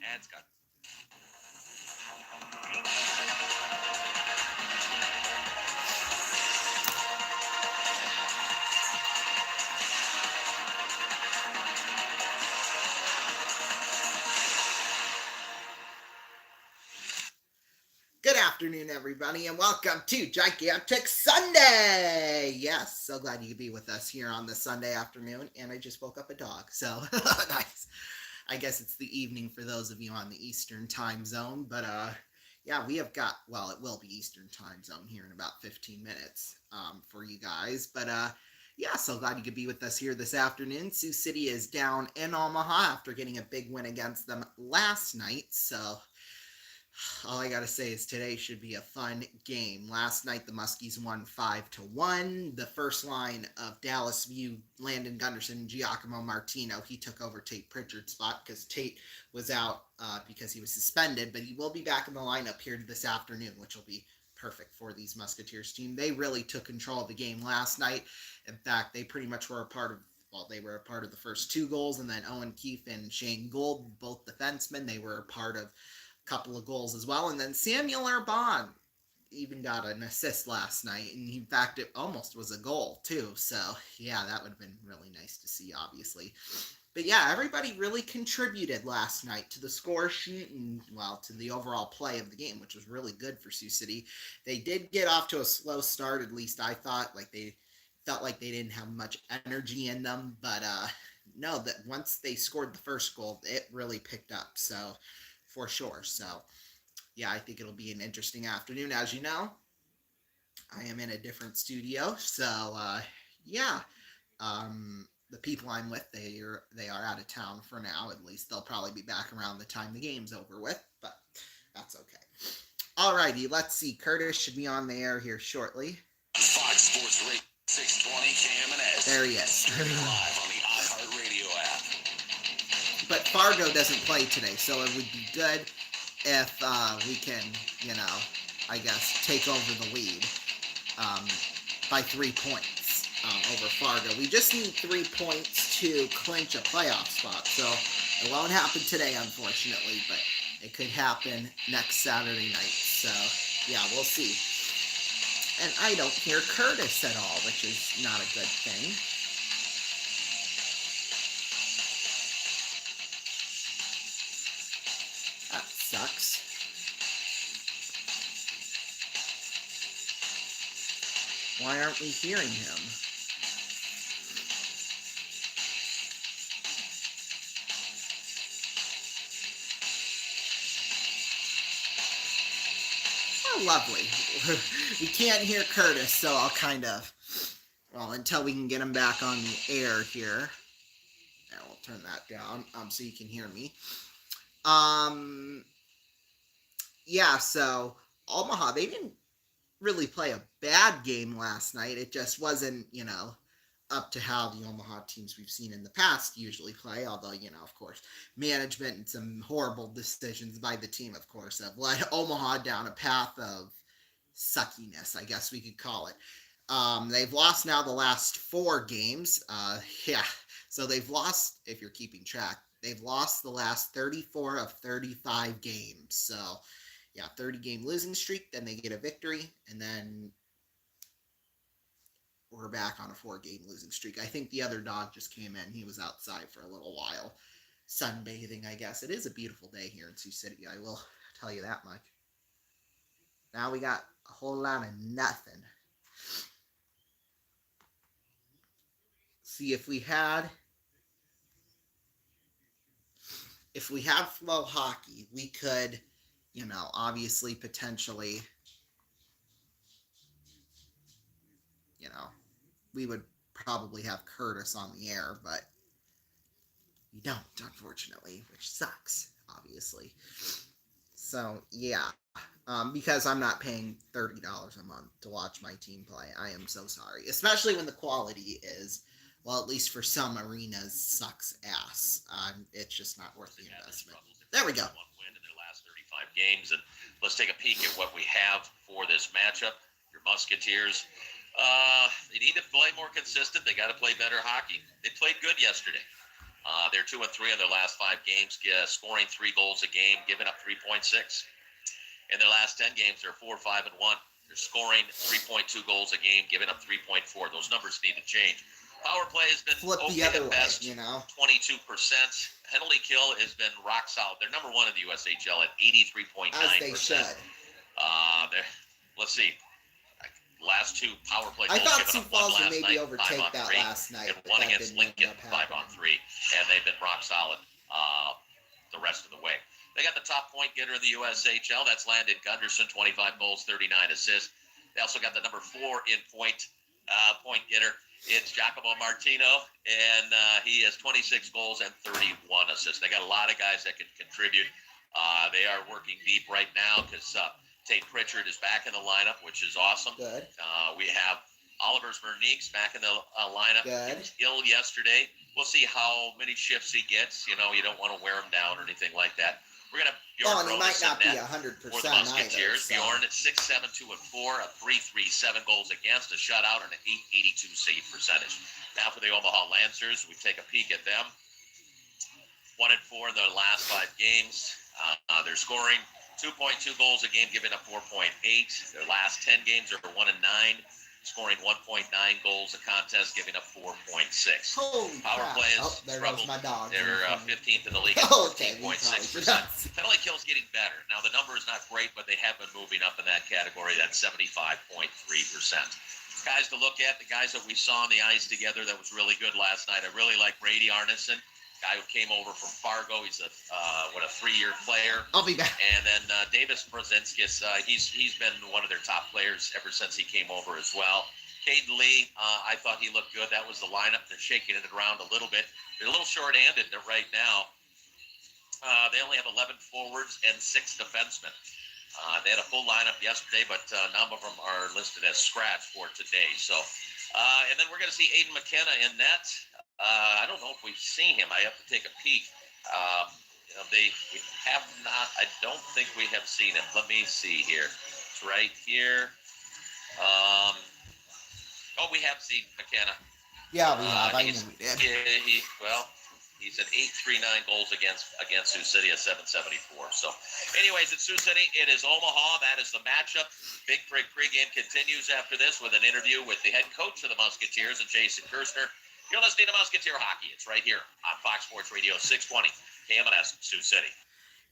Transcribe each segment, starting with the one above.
Ad's got. Good afternoon, everybody, and welcome to Gigantic Sunday. Yes, so glad you could be with us here on this Sunday afternoon. And I just woke up a dog, so nice. I guess it's the evening for those of you on the Eastern time zone, but yeah, we have got, well, it will be Eastern time zone here in about 15 minutes for you guys, but yeah, so glad you could be with us here this afternoon. Sioux City is down in Omaha after getting a big win against them last night, so all I gotta say is today should be a fun game. Last night the Muskies won 5-1. The first line of Dallas View, Landon Gunderson, Giacomo Martino. He took over Tate Pritchard's spot because Tate was out because he was suspended, but he will be back in the lineup here this afternoon, which will be perfect for these Musketeers team. They really took control of the game last night. In fact, they pretty much were a part of they were a part of the first two goals, and then Owen Keefe and Shane Gould, both defensemen, they were a part of couple of goals as well. And then Samuel Arbonne even got an assist last night. And in fact, it almost was a goal too. So yeah, that would have been really nice to see, obviously. But yeah, everybody really contributed last night to the score sheet and, well, to the overall play of the game, which was really good for Sioux City. They did get off to a slow start, at least I thought. Like they felt like they didn't have much energy in them. But no, that once they scored the first goal, it really picked up. So for sure. So, yeah, I think it'll be an interesting afternoon. As you know, I am in a different studio. So, yeah, the people I'm with, they are out of town for now. At least they'll probably be back around the time the game's over with, but that's okay. Alrighty, let's see. Curtis should be on the air here shortly. Fox Sports Radio 620 KMNS. There he is. Live on the iHeartRadio app. But Fargo doesn't play today, so it would be good if we can, I guess, take over the lead by 3 points over Fargo. We just need 3 points to clinch a playoff spot, so it won't happen today, unfortunately, but it could happen next Saturday night. So, yeah, we'll see. And I don't hear Curtis at all, which is not a good thing. That sucks. Why aren't we hearing him? Oh, lovely. We can't hear Curtis, so I'll until we can get him back on the air here. And we'll turn that down so you can hear me. Yeah, so Omaha, they didn't really play a bad game last night. It just wasn't, up to how the Omaha teams we've seen in the past usually play, although, of course, management and some horrible decisions by the team, of course, have led Omaha down a path of suckiness, I guess we could call it. They've lost now the last 4 games. Yeah, so they've lost, if you're keeping track, they've lost the last 34 of 35 games. So, yeah, 30-game losing streak, then they get a victory, and then we're back on a 4-game losing streak. I think the other dog just came in. He was outside for a little while, sunbathing, I guess. It is a beautiful day here in Sioux City, I will tell you that much. Now we got a whole lot of nothing. See, if we had flow hockey, we could, obviously potentially, we would probably have Curtis on the air, but we don't, unfortunately, which sucks, obviously. So, yeah, because I'm not paying $30 a month to watch my team play. I am so sorry, especially when the quality is, well, at least for some arenas, sucks ass. It's just not worth the investment. There we go. One win in their last 35 games, and let's take a peek at what we have for this matchup. Your Musketeers, they need to play more consistent. They got to play better hockey. They played good yesterday. They're 2-3 in their last 5 games, scoring 3 goals a game, giving up 3.6. In their last 10 games, they're 4-5-1. They're scoring 3.2 goals a game, giving up 3.4. Those numbers need to change. Power play has been Flip okay the other at way, best, 22%. Penalty kill has been rock solid. They're number 1 in the USHL at 83.9%. As they should. Let's see. Last 2 power play I goals thought given Sioux up, one Falls would last maybe night, overtake 5 on that 3, last night, and but one that against didn't end Lincoln, up 5 on 3, and they've been rock solid the rest of the way. They got the top point getter in the USHL. That's Landon Gunderson, 25 goals, 39 assists. They also got the number 4 in point getter. It's Giacomo Martino, and he has 26 goals and 31 assists. They got a lot of guys that can contribute. They are working deep right now because Tate Pritchard is back in the lineup, which is awesome. Good. We have Oliver Verneeks back in the lineup. Good. He was ill yesterday. We'll see how many shifts he gets. You don't want to wear him down or anything like that. We're going to Oh, and he might not be 100% for the Musketeers. either. So. Bjorn at 6-7, 2-4, a 3.37 goals against, a shutout, and an 8.82 save percentage. Now for the Omaha Lancers, we take a peek at them. 1-4 in their last 5 games. They're scoring 2.2 goals a game, giving up 4.8. Their last 10 games are 1-9, scoring 1.9 goals a contest, giving up 4.6. Holy Power crap. play is Oh, there goes my dog. They're 15th in the league at Okay, 14.6%. Penalty kill's getting better. Now, the number is not great, but they have been moving up in that category. That's 75.3%. Guys to look at, the guys that we saw on the ice together that was really good last night. I really like Brady Arneson, guy who came over from Fargo. He's a 3-year player. I'll be back. And then Davis Brzezinskis, he's been one of their top players ever since he came over as well. Caden Lee, I thought he looked good. That was the lineup. They're shaking it around a little bit. They're a little short-handed right now. They only have 11 forwards and 6 defensemen. They had a full lineup yesterday, but none of them are listed as scratch for today. So, and then we're going to see Aiden McKenna in net. I don't know if we've seen him. I have to take a peek. We have not. I don't think we have seen him. Let me see here. It's right here. We have seen McKenna. Yeah, we have. I know we did. He's at 8.39 goals against Sioux City at 7.74. So, anyways, at Sioux City, it is Omaha. That is the matchup. Big Frig pregame continues after this with an interview with the head coach of the Musketeers and Jason Kirshner. You're listening to Musketeer Hockey. It's right here on Fox Sports Radio 620 KMNS Sioux City.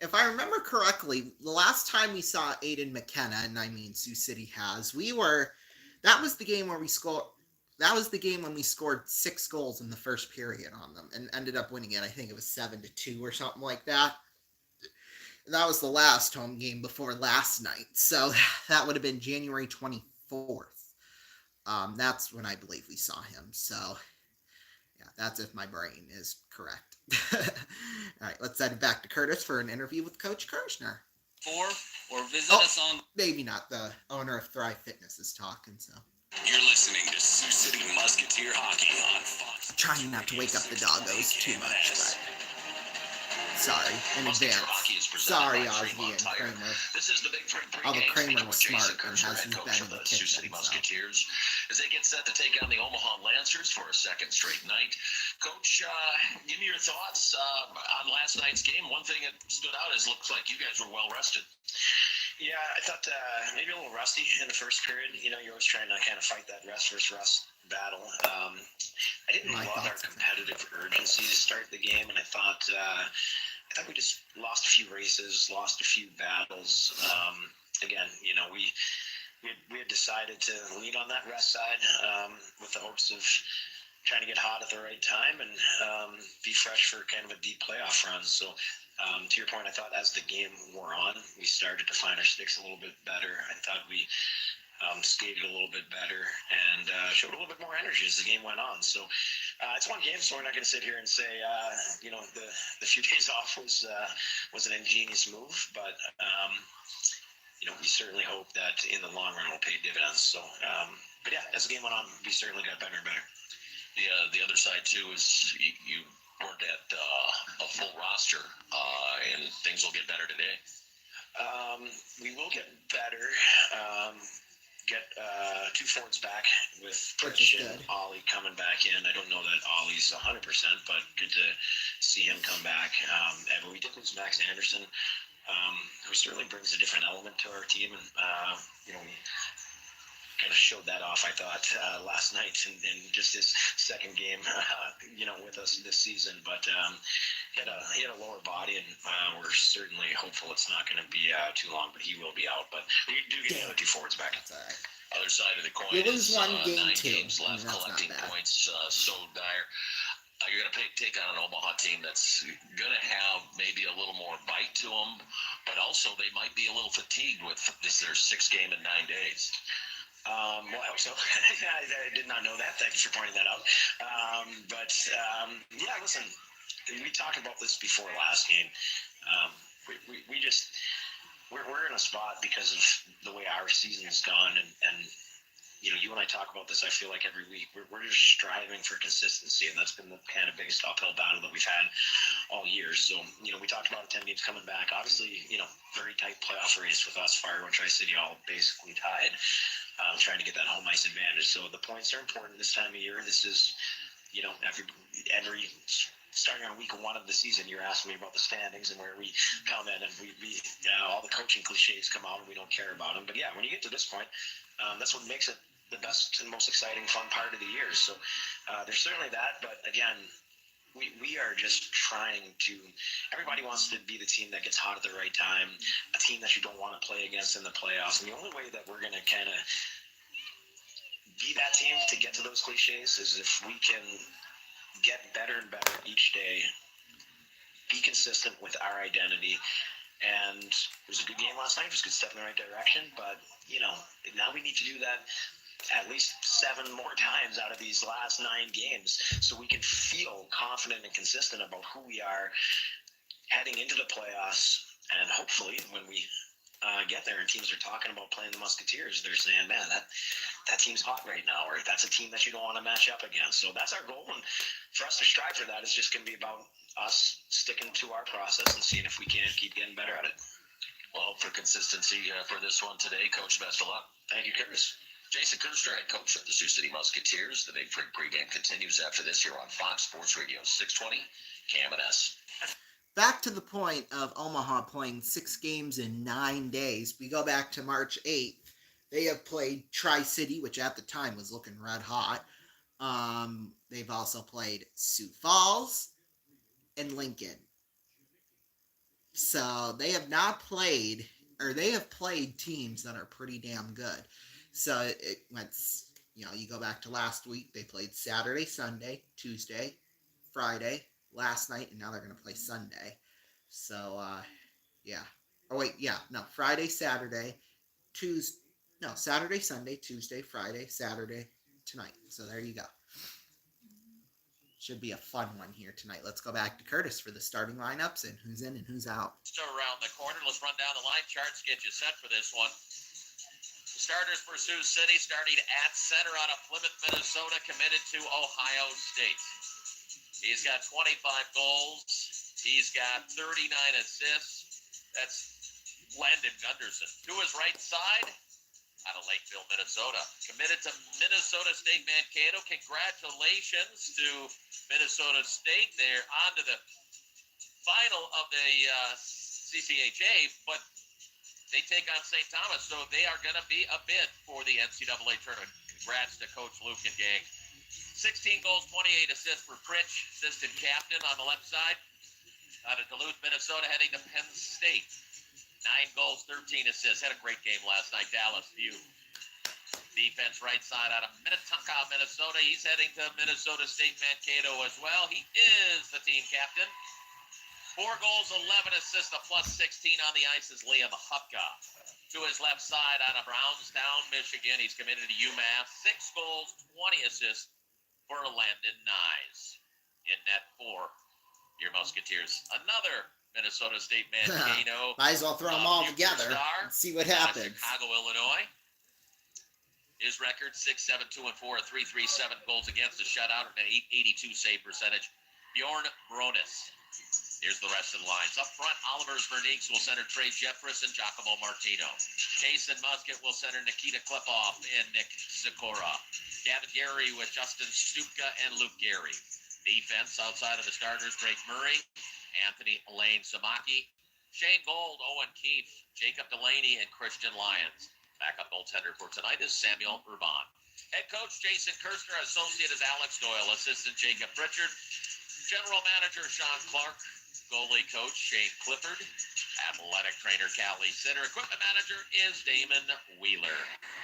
If I remember correctly, the last time we saw Aiden McKenna, and I mean Sioux City has, that was the game where we scored. That was the game when we scored 6 goals in the first period on them and ended up winning it. I think it was 7-2 or something like that. And that was the last home game before last night. So that would have been January 24th. That's when I believe we saw him. So yeah, that's if my brain is correct. All right, let's send it back to Curtis for an interview with Coach Kirshner. Or visit us on... Maybe not. The owner of Thrive Fitness is talking, so... You're listening to Sioux City Musketeer Hockey on Fox. Trying not to wake up the doggos too much, but... Sorry, in advance. Sorry, Osby and Kramer. This is the Big Frig pregame. Although Kramer was Jason smart and Kirshner, has head his coach bed of in the the Sioux City kitchen, so... Musketeers, as they get set to take on the Omaha Lancers for a second straight night. Coach, give me your thoughts on last night's game. One thing that stood out is looks like you guys were well rested. Yeah, I thought maybe a little rusty in the first period. You're always trying to kind of fight that rest versus rust battle. I didn't love our competitive urgency to start the game, and I thought we just lost a few races, lost a few battles. Again, we had decided to lean on that rest side with the hopes of trying to get hot at the right time and be fresh for kind of a deep playoff run. So to your point, I thought as the game wore on, we started to find our sticks a little bit better. I thought we skated a little bit better and showed a little bit more energy as the game went on. So it's one game, so we're not going to sit here and say, the few days off was an ingenious move, but we certainly hope that in the long run will pay dividends. So, but yeah, as the game went on, we certainly got better and better. The other side too is you weren't at a full roster, and things will get better today. We will get better. get 2 forwards back with Which is Pritch and good. Ollie coming back in. I don't know that Ollie's 100%, but good to see him come back. And we did lose Max Anderson, who certainly brings a different element to our team. And, we kind of showed that off, I thought, last night in just his second game, with us this season. But he had a lower body, and we're certainly hopeful it's not going to be too long, but he will be out. But we do get the other 2 forwards back. That's all right. Other side of the coin You lose is one game 9 too. games left, That's collecting not bad. points so dire. You're going to take on an Omaha team that's going to have maybe a little more bite to them, but also they might be a little fatigued with this their 6th game in 9 days. I did not know that. Thank you for pointing that out. Listen, we talked about this before last game. We're in a spot because of the way our season's gone, and you and I talk about this, I feel like every week. We're just striving for consistency, and that's been the kind of biggest uphill battle that we've had all year. So, we talked about 10 games coming back. Obviously, very tight playoff race with us, Fargo and Tri-City all basically tied, trying to get that home ice advantage. So the points are important this time of year. This is, every starting on week 1 of the season, you're asking me about the standings and where we come in, and we all the coaching cliches come out and we don't care about them. But yeah, when you get to this point, that's what makes it the best and most exciting, fun part of the year. So there's certainly that. But again, we are just trying to, everybody wants to be the team that gets hot at the right time, a team that you don't want to play against in the playoffs. And the only way that we're going to kind of be that team to get to those cliches is if we can get better and better each day, be consistent with our identity. And it was a good game last night. It was a good step in the right direction. But, now we need to do that at least 7 more times out of these last 9 games so we can feel confident and consistent about who we are heading into the playoffs. And hopefully when we get there and teams are talking about playing the Musketeers, they're saying, man, that team's hot right now, or that's a team that you don't want to match up against. So that's our goal, and for us to strive for that is just going to be about us sticking to our process and seeing if we can keep getting better at it. Well, for consistency for this one today, Coach, best of luck. Thank you, Curtis. Jason Kerster, head coach of the Sioux City Musketeers. The Big Freak pregame continues after this here on Fox Sports Radio 620, Cam and S. Back to the point of Omaha playing 6 games in 9 days. We go back to March 8th. They have played Tri-City, which at the time was looking red hot. They've also played Sioux Falls and Lincoln. So they have not played, or they have played teams that are pretty damn good. So it went, you go back to last week, they played Saturday, Sunday, Tuesday, Friday, last night, and now they're going to play Sunday. So, Friday, Saturday, Saturday, Sunday, Tuesday, Friday, Saturday, tonight. So there you go. Should be a fun one here tonight. Let's go back to Curtis for the starting lineups and who's in and who's out. Still around the corner. Let's run down the line charts, get you set for this one. The starters for Sioux City, starting at center out of Plymouth, Minnesota, committed to Ohio State. He's got 25 goals. He's got 39 assists. That's Landon Gunderson. To his right side, out of Lakeville, Minnesota. Committed to Minnesota State Mankato. Congratulations to Minnesota State. They're on to the final of the CCHA, but they take on St. Thomas, so they are going to be a bid for the NCAA tournament. Congrats to Coach Luke and gang. 16 goals, 28 assists for Pritch, assistant captain on the left side. Out of Duluth, Minnesota, heading to Penn State. 9 goals, 13 assists. Had a great game last night. Dallas View. Defense right side out of Minnetonka, Minnesota. He's heading to Minnesota State Mankato as well. He is the team captain. 4 goals, 11 assists, a plus 16 on the ice is Liam Hupka. To his left side out of Brownstown, Michigan. He's committed to UMass. 6 goals, 20 assists for Landon Nyes. In net for your Musketeers. Another Minnesota State Mankato. Might as well throw them all together and see what happens. Chicago, Illinois. His record, 6-7-2-4, a 3.37 goals against, a shutout, and an 882 save percentage. Bjorn Bronis Here's the rest of the lines. Up front, Oliver Verneeks will center Trey Jeffress and Giacomo Martino. Jason Musket will center Nikita Klipoff and Nick Sikora. Gavin Gary with Justin Stupka and Luke Gary. Defense outside of the starters, Drake Murray, Anthony Elaine Samaki, Shane Gold, Owen Keefe, Jacob Delaney, and Christian Lyons. Backup goaltender for tonight is Samuel Urban. Head coach Jason Kirstner, associate is Alex Doyle, assistant Jacob Pritchard, general manager Sean Clark, goalie coach Shane Clifford, athletic trainer Callie Sitter, equipment manager is Damon Wheeler.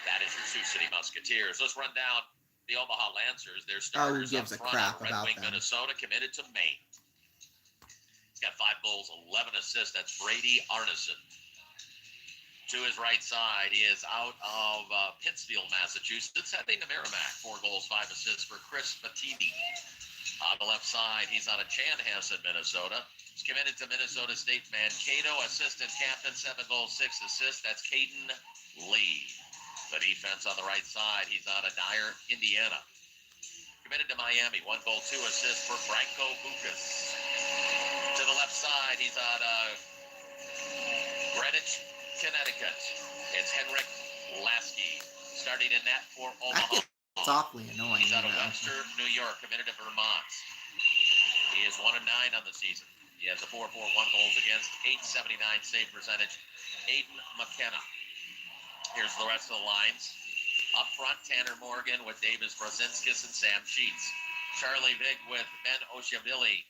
That is your Sioux City Musketeers. Let's run down the Omaha Lancers. Their starters gives up a front crap out of Red about Wing, them? Minnesota, committed to Maine. He's got 5 goals, 11 assists. That's Brady Arneson. To his right side, he is out of Pittsfield, Massachusetts, heading to Merrimack. 4 goals, 5 assists for Chris Matini. On the left side, he's out of Chanhassen, Minnesota. He's committed to Minnesota State Mankato, assistant captain, 7 goals, 6 assists. That's Caden Lee. The defense on the right side, he's out of Dyer, Indiana. Committed to Miami, 1 goal, 2 assists for Branko Bukas. To the left side, he's out of Greenwich, Connecticut. It's Henrik Lasky. Starting in net for Omaha. It's awfully annoying. He's out of Webster, New York, committed to Vermont. He is 1-9 on the season. He has a 4.41 goals against, 879 save percentage. Aiden McKenna. Here's the rest of the lines. Up front, Tanner Morgan with Davis Brzezinskis and Sam Sheets. Charlie Vig with Ben Oshabili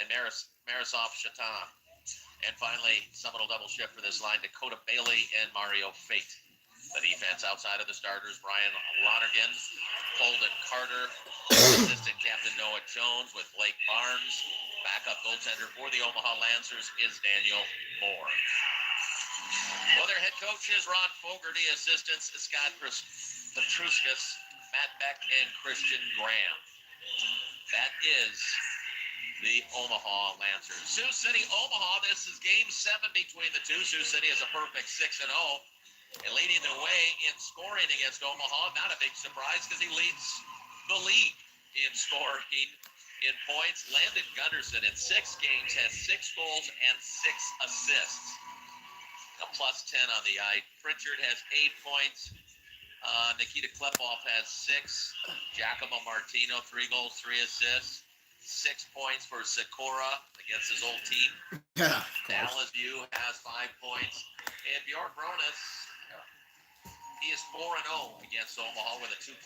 and Marisov Shatan. And finally, Seminole double shift for this line, Dakota Bailey and Mario Fate. The defense outside of the starters, Brian Lonergan, Holden Carter, assistant captain Noah Jones with Blake Barnes. Backup goaltender for the Omaha Lancers is Daniel Moore. Well, their head coach is Ron Fogarty, assistants Scott Petruskas, Matt Beck, and Christian Graham. That is the Omaha Lancers. Sioux City, Omaha, this is game 7 between the two. Sioux City is a perfect 6-0. And leading the way in scoring against Omaha, not a big surprise because he leads the league in scoring in points. Landon Gunderson in 6 games has 6 goals and 6 assists. A plus 10 on the eye. Pritchard has 8 points. Nikita Klepoff has 6. Giacomo Martino, 3 goals, 3 assists. 6 points for Sikora against his old team. Yeah, Dallas View has 5 points. And Bjork Bronis, he is 4-0 against Omaha with a 2.49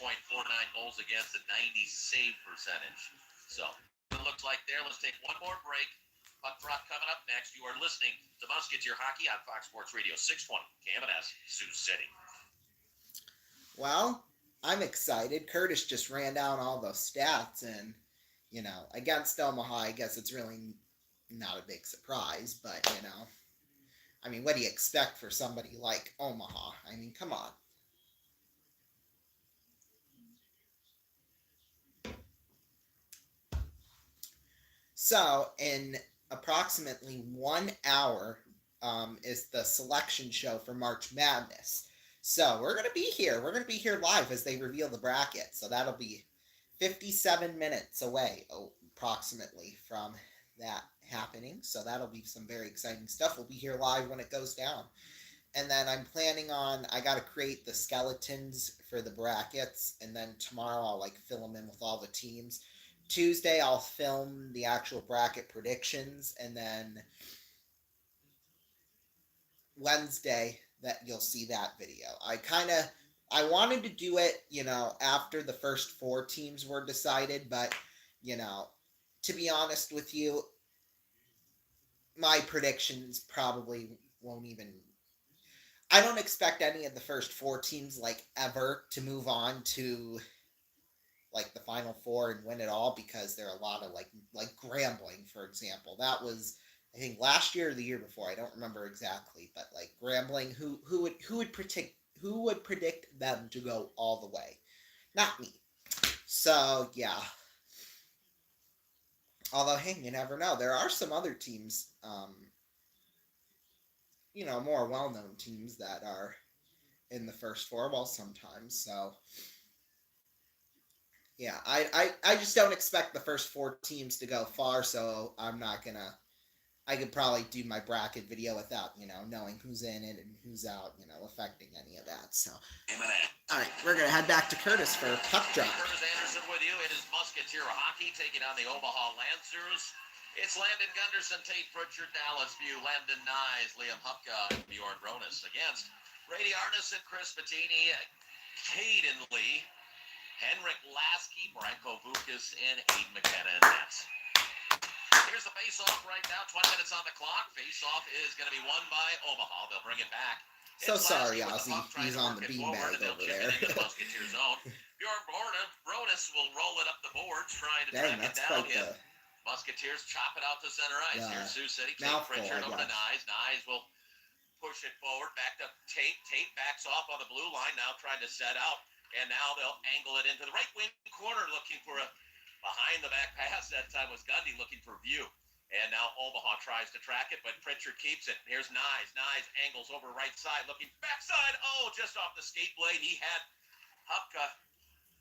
goals against, a 90 save percentage. So it looks like there. Let's take one more break. Puck drop coming up next. You are listening to Musketeer Hockey on Fox Sports Radio 620 KMNS Sioux City. Well, I'm excited. Curtis just ran down all those stats, and against Omaha, I guess it's really not a big surprise, but I mean, what do you expect for somebody like Omaha? I mean, come on. So, in approximately 1 hour is the selection show for March Madness. So, we're going to be here. We're going to be here live as they reveal the bracket. So, that'll be 57 minutes away, approximately, from that happening. So, that'll be some very exciting stuff. We'll be here live when it goes down. And then I'm planning on, I got to create the skeletons for the brackets. And then tomorrow I'll fill them in with all the teams. Tuesday, I'll film the actual bracket predictions, and then Wednesday, that you'll see that video. I wanted to do it, after the first 4 teams were decided, but, to be honest with you, my predictions probably won't even, I don't expect any of the first 4 teams, ever to move on to the Final Four and win it all, because there are a lot of like Grambling, for example. That was, I think, last year or the year before. I don't remember exactly, but Grambling, who would predict them to go all the way? Not me. So yeah. Although, hey, you never know. There are some other teams, more well-known teams that are in the first 4. Well, sometimes. So. Yeah, I just don't expect the first 4 teams to go far, so I'm not gonna I could probably do my bracket video without, knowing who's in it and who's out, affecting any of that. So, all right, we're going to head back to Curtis for puck drop. Curtis Anderson with you. It is Musketeer hockey taking on the Omaha Lancers. It's Landon Gunderson, Tate Pritchard, Dallas View, Landon Nyes, Liam Hupka, Bjorn Bronis against Brady Arneson, Chris Bettini, Caden Lee, Henrik Lasky, Branko Vukas, and Aiden McKenna in that. Here's the face-off right now. 20 minutes on the clock. Face-off is going to be won by Omaha. They'll bring it back. So sorry, Ozzy. He's on the beanbag over there. Musketeer zone. Bjorn Bronis will roll it up the boards, trying to track it down. Musketeers chop it out to center ice. Here's Sioux City. Tate Pritchard over to Nyes. Nyes will push it forward. Back to Tate. Tate backs off on the blue line. Now trying to set out. And now they'll angle it into the right wing corner, looking for a behind-the-back pass. That time was Gundy looking for view. And now Omaha tries to track it, but Pritchard keeps it. Here's Nyes. Nyes angles over right side, looking backside. Oh, just off the skate blade. He had Hupka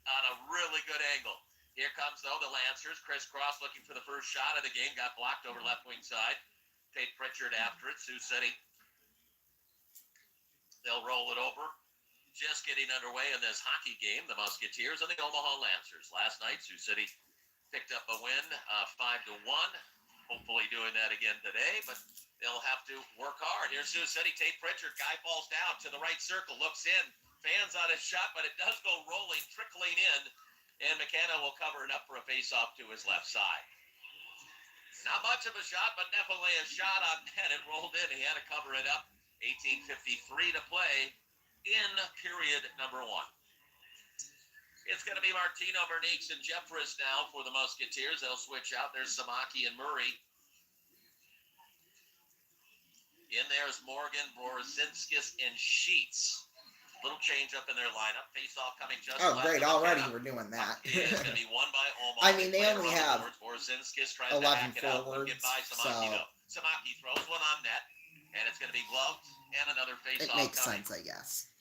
on a really good angle. Here comes, though, the Lancers. Crisscross looking for the first shot of the game. Got blocked over left wing side. Tate Pritchard after it. Sioux City. They'll roll it over. Just getting underway in this hockey game, the Musketeers and the Omaha Lancers. Last night, Sioux City picked up a win, 5-1. Hopefully doing that again today, but they'll have to work hard. Here's Sioux City. Tate Pritchard. Guy falls down to the right circle. Looks in. Fans on his shot, but it does go rolling, trickling in. And McKenna will cover it up for a face-off to his left side. Not much of a shot, but definitely a shot on net. It rolled in. He had to cover it up. 18:53 to play in period number 1. It's going to be Martino, Berniques, and Jeffress now for the Musketeers. They'll switch out. There's Samaki and Murray. In there's Morgan, Borozinskis, and Sheets. Little change up in their lineup. Face-off coming just Oh, great. Already we're doing that. It's going to be won by Omaha. I mean, they only have Borozinskis tries 11 to hack it out. forwards, Get by Samaki, so Samaki throws one on net, and it's going to be gloved, and another face-off it makes coming. sense, I guess.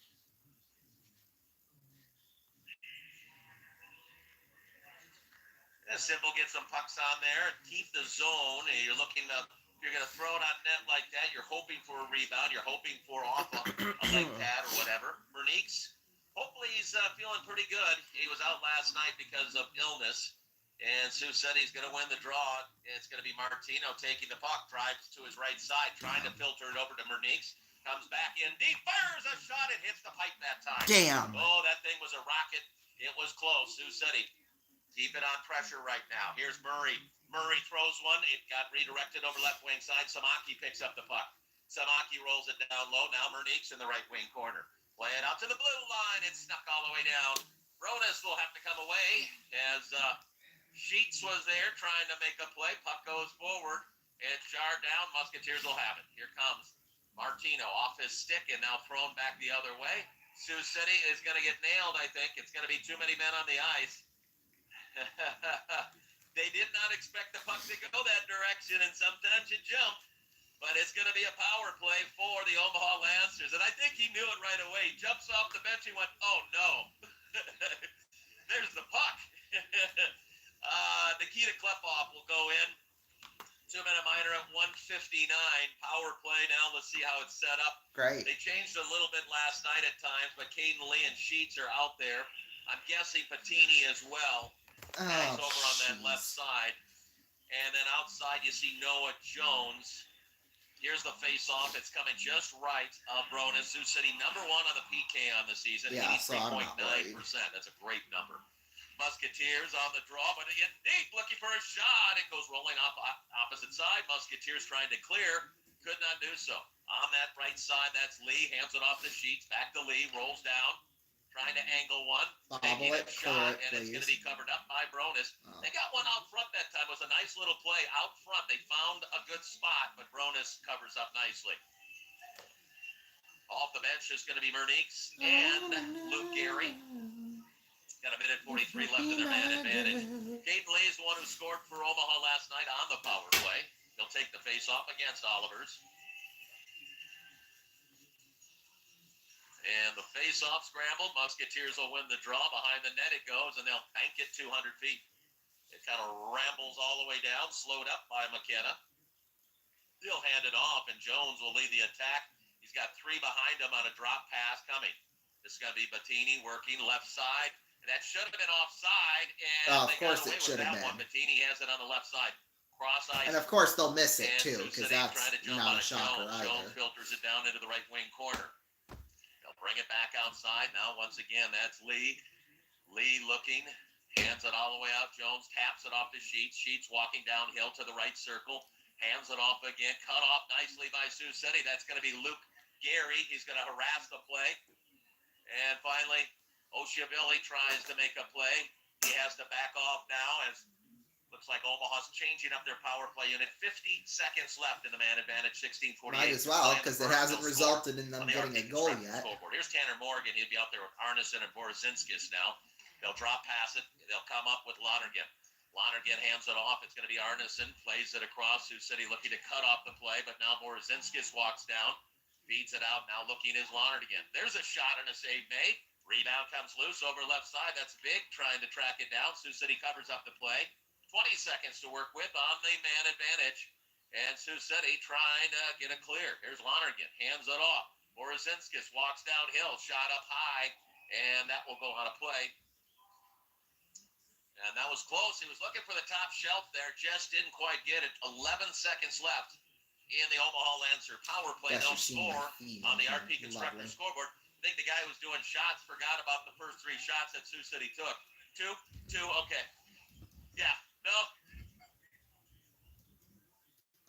It's simple. Get some pucks on there. Keep the zone. You're looking to, you're going to throw it on net like that. You're hoping for a rebound. You're hoping for off a leg pad or whatever. Berniques, hopefully he's feeling pretty good. He was out last night because of illness. And Sioux said he's going to win the draw. It's going to be Martino taking the puck, drives to his right side, trying to filter it over to Berniques. Comes back in deep, fires a shot, and hits the pipe that time. Damn. Oh, that thing was a rocket. It was close. Sioux City. Keep it on pressure right now. Here's Murray. Murray throws one. It got redirected over left wing side. Samaki picks up the puck. Samaki rolls it down low. Now Berniques in the right wing corner. Play it out to the blue line. It's snuck all the way down. Bronis will have to come away as Sheets was there trying to make a play. Puck goes forward. It's jarred down. Musketeers will have it. Here comes Martino off his stick and now thrown back the other way. Sioux City is going to get nailed, I think. It's going to be too many men on the ice. They did not expect the puck to go that direction, and sometimes you jump. But it's going to be a power play for the Omaha Lancers. And I think he knew it right away. He jumps off the bench. He went, oh, no. There's the puck. Nikita Klepoff will go in. 2-minute minor at 1:59. Power play now. Let's see how it's set up. Great. They changed a little bit last night at times, but Caden Lee and Sheets are out there. I'm guessing Patini as well. Over on that left side. And then outside you see Noah Jones. Here's the face-off. It's coming just right. Bronis, Sioux City, number 1 on the PK on the season. Yeah, so I'm not 83.9%. That's a great number. Musketeers on the draw, but again, deep, looking for a shot. It goes rolling off opposite side. Musketeers trying to clear. Could not do so. On that right side, that's Lee. Hands it off the Sheets. Back to Lee. Rolls down. Trying to angle one. Taking a shot, and it's going to be covered up by Bronis. Oh. They got one out front that time. It was a nice little play out front. They found a good spot, but Bronis covers up nicely. Off the bench is going to be Berniques and Luke Gehry. Got a minute 43 left in their man advantage. Caden Lee is the one who scored for Omaha last night on the power play. He'll take the face-off against Olivers. And the face-off scramble. Musketeers will win the draw. Behind the net it goes, and they'll bank it 200 feet. It kind of rambles all the way down, slowed up by McKenna. He'll hand it off, and Jones will lead the attack. He's got 3 behind him on a drop pass coming. This is going to be Bettini working left side. And that should have been offside, and of course it should have been. Bettini has it on the left side. Cross ice. And of course they'll miss it and too, because that's not a shocker either. Jones filters it down into the right wing corner. They'll bring it back outside. Now once again, that's Lee. Lee looking, hands it all the way out. Jones taps it off to Sheets. Sheets walking downhill to the right circle. Hands it off again. Cut off nicely by Sioux City. That's going to be Luke Gary. He's going to harass the play. And finally, Oshiabilly tries to make a play. He has to back off now as looks like Omaha's changing up their power play unit. 50 seconds left in the man advantage, 16:48. Might as well, because it hasn't resulted in them getting a goal yet. Scoreboard. Here's Tanner Morgan. He'll be out there with Arneson and Borisinskis now. They'll drop pass it. They'll come up with Lonergan. Lonergan hands it off. It's going to be Arneson. Plays it across. Sioux City looking to cut off the play, but now Borisinskis walks down. Feeds it out. Now looking is Lonergan. There's a shot and a save made. Rebound comes loose over left side. That's Big trying to track it down. Sioux City covers up the play. 20 seconds to work with on the man advantage. And Sioux City trying to get a clear. Here's Lonergan. Hands it off. Borisinskis walks downhill. Shot up high. And that will go on a play. And that was close. He was looking for the top shelf there. Just didn't quite get it. 11 seconds left in the Omaha Lancer power play. No score on the RP Constructor scoreboard. I think the guy who was doing shots forgot about the first 3 shots that Sioux City took. Two, okay. Yeah, no.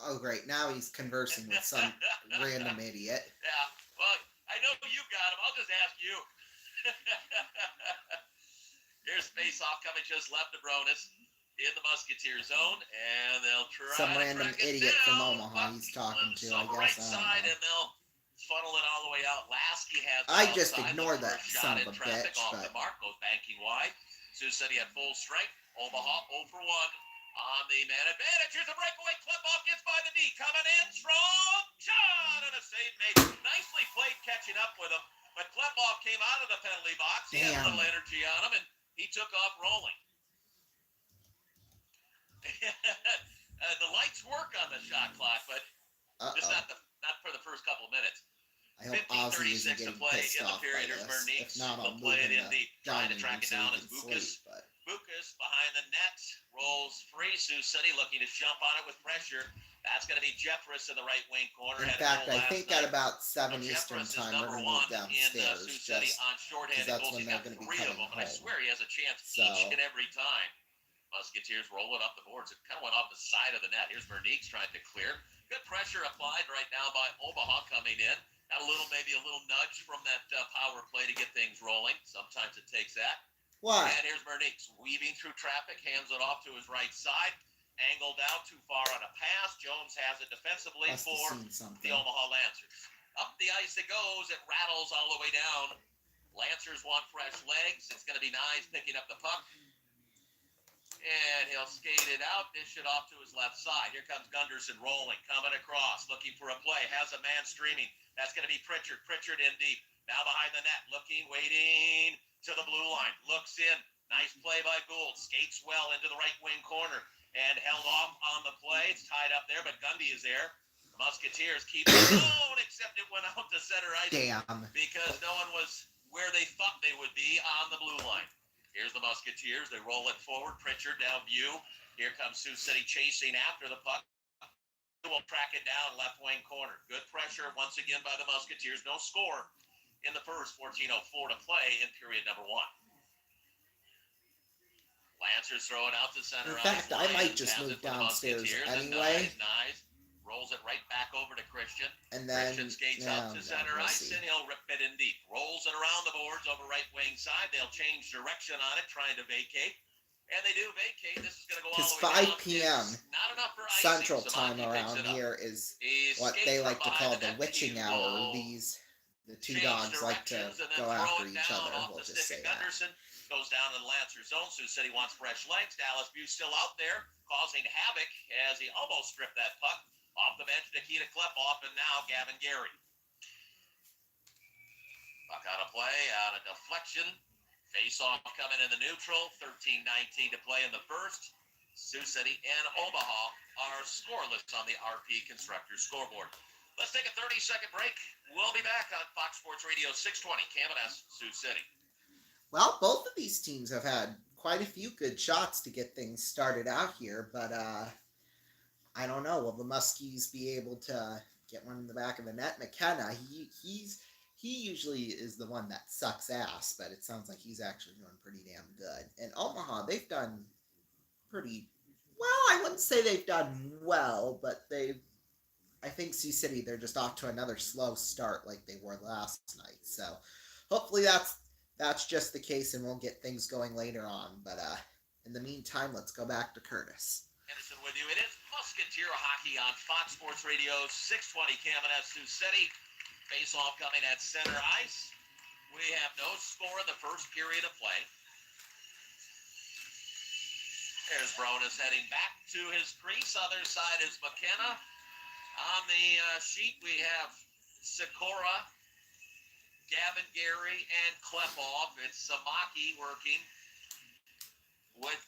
Oh, great. Now he's conversing with some random idiot. Yeah, well, I know you got him. I'll just ask you. Here's face-off coming just left of Bronis in the Musketeer zone, and they'll try some random idiot down, from Omaha he's talking to, I guess. Right side, and they'll funnel it all the way out. Lasky has I just ignore that son of a bitch. Off the mark, goes banking wide. Sioux City at full strength. Omaha 0 for 1 on the man advantage. Here's a breakaway. Clip-off gets by the D. Coming in strong. Shot and a save made. Nicely played catching up with him. But Clip-off came out of the penalty box. He had a little energy on him, and he took off rolling. The lights work on the shot clock, but just not for the first couple of minutes. I hope Ozzy isn't getting pissed off by this. If not, I'll move him to trying to track it down as Bucas. Bucas behind the net rolls free. Sioux City looking to jump on it with pressure. That's going to be Jeffress in the right wing corner. In fact, I think at about 7 Eastern time, we're going to move downstairs just because that's when they're going to be coming home. I swear he has a chance each and every time. Musketeers roll it up the boards. It kind of went off the side of the net. Here's Vernique's trying to clear. Good pressure applied right now by Omaha coming in. Got maybe a little nudge from that power play to get things rolling. Sometimes it takes that. What? And here's Vernique's weaving through traffic, hands it off to his right side. Angled out too far on a pass. Jones has it defensively for the Omaha Lancers. Up the ice it goes. It rattles all the way down. Lancers want fresh legs. It's going to be Nyes picking up the puck. And he'll skate it out, dish it off to his left side. Here comes Gunderson rolling, coming across, looking for a play. Has a man streaming. That's going to be Pritchard. Pritchard in deep. Now behind the net, looking, waiting to the blue line. Looks in. Nice play by Gould. Skates well into the right wing corner. And held off on the play. It's tied up there, but Gundy is there. The Musketeers keep it going, except it went out to center ice. Damn. Because no one was where they thought they would be on the blue line. Here's the Musketeers. They roll it forward. Pritchard down view. Here comes Sioux City chasing after the puck. Will track it down left wing corner. Good pressure once again by the Musketeers. No score in the first. 14:04 to play in period number 1. Lancers throw it out to center. In fact, I might just move downstairs anyway. Nice. Rolls it right back over to Christian. And then Christian skates out to center ice, and he'll rip it in deep. Rolls it around the boards over right wing side. They'll change direction on it, trying to vacate. And they do vacate. This is going to go all the way down. 5 p.m. Not enough for Central time around here is what they like to call the witching hour. The two dogs like to go after each other. We'll just say that. Goes down in the Lancer zone. Sioux City wants fresh legs. Dallas Buse still out there, causing havoc as he almost stripped that puck. Off the bench, Nikita Klepoff, and now Gavin Gary. Puck on a play, on a deflection. Face-off coming in the neutral. 13:19 to play in the first. Sioux City, and Omaha are scoreless on the RP Constructors scoreboard. Let's take a 30-second break. We'll be back on Fox Sports Radio 620, KMS, Sioux City. Well, both of these teams have had quite a few good shots to get things started out here, but I don't know. Will the Muskies be able to get one in the back of the net? McKenna, he usually is the one that sucks ass, but it sounds like he's actually doing pretty damn good. And Omaha, they've done pretty well. I wouldn't say they've done well, but I think Sioux City, they're just off to another slow start like they were last night. So hopefully that's just the case and we'll get things going later on. But in the meantime, let's go back to Curtis. Henderson with you. It is Musketeer hockey on Fox Sports Radio 620 KMS Sioux City. Face-off coming at center ice. We have no score in the first period of play. There's Bronis heading back to his crease. Other side is McKenna. On the sheet, we have Sikora, Gavin Gary, and Klepov. It's Samaki working with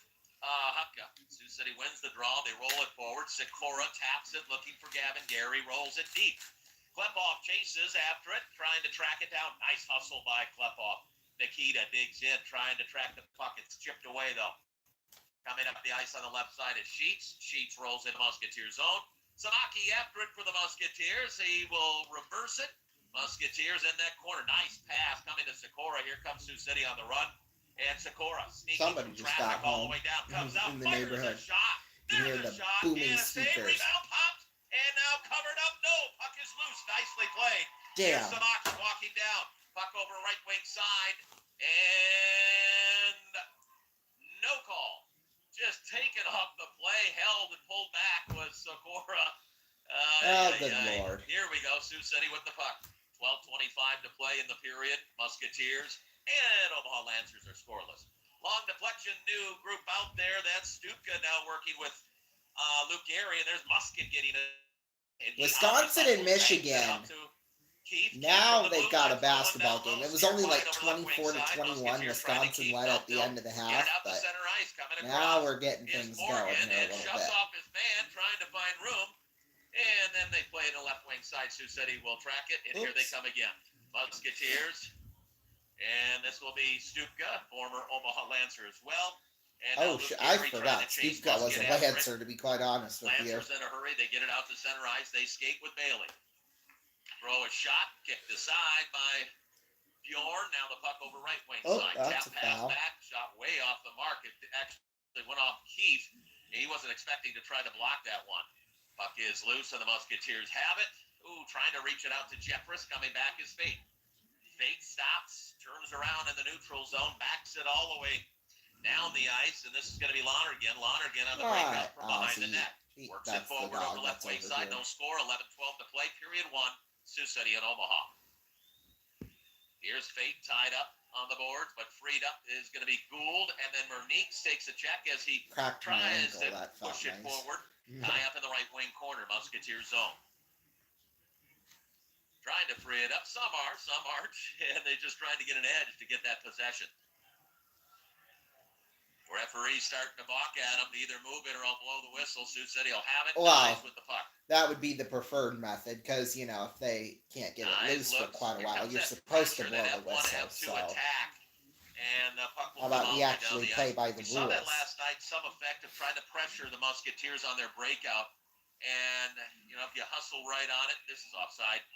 Hupka. Sioux City wins the draw. They roll it forward. Sikora taps it, looking for Gavin Gary. Rolls it deep. Klepov chases after it, trying to track it down. Nice hustle by Klepov. Nikita digs in, trying to track the puck. It's chipped away, though. Coming up the ice on the left side is Sheets. Sheets rolls in Musketeer zone. Samaki after it for the Musketeers. He will reverse it. Musketeers in that corner. Nice pass coming to Sikora. Here comes Sioux City on the run. And Sikora sneaking Somebody through just traffic got all home the way down. Comes out, in the fires neighborhood. a shot. You hear There's the a shot. booming And a save. speakers. Rebound popped. And now covered up. No, puck is loose. Nicely played. Damn. Here's Samaki walking down. Puck over right wing side. And no call. Just taken off the play. Held and pulled back was Sikora. Good Lord. Here we go. Sioux City with the puck. 12:25 to play in the period. Musketeers and Omaha Lancers are scoreless. Long deflection, new group out there. That's Stupka now working with Luke Gary, and there's Musket getting it. Wisconsin and Michigan. Now they've got a basketball game. It was only like 24-21. Wisconsin led at the end of the half, but now we're getting things going here a little shuts bit. off his man, trying to find room. And then they play the left wing side. Sioux City will track it, and here they come again. Musketeers. And this will be Stupka, former Omaha Lancer as well. And I forgot. Stupka was a Lancer, to be quite honest with you. Lancers in a hurry. They get it out to center ice. They skate with Bailey. Throw a shot, kicked aside by Bjorn. Now the puck over right wing side. That's Tap a pass foul. back, shot way off the mark. It actually went off Keith. He wasn't expecting to try to block that one. Puck is loose, and the Musketeers have it. Ooh, trying to reach it out to Jeffress. Coming back is Fate. Fate stops, turns around in the neutral zone, backs it all the way down the ice, and this is going to be Lonergan. Lonergan on the breakout from behind the net. Works it forward over left wing side. No score. 11-12 to play. Period 1. Sioux City and Omaha. Here's Fate tied up on the boards, but freed up is going to be Gould, and then Merniques takes a check as he tries to push it forward. Tie up in the right wing corner. Musketeer zone. Trying to free it up. Some aren't, and they're just trying to get an edge to get that possession. Referee's starting to balk at him. Either move it or I'll blow the whistle. Sioux City will have it. Wow. With the puck. That would be the preferred method, because, if they can't get it loose for quite a while, you're supposed to blow the whistle. So, and the puck will how about we actually play by the rules? rules? We saw that last night, some effect of trying to pressure the Musketeers on their breakout. And, if you hustle right on it, this is offside.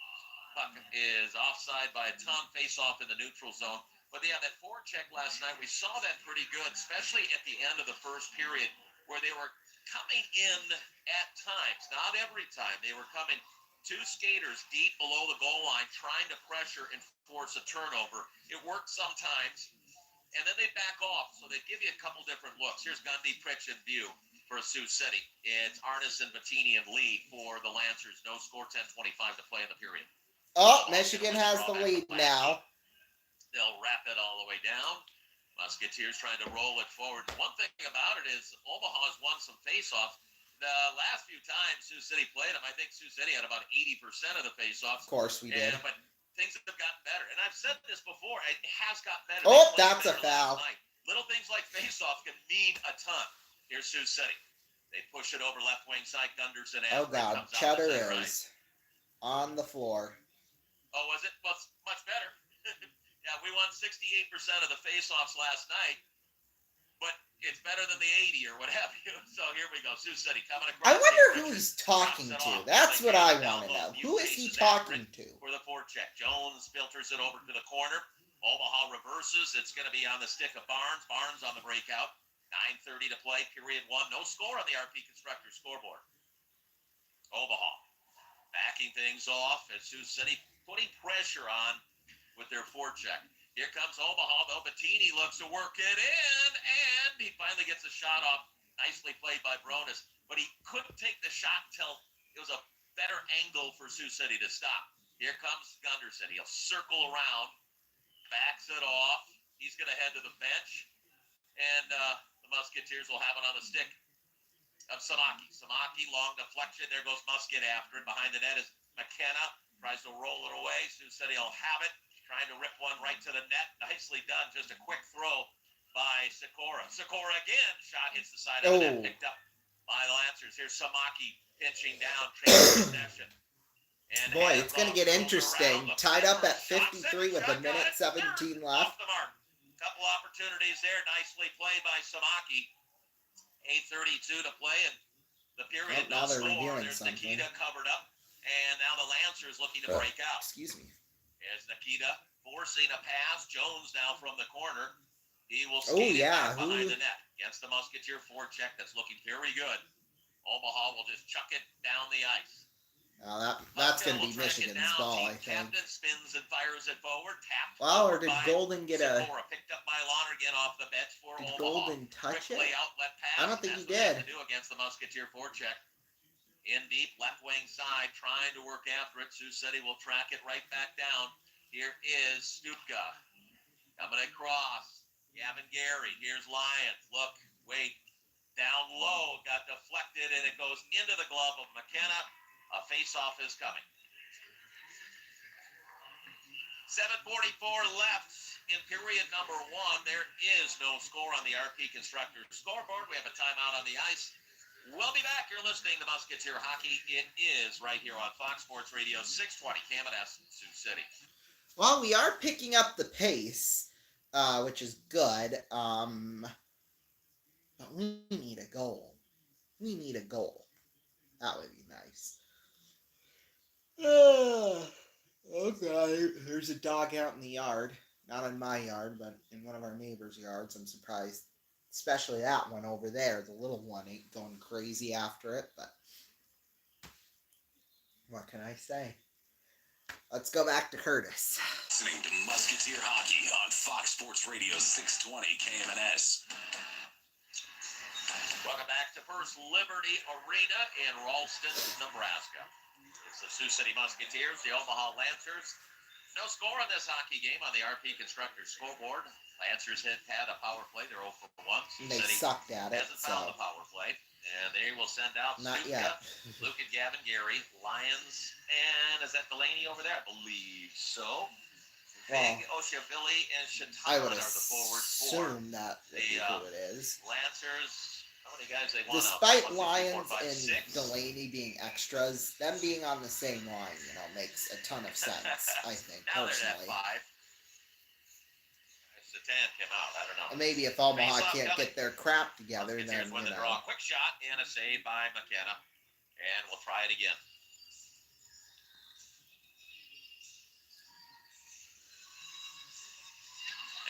Puck is offside by a ton, face off in the neutral zone. But yeah, that forecheck last night, we saw that pretty good, especially at the end of the first period, where they were coming in at times, not every time. They were coming two skaters deep below the goal line, trying to pressure and force a turnover. It worked sometimes, and then they back off, so they give you a couple different looks. Here's Gundy, Pritch, and View for Sioux City. It's Arneson, Bettini, and Lee for the Lancers. No score, 10:25 to play in the period. Oh, Michigan has the lead now. They'll wrap it all the way down. Musketeers trying to roll it forward. One thing about it is Omaha's won some face-offs. The last few times Sioux City played them, I think Sioux City had about 80% of the face-offs. Of course we did. But things have gotten better. And I've said this before, it has gotten better. Oh, that's a foul. Little things like face-off can mean a ton. Here's Sioux City. They push it over left wing side. Gunderson. Oh God, Cheddar is on the floor. Oh, was it? Well, it's much better. Yeah, we won 68% of the faceoffs last night, but it's better than the 80 or what have you. So here we go. Sioux City coming across. I wonder who he's talking to. That's what I want to know. Who is he talking to? For the forecheck. Jones filters it over to the corner. Omaha reverses. It's going to be on the stick of Barnes. Barnes on the breakout. 9:30 to play, period 1. No score on the RP Constructor scoreboard. Omaha backing things off as Sioux City putting pressure on with their forecheck. Here comes Omaha, though. Bettini looks to work it in, and he finally gets a shot off. Nicely played by Bronis, but he couldn't take the shot until it was a better angle for Sioux City to stop. Here comes Gunderson. He'll circle around, backs it off. He's going to head to the bench, and the Musketeers will have it on the stick of Samaki. Samaki, long deflection. There goes Musket after it. Behind the net is McKenna. Tries to roll it away. Sioux City will have it. Trying to rip one right to the net. Nicely done. Just a quick throw by Sikora. Sikora again. Shot hits the side of the net. Picked up by the Lancers. Here's Samaki pinching down. Trading possession. Boy, it's going to get interesting. Tied up at 53 with a minute 17 left. Off the mark. Couple opportunities there. Nicely played by Samaki. 8:32 to play in the period. Now they're score. reviewing There's something. Nikita covered up. And now the Lancers looking to break out. Excuse me. Here's Nikita forcing a pass. Jones now from the corner. He will skate it back behind the net against the Musketeer forecheck that's looking very good. Omaha will just chuck it down the ice. That's going to be Michigan's ball, I think. Captain spins and fires it forward. Tapped. Wow, or did Golden get a... Picked up by Lonergan off the bench for Did Omaha. Golden touch it? Outlet pass. I don't think he did. To do against the Musketeer forecheck. In deep, left wing side, trying to work after it. Sioux City will track it right back down. Here is Stupka. Coming across. Gavin Gary. Here's Lyons. Look, wait. Down low. Got deflected, and it goes into the glove of McKenna. A face-off is coming. 7:44 left in period number 1. There is no score on the RP Constructor scoreboard. We have a timeout on the ice. We'll be back. You're listening to Musketeer Hockey. It is right here on Fox Sports Radio 620 KMNS Sioux City. Well, we are picking up the pace, which is good. But we need a goal. We need a goal. That would be nice. Okay, there's a dog out in the yard. Not in my yard, but in one of our neighbors' yards. I'm surprised. Especially that one over there. The little one ain't going crazy after it, but what can I say? Let's go back to Curtis. Listening to Musketeer Hockey on Fox Sports Radio 620 KMNS. Welcome back to First Liberty Arena in Ralston, Nebraska. It's the Sioux City Musketeers, the Omaha Lancers. No score on this hockey game on the RP Constructor scoreboard. Lancers had a power play. They're 0 for 1. They sucked at it. Hasn't found the power play. And they will send out Not Stuka, yet. Luke and Gavin Gary, Lyons, and is that Delaney over there? I believe so. Big Oshavili and I Shatan would are the forwards for assume that would be who it is. Lancers. How many guys they won Despite out? 1, 2, 3, 4, Lyons 5, and 6. Delaney being extras, them being on the same line, makes a ton of sense, I think, Now they're personally. at 5. Shatan came out. I don't know. And maybe if Omaha Face-off can't coming. get their crap together, Musketeers then, win the draw. Quick shot and a save by McKenna. And we'll try it again.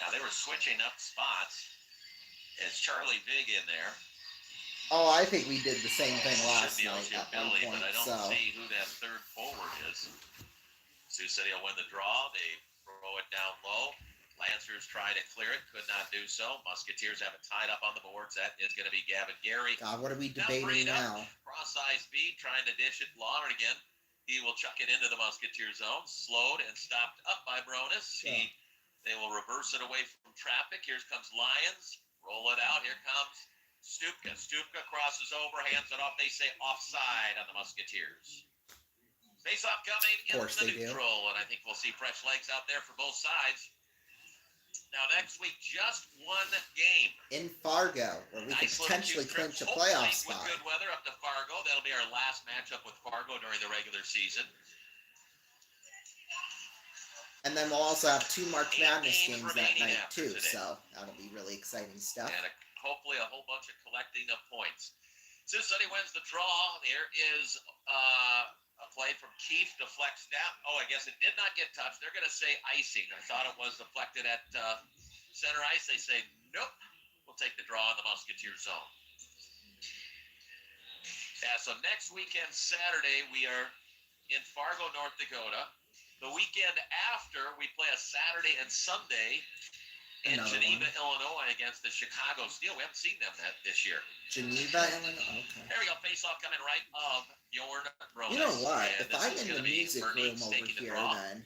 Now they were switching up spots. It's Charlie Big in there. Oh, I think we did the same thing last Should be night at one Billy, point, but I don't so. see who that third forward is. Sioux City will win the draw. They throw it down low. Lancers try to clear it, could not do so. Musketeers have it tied up on the boards. That is going to be Gavin Gary. God, what are we debating now? Cross-eye speed, trying to dish it. Lonergan, he will chuck it into the Musketeer zone. Slowed and stopped up by Bronis. They will reverse it away from traffic. Here comes Lyons. Roll it out. Here comes Stupka. Stupka crosses over, hands it off. They say offside on the Musketeers. Face-off coming into the neutral, and I think we'll see fresh legs out there for both sides. Now, next week, just one game. In Fargo, where we could Nice little potentially cute trip, clinch a playoff hopefully spot. with good weather up to Fargo. That'll be our last matchup with Fargo during the regular season. And then we'll also have 2 March 8 Madness games games that remaining night after too, today. so that'll be really exciting stuff. And hopefully a whole bunch of collecting of points. Sioux City wins the draw. There is a play from Keefe, deflects down. Oh, I guess it did not get touched. They're going to say icing. I thought it was deflected at center ice. They say, nope, we'll take the draw in the Musketeer zone. Yeah, so next weekend, Saturday, we are in Fargo, North Dakota. The weekend after, we play a Saturday and Sunday in Another Geneva, one. Illinois, against the Chicago Steel. We haven't seen them this year. Geneva, Illinois. Okay. There we go. Face-off coming right of Bjorn Brones. You know what? And If this I'm is in the gonna be music Bernice room over taking the here, draw. then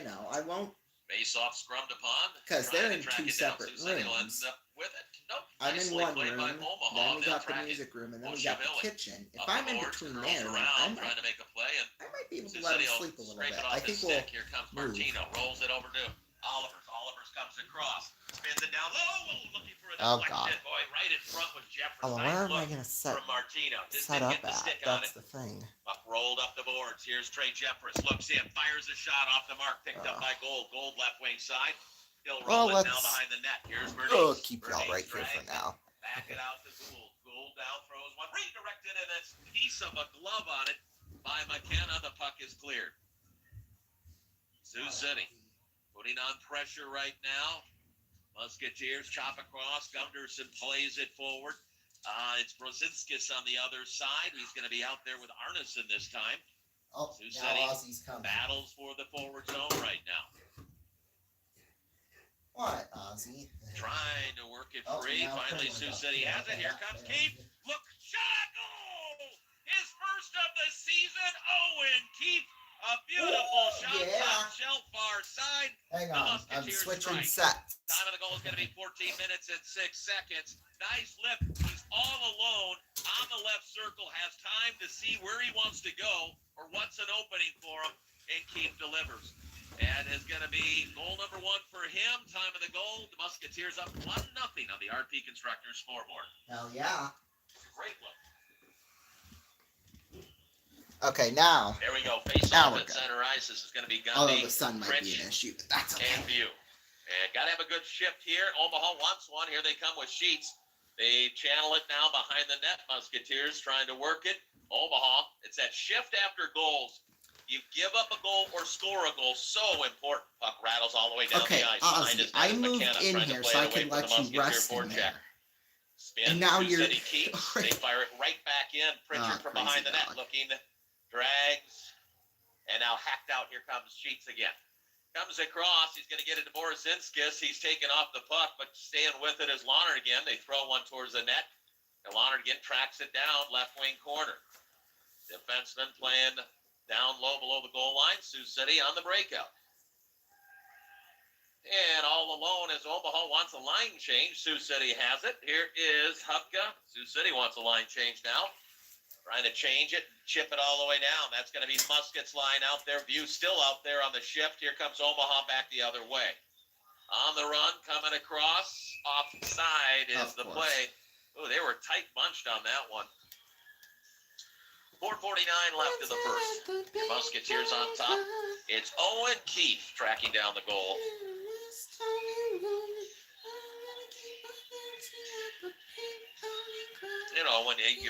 I won't. Face-off scrummed upon. Because Trying they're to in track 2 it down. separate Sioux City will rooms. end up with it. Nope. I'm in Nicely one played by room, Omaha. then we They'll got the track it music room, and then Well, we got the Chavilly kitchen. If up I'm the in boards, between curls there, then around, trying to make a play, and I might be able to Sioux let City him will sleep a little scrape bit. it off I his think we'll. stick. Here comes move. Martino. Rolls it over to Olivers. Olivers comes across. Spins it down low. Looking for a Oh, deflection. God. Boy, right in front was Jefferson. Oh, Nice where am I look going to set from Martino. Just set didn't up get the at? stick on That's it. the thing. Buck rolled up the boards. Here's Trey Jeffress. Looks in. Fires a shot off the mark. Picked up by Gold. Gold left wing side. He'll roll it now behind the net. Here's Bernice. We'll keep y'all Bernice right here for now. Back it out to Gould. Gould down throws one. Redirected, and it's a piece of a glove on it by McKenna. The puck is cleared. Sioux City putting on pressure right now. Musketeers chop across. Gunderson plays it forward. It's Brzezinskis on the other side. He's going to be out there with Arneson this time. Oh, Sioux now City Ozzy's coming. battles for the forward zone right now. What, Ozzy? Trying to work it Oh, free. now Finally, Finley Sioux got City it. has it. Here comes Yeah. Keefe. Look, shot, goal! His first of the season. Owen Keefe. A beautiful shot, yeah. top shelf, far side. Hang The on, I'm Musketeers switching strike. sets. Time of the goal is going to be 14 minutes and 6 seconds. Nice lift. He's all alone on the left circle. Has time to see where he wants to go or what's an opening for him. And Keefe delivers. And it's going to be goal number 1 for him. Time of the goal. The Musketeers up 1-0 on the RP Constructors scoreboard. Hell yeah. Great look. Okay, now. There we go. Face Now off we're at good. center ice. This is going to be Although Gundy, the sun might be Fritsch, an issue, but that's okay. and View. And got to have a good shift here. Omaha wants one. Here they come with Sheets. They channel it now behind the net. Musketeers trying to work it. Omaha. It's that shift after goals. You give up a goal or score a goal. So important. Puck rattles all the way down Okay, the ice. Ozzy, I moved in here so I can let you rest in there. Spin. And now Sioux you're- City keeps. They fire it right back in. Pritchard from behind the net, dog. looking, drags, and now hacked out. Here comes Sheets again. Comes across. He's going to get it to Brzezinskis. He's taking off the puck, but staying with it is Lohnert again. They throw one towards the net. And Lohnert again tracks it down, left wing corner. Defenseman playing down low below the goal line. Sioux City on the breakout. And all alone as Omaha wants a line change. Sioux City has it. Here is Hupka. Sioux City wants a line change now. Trying to change it, chip it all the way down. That's going to be Muskete's line out there. View still out there on the shift. Here comes Omaha back the other way. On the run, coming across. Offside is the play. Oh, they were tight bunched on that one. 4:49 left in the first. Your Musketeers on top. It's Owen Keefe tracking down the goal. You know,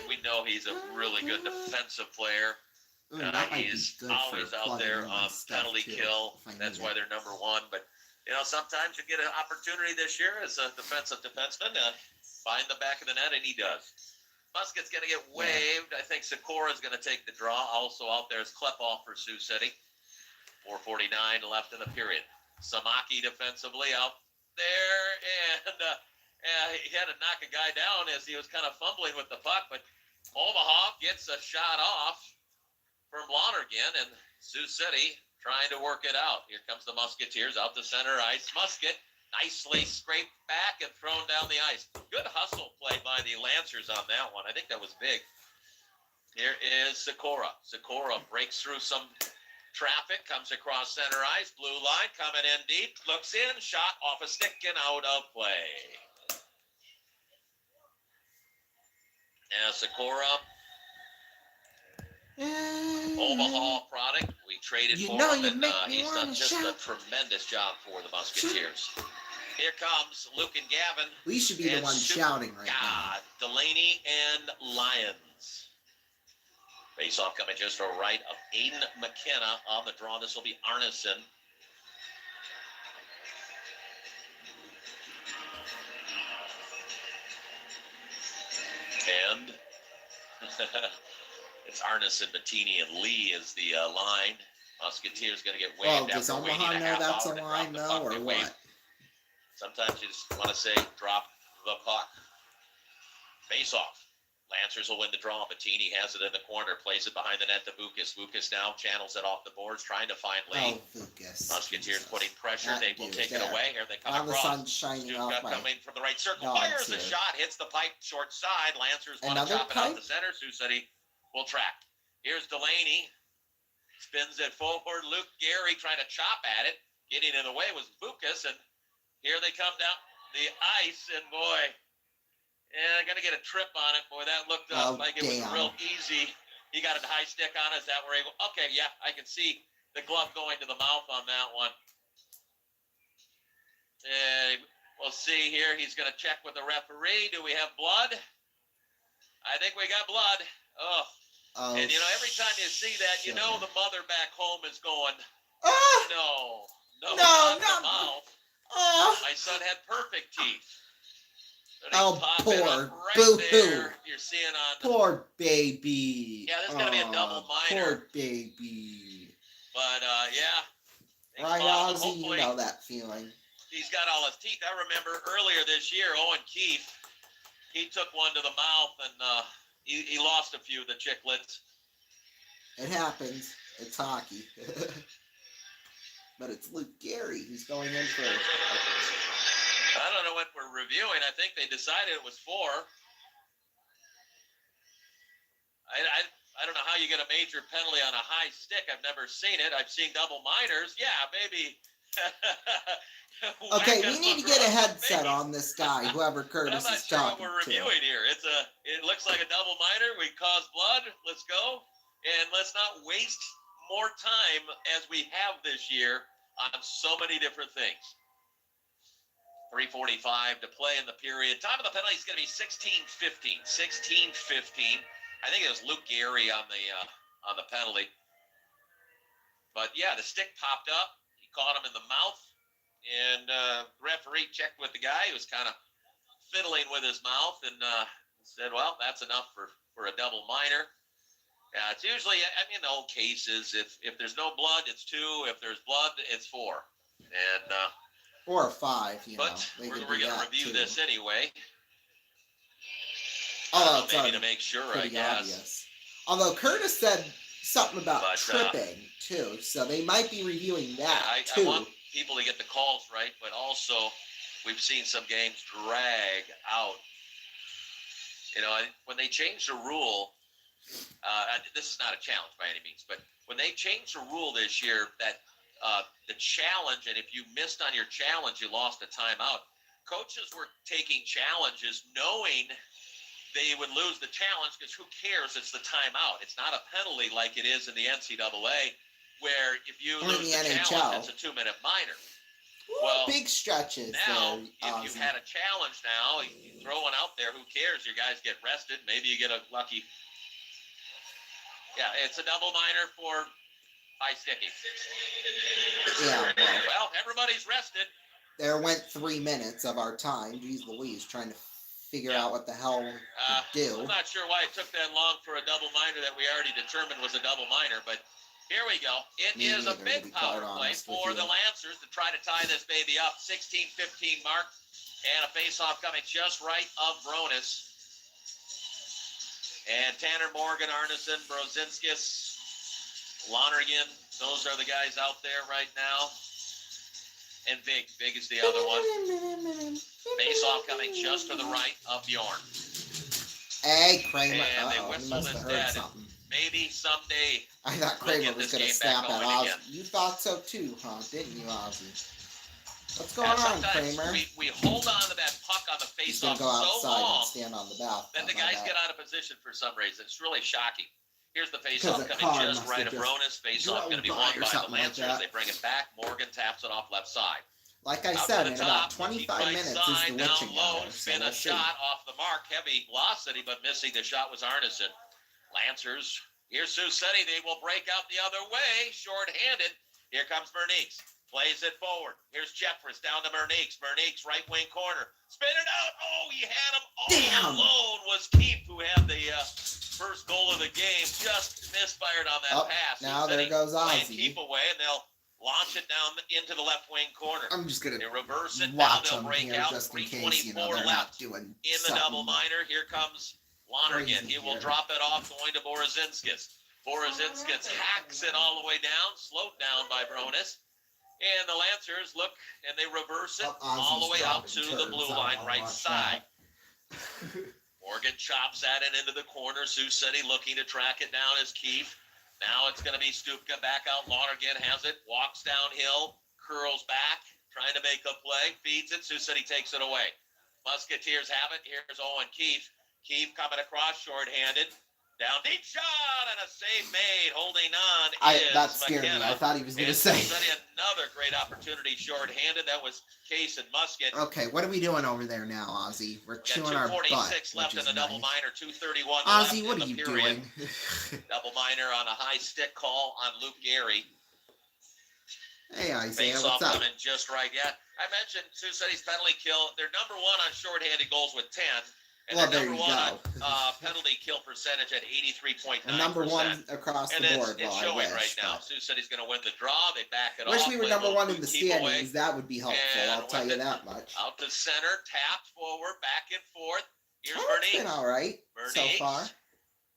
we know he's a really good defensive player. Ooh, that might be He's good always for out plugging there in my on stuff, penalty too, kill. if I That's need why it. they're number 1. But, you know, sometimes you get an opportunity this year as a defensive defenseman to find the back of the net, and he does. Musket's going to get waved. I think Sikora is going to take the draw. Also out there is Klepoff for Sioux City. 4:49 left in the period. Samaki defensively out there, and he had to knock a guy down as he was kind of fumbling with the puck, but Omaha gets a shot off from Lonergan, and Sioux City trying to work it out. Here comes the Musketeers out to center ice. Musket nicely scraped back and thrown down the ice. Good hustle play by the Lancers on that one. I think that was big. Here is Sikora. Sikora breaks through some Traffic comes across center ice, blue line, coming in deep, looks in, shot off a stick and out of play. And Sikora, Omaha product, we traded You for know him, you and make me he's done wanna just shout. a tremendous job for the Musketeers. Here comes Luke and Gavin. We should be the and ones shouting right now. Delaney and Lyons. Face off coming just to the right of Aiden McKenna on the draw. This will be Arneson. And it's Arneson, Bettini, and Lee is the line. Musketeers going to get waved Does after waiting Omaha a know half that's a hour to drop line the though, puck. or They're what? waved. Sometimes you just want to say drop the puck. Face off. Lancers will win the draw. Bettini has it in the corner, plays it behind the net to Vukas. Vukas now channels it off the boards, trying to find Lee. Vukas. Musketeers Jesus. putting pressure. That They will dude take there. it away. Here they come Now the across. sun's shining off Stuka my coming from the right circle. dogs Fires a here. shot, hits the pipe short side. Lancers want to Another chop it out pipe? the center. Sioux City will track. Here's Delaney. Spins it forward. Luke Gary trying to chop at it. Getting in the way was Vukas. And here they come down the ice. And boy, yeah, going to get a trip on it. Boy, that looked like it was real easy. He got a high stick on us that we're able. Okay, yeah, I can see the glove going to the mouth on that one. And we'll see here. He's going to check with the referee. Do we have blood? I think we got blood. Oh. And, you know, every time you see that, you know the mother back home is going, no, not the mouth. My son had perfect teeth. So poor boo-hoo. You're seeing on the... Poor baby. Yeah, there's going to be a double minor. Poor baby. But, yeah. Right, Ozzy, you know that feeling. He's got all his teeth. I remember earlier this year, Owen Keefe, he took one to the mouth and he lost a few of the chiclets. It happens. It's hockey. But it's Luke Gary who's going in for... I don't know what we're reviewing. I think they decided it was 4. I don't know how you get a major penalty on a high stick. I've never seen it. I've seen double minors. Yeah, maybe. Okay, we need to get a headset on this guy, whoever Curtis is talking to. I'm not sure what we're reviewing here. It looks like a double minor. We caused blood. Let's go. And let's not waste more time as we have this year on so many different things. 3:45 to play in the period. Time of the penalty is going to be 16:15. 16:15. I think it was Luke Gary on the penalty. But yeah, the stick popped up. He caught him in the mouth. And the referee checked with the guy who was kind of fiddling with his mouth and said, well, that's enough for a double minor. It's usually, I mean, in old cases, if there's no blood, it's 2. If there's blood, it's 4. And or 5, you know. But we're going to review this anyway. Although maybe to make sure, I guess. Obvious. Although Curtis said something about tripping, too. So they might be reviewing that, too. I want people to get the calls right, but also we've seen some games drag out. You know, when they changed the rule, this is not a challenge by any means, but when they changed the rule this year that the challenge, and if you missed on your challenge, you lost a timeout, coaches were taking challenges knowing they would lose the challenge because who cares? It's the timeout. It's not a penalty like it is in the NCAA, where if you lose the challenge, it's a 2-minute minor. Well, big stretches. Now, if you've had a challenge now, you throw one out there, who cares? Your guys get rested. Maybe you get a lucky. Yeah, it's a double minor for high sticking. Yeah, well, everybody's rested. There went 3 minutes of our time. Jeez Louise, trying to figure out what the hell to do. I'm not sure why it took that long for a double minor that we already determined was a double minor, but here we go. It is a big power play for the Lancers to try to tie this baby up. 16-15 mark, and a face-off coming just right of Bronis. And Tanner Morgan, Arneson, Brozinskis, Lonergan, those are the guys out there right now. And Vig is the other one. Face-off coming just to the right of Bjorn. Hey, Kramer. And they He whistled must have heard instead. something. Maybe someday I thought we'll Kramer get was this going to game back snap at going Ozzy. again. You thought so too, huh? Didn't you, Ozzy? What's going on, Sometimes Kramer? we hold on to that puck on the He's going face-off to go outside so long and stand on the bathtub. that the guys get out of position for some reason. It's really shocking. Here's the face-off Because a coming car just must right have of just Bronis. Face-off going to be drove won by or by the something like Lancers. that. They bring it back. Morgan taps it off left side. Like I Out said, to in the about top, 25 right minutes side, is the down witching low, hour. So spin we'll a see. shot off the mark. Heavy velocity, but missing the shot was Arneson. Lancers. Here's Susetti. They will break out the other way. Short-handed. Here comes Bernice. Plays it forward. Here's Jeffress down to Bernice. Bernice, right wing corner. Spin it out. Oh, he had him all Damn. alone. Was Keefe, who had the first goal of the game. Just misfired on that pass. Now Susetti there goes playing Ozzy. Keefe away, and they'll launch it down into the left wing corner. I'm just going They to reverse it. watch Now they'll them break here out. just in case, 3:24 they're left not doing in the double minor. Here comes Lonergan. crazy He will here. drop it off, going to Borozinskis. Borozinskis hacks it all the way down, slowed down by Bronis. And the Lancers look, and they reverse it all the way out to the blue line right side. Morgan chops at it into the corner. Susetti looking to track it down as Keefe. Now it's going to be Stupka back out. Lonergan has it, walks downhill, curls back, trying to make a play, feeds it. Susetti takes it away. Musketeers have it. Here's Owen Keefe. Keefe coming across shorthanded. Down deep shot and a save made. Holding on That scared me. I thought he was going to say. Susetti another great opportunity shorthanded. That was Case and Musket. Okay, what are we doing over there now, Ozzy? We're chewing our butt. 2:46 left in the double minor. 2:31 Ozzy, left what in are the you period. doing? Double minor on a high stick call on Luke Gehry. Hey, Isaiah, Face what's off up? coming just right. Yeah, I mentioned Susetti's penalty kill. They're number one on shorthanded goals with 10. And Well, they're there number you one go. on penalty kill percentage at 83.9%. And number one across And the board. it's Well, showing I right wish, now. but Susetti's going to win the draw. They back it wish off. we were play a number little one in the keep away. standings. That would be helpful. And I'll tell with you it that much. Out to center, tapped forward, back and forth. Here's Oh, it's Bernice. been all right so Bernice far.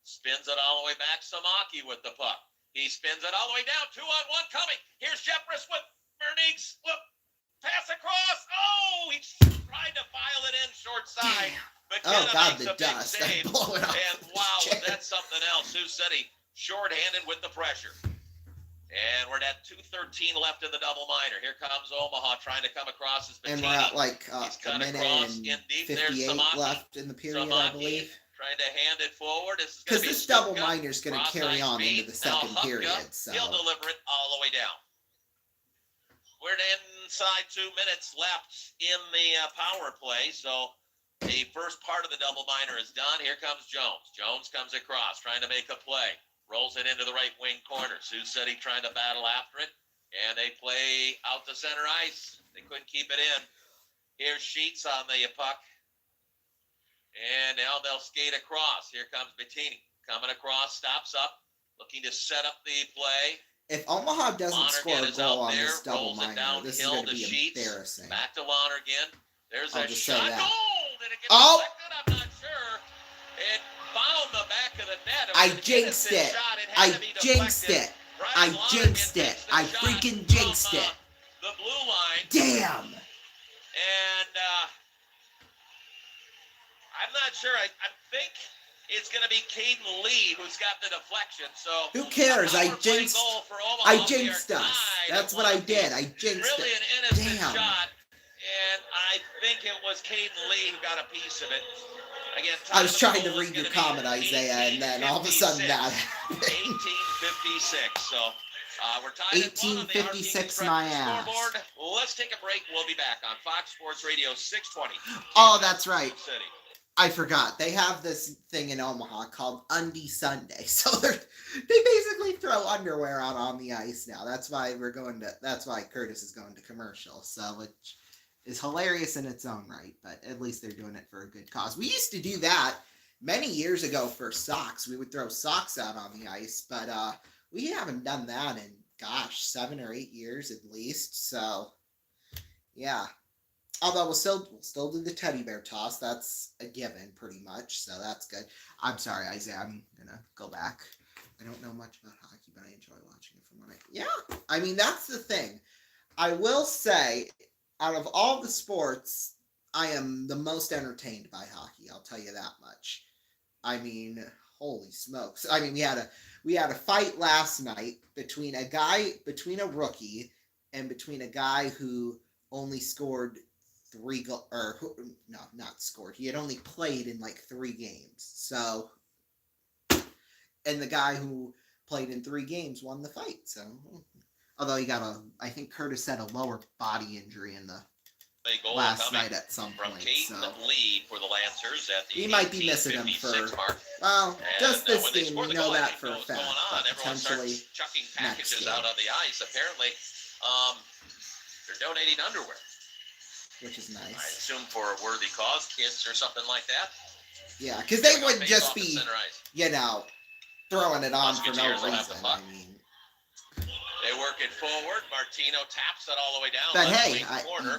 spins it all the way back. Samaki with the puck. He spins it all the way down. 2-on-1 coming. Here's Jeffress with Bernice. Look, pass across. Oh, he tried to file it in short side. Oh, God, makes the a big dust. save. I blow it off. And wow, was that something else. Susetti short-handed with the pressure. And we're at 2:13 left in the double minor. Here comes Omaha trying to come across his And Bettini. we're at like He's a cut minute across and in deep. There's 58 Samaki. left in the period, I Samaki believe. trying to hand it forward. Because this double Stupka. minor is going to Cross carry ice on feed. into the Now second Hupka, period. So he'll deliver it all the way down. We're inside 2 minutes left in the power play. So the first part of the double minor is done. Here comes Jones. Jones comes across, trying to make a play. Rolls it into the right wing corner. Susetti trying to battle after it. And they play out to center ice. They couldn't keep it in. Here's Sheets on the puck. And now they'll skate across. Here comes Bettini. Coming across, stops up, looking to set up the play. if Omaha doesn't score Lonergan a is goal out on there, this double rolls it minor, this is downhill going to to be Sheets. embarrassing. Back to Lonergan. There's I'll a just say shot. that. Goal! Did it get Oh! deflected? I'm not sure. It found the back of the net. It I was an jinxed innocent it. shot. It I had to be jinxed deflected. it. Brian I Lonergan jinxed it. takes the I shot freaking from, jinxed it. The blue line. Damn. And I'm not sure. I think it's going to be Caden Lee who's got the deflection. So Who cares? I power play jinxed. goal for Omaha. I We are jinxed us. tied That's at what I 1 did. apiece. I jinxed Really it. an innocent Damn. shot, and I think it was Caden Lee who got a piece of it. Again, I was time of trying to goal is read your gonna be comment, Isaiah, and then all of a sudden 18:56. that happened. 18:56. So we're tied at 1 on the 18:56 RPC my ass. scoreboard. Let's take a break. We'll be back on Fox Sports Radio 620. Oh, that's right. City. I forgot. They have this thing in Omaha called Undie Sunday. So they basically throw underwear out on the ice now. That's why Curtis is going to commercial. So which is hilarious in its own right, but at least they're doing it for a good cause. We used to do that many years ago for socks. We would throw socks out on the ice, but we haven't done that in 7 or 8 years at least. So yeah. Although we'll still do the teddy bear toss. That's a given, pretty much. So that's good. I'm sorry, Isaiah. I'm gonna go back. I don't know much about hockey, but I enjoy watching it from when I mean, that's the thing. I will say, out of all the sports, I am the most entertained by hockey. I'll tell you that much. I mean, holy smokes. I mean, we had a fight last night between a rookie and between a guy who only scored not scored. He had only played in like 3 games. So, and the guy who played in 3 games won the fight. So, although I think Curtis had a lower body injury in the last night at some point. So lead for the Lancers at the he might be missing him for, well, just this game. We know that for a fact. But potentially chucking next packages game, out on the ice. Apparently, they're donating underwear, which is I nice. assume for a worthy cause, kids or something like that. Yeah, because they wouldn't just be, throwing it on for no reason. I mean, they work it forward. Martino taps it all the way down. but hey,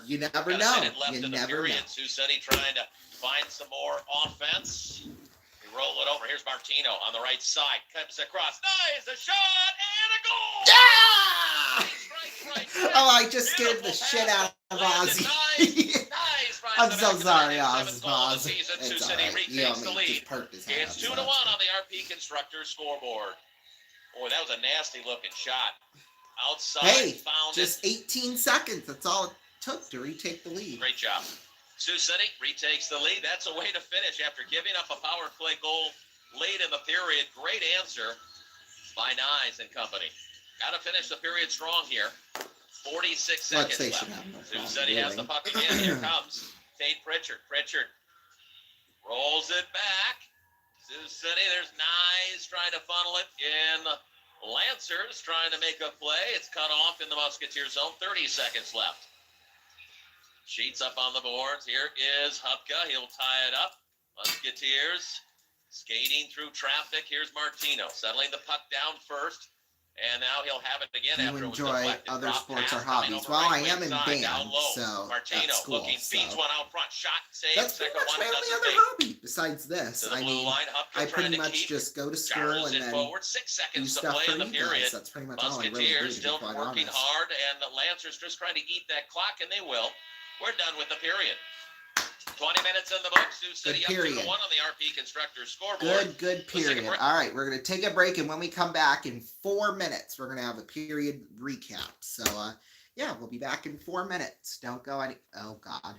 you never know. You never know. Susetti trying to find some more offense. We roll it over. Here's Martino on the right side. Comes across. Nice, a shot and a goal. Yeah! Right. Oh, I just scared the shit out of Ozzy. I'm so sorry, Oz. It's all right. He just perked his head. It's 2-1 on the RP Constructors scoreboard. Boy, that was a nasty looking shot. Outside, hey, found just 18 seconds. That's all it took to retake the lead. Great job. Susetti retakes the lead. That's a way to finish after giving up a power play goal late in the period. Great answer by Nyes and company. Got to finish the period strong here. 46 seconds left. Susetti has the puck again. Here comes Tate Pritchard. Pritchard rolls it back. Susetti, there's Nyes trying to funnel it in. Lancers trying to make a play. It's cut off in the Musketeer zone. 30 seconds left. Sheets up on the boards. Here is Hupka. He'll tie it up. Musketeers skating through traffic. Here's Martino settling the puck down first. And now he'll have it again you after it was enjoy deflected. other Drop sports pass or hobbies. Well, right I am in side, band, so Martino at school, looking, so feeds one out front, shot, save, that's pretty second much one, my only doesn't other make. hobby besides this. To the I blue mean, line, Hupka I trying pretty to much keep. just go to school Gyros and in then forward, 6 do seconds to stuff play for in the you period. guys. That's pretty much all I really do, Musketeers to be still quite working honest. hard, and the Lancers just trying to eat that clock, and they will. We're done with the period. 20 minutes in the books. Sioux City up 2-1 on the RP Constructors scoreboard. Good period. All right, we're going to take a break, and when we come back in 4 minutes, we're going to have a period recap. So, yeah, we'll be back in 4 minutes. Don't go any... Oh, God.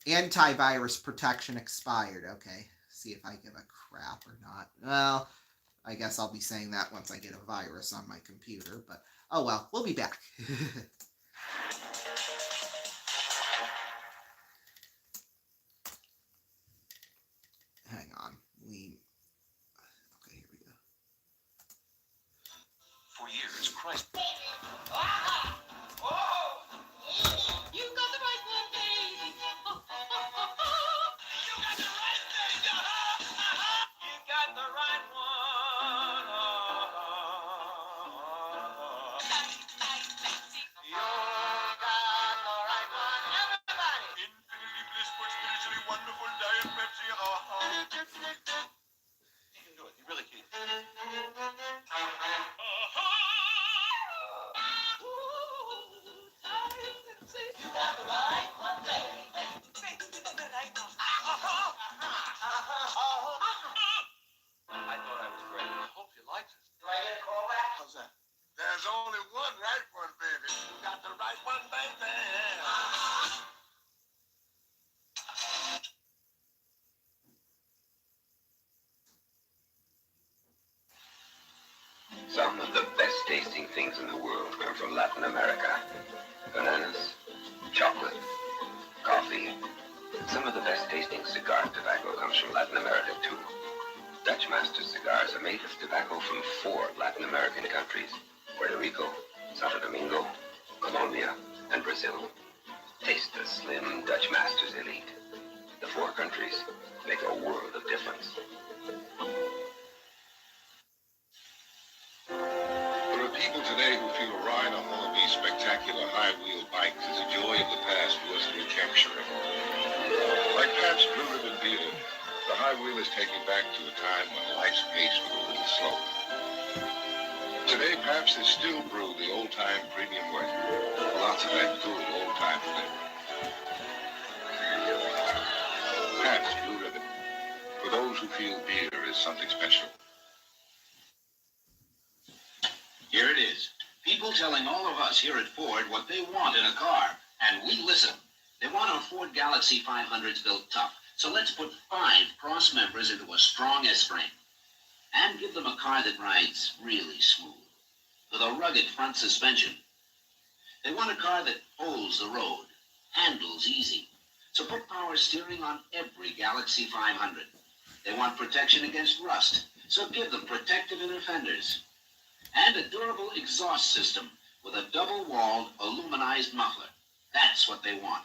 Antivirus protection expired. Okay, see if I give a crap or not. Well, I guess I'll be saying that once I get a virus on my computer, but oh well, we'll be back. Hang on. Okay, here we go. For years, Christ. You got the right one, baby. You got the right thing. You got the right one. You got the right one. Everybody. Infinitely blissful, spiritually wonderful, Diet Pepsi. You can do it. You really can. You got the right one, baby. I thought I was great. I hope you liked it. Do I get a call back? How's that? There's only one right one, baby. You got the right one, baby. Some of the best tasting things in the world come from Latin America. Bananas, chocolate, coffee. Some of the best tasting cigar tobacco comes from Latin America too. Dutch Master cigars are made of tobacco from 4 Latin American countries: Puerto Rico, Santo Domingo, Colombia, and Brazil. Taste the slim Dutch Master's Elite. The 4 countries make a world of difference. There are people today who feel a ride on one of these spectacular high-wheel bikes is a joy of the past worth recapturing. Like Pat's Blue Ribbon beer, the high wheel is taken back to a time when life's pace was a little slow. Today, Pabst is still brewed the old-time premium way. Lots of that good old-time flavor. Pabst Blue Ribbon, for those who feel beer is something special. Here it is. People telling all of us here at Ford what they want in a car, and we listen. They want our Ford Galaxy 500s built tough, so let's put 5 cross members into a strong S-frame and give them a car that rides really smooth with a rugged front suspension. They want a car that holds the road, handles easy, so put power steering on every Galaxy 500. They want protection against rust, so give them protective inner fenders and a durable exhaust system with a double-walled aluminized muffler. That's what they want.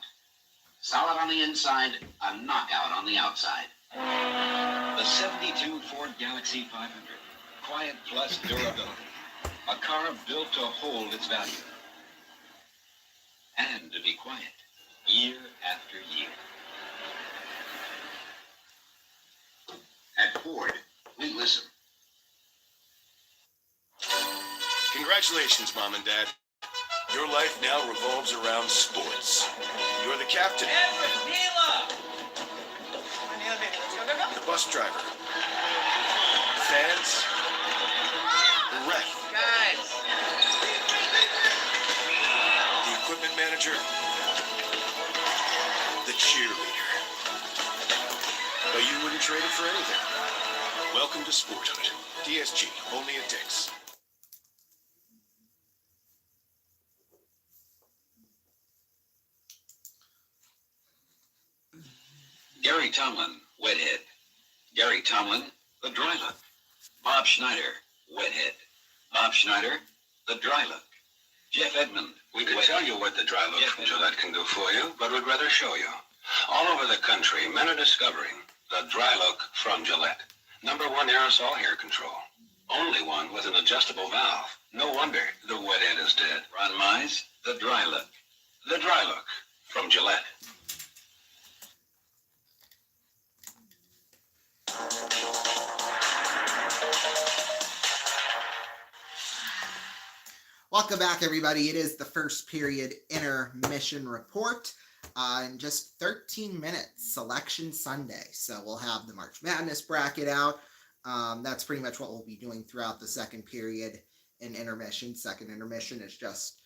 Solid on the inside, a knockout on the outside. The 72 Ford Galaxy 500. Quiet plus durability. A car built to hold its value. And to be quiet, year after year. At Ford, we listen. Congratulations, Mom and Dad. Your life now revolves around sports. You're the captain. The bus driver. Fans. The ref. Guys. The equipment manager. The cheerleader. But you wouldn't trade it for anything. Welcome to Sporthood. DSG, only at Dick's. Gary Tomlin, Wethead. Gary Tomlin, the dry look. Bob Schneider, Wethead. Bob Schneider, the dry look. Jeff Edmond. We could tell you what the dry look from Gillette can do for you, but we'd rather show you. All over the country, men are discovering the dry look from Gillette. #1 aerosol hair control. Only one with an adjustable valve. No wonder the Wethead is dead. Ron Mize, the dry look. The dry look from Gillette. Welcome back, everybody. It is the first period intermission report. In just 13 minutes, Selection Sunday. So we'll have the March Madness bracket out. That's pretty much what we'll be doing throughout the second period in intermission. Second intermission is just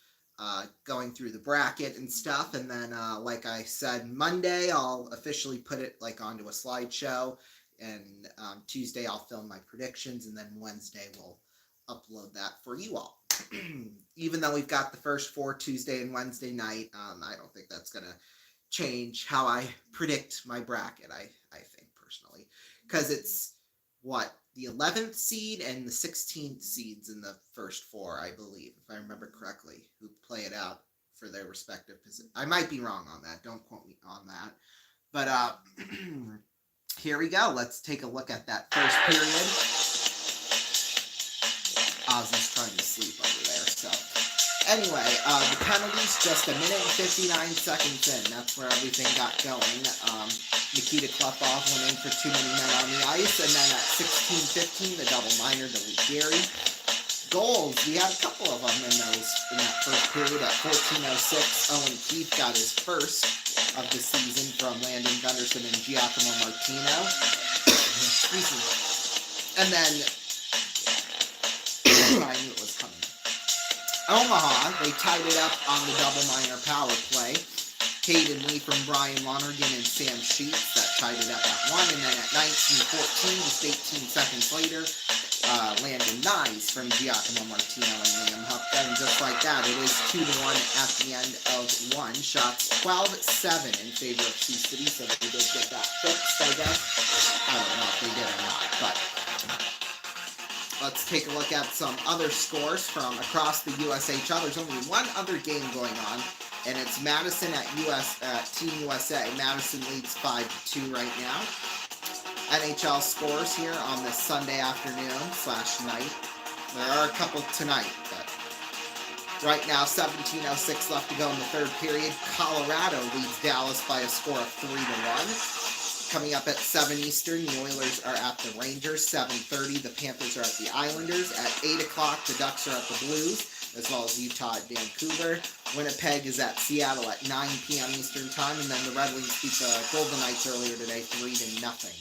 going through the bracket and stuff. And then, like I said, Monday, I'll officially put it onto a slideshow. And Tuesday, I'll film my predictions. And then Wednesday, we'll upload that for you all. Even though we've got the first 4 Tuesday and Wednesday night, I don't think that's going to change how I predict my bracket, I think, personally. Because it's, the 11th seed and the 16th seeds in the first 4, I believe, if I remember correctly, who play it out for their respective positions. I might be wrong on that. Don't quote me on that. But here we go. Let's take a look at that first period. Ozzy's trying to sleep over there, so. Anyway, the penalties just 1 minute and 59 seconds in. That's where everything got going. Nikita Klepov went in for too many men on the ice, and then at 16:15, the double minor to Lee Gary. Goals, we had a couple of them in that first period. At 14:06, Owen Keith got his first of the season from Landon Gunderson and Giacomo Martino. Excuse me. And then I knew it was coming. Omaha, they tied it up on the double minor power play. Caden Lee from Brian Lonergan and Sam Sheets, that tied it up at 1. And then at 19:14, just 18 seconds later, Landon Nyes from Giacomo Martino and Liam Hupka. And just like that, it is 2-1 at the end of 1. Shots 12-7 in favor of Sioux City, so they did get that fixed, I guess. I don't know if they did or not, but let's take a look at some other scores from across the USHL. There's only one other game going on, and it's Madison at Team USA. Madison leads 5-2 right now. NHL scores here on this Sunday afternoon/night. There are a couple tonight, but right now 17:06 left to go in the third period. Colorado leads Dallas by a score of 3-1. Coming up at 7 Eastern, the Oilers are at the Rangers. 7:30, the Panthers are at the Islanders. At 8 o'clock, the Ducks are at the Blues, as well as Utah at Vancouver. Winnipeg is at Seattle at 9 p.m. Eastern Time, and then the Red Wings beat the Golden Knights earlier today, 3-0.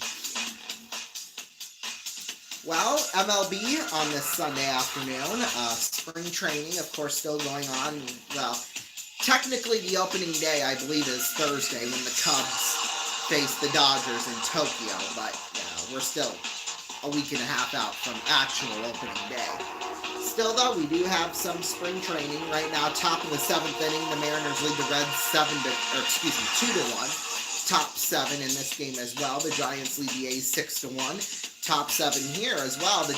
Well, MLB on this Sunday afternoon. Spring training, of course, still going on. Well, technically the opening day, I believe, is Thursday when the Cubs face the Dodgers in Tokyo. But we're still a week and a half out from actual opening day. Still, though, we do have some spring training right now. Top of the seventh inning, the Mariners lead the Reds 2-1. Top 7 in this game as well. The Giants lead the A's 6-1. Top 7 here as well. The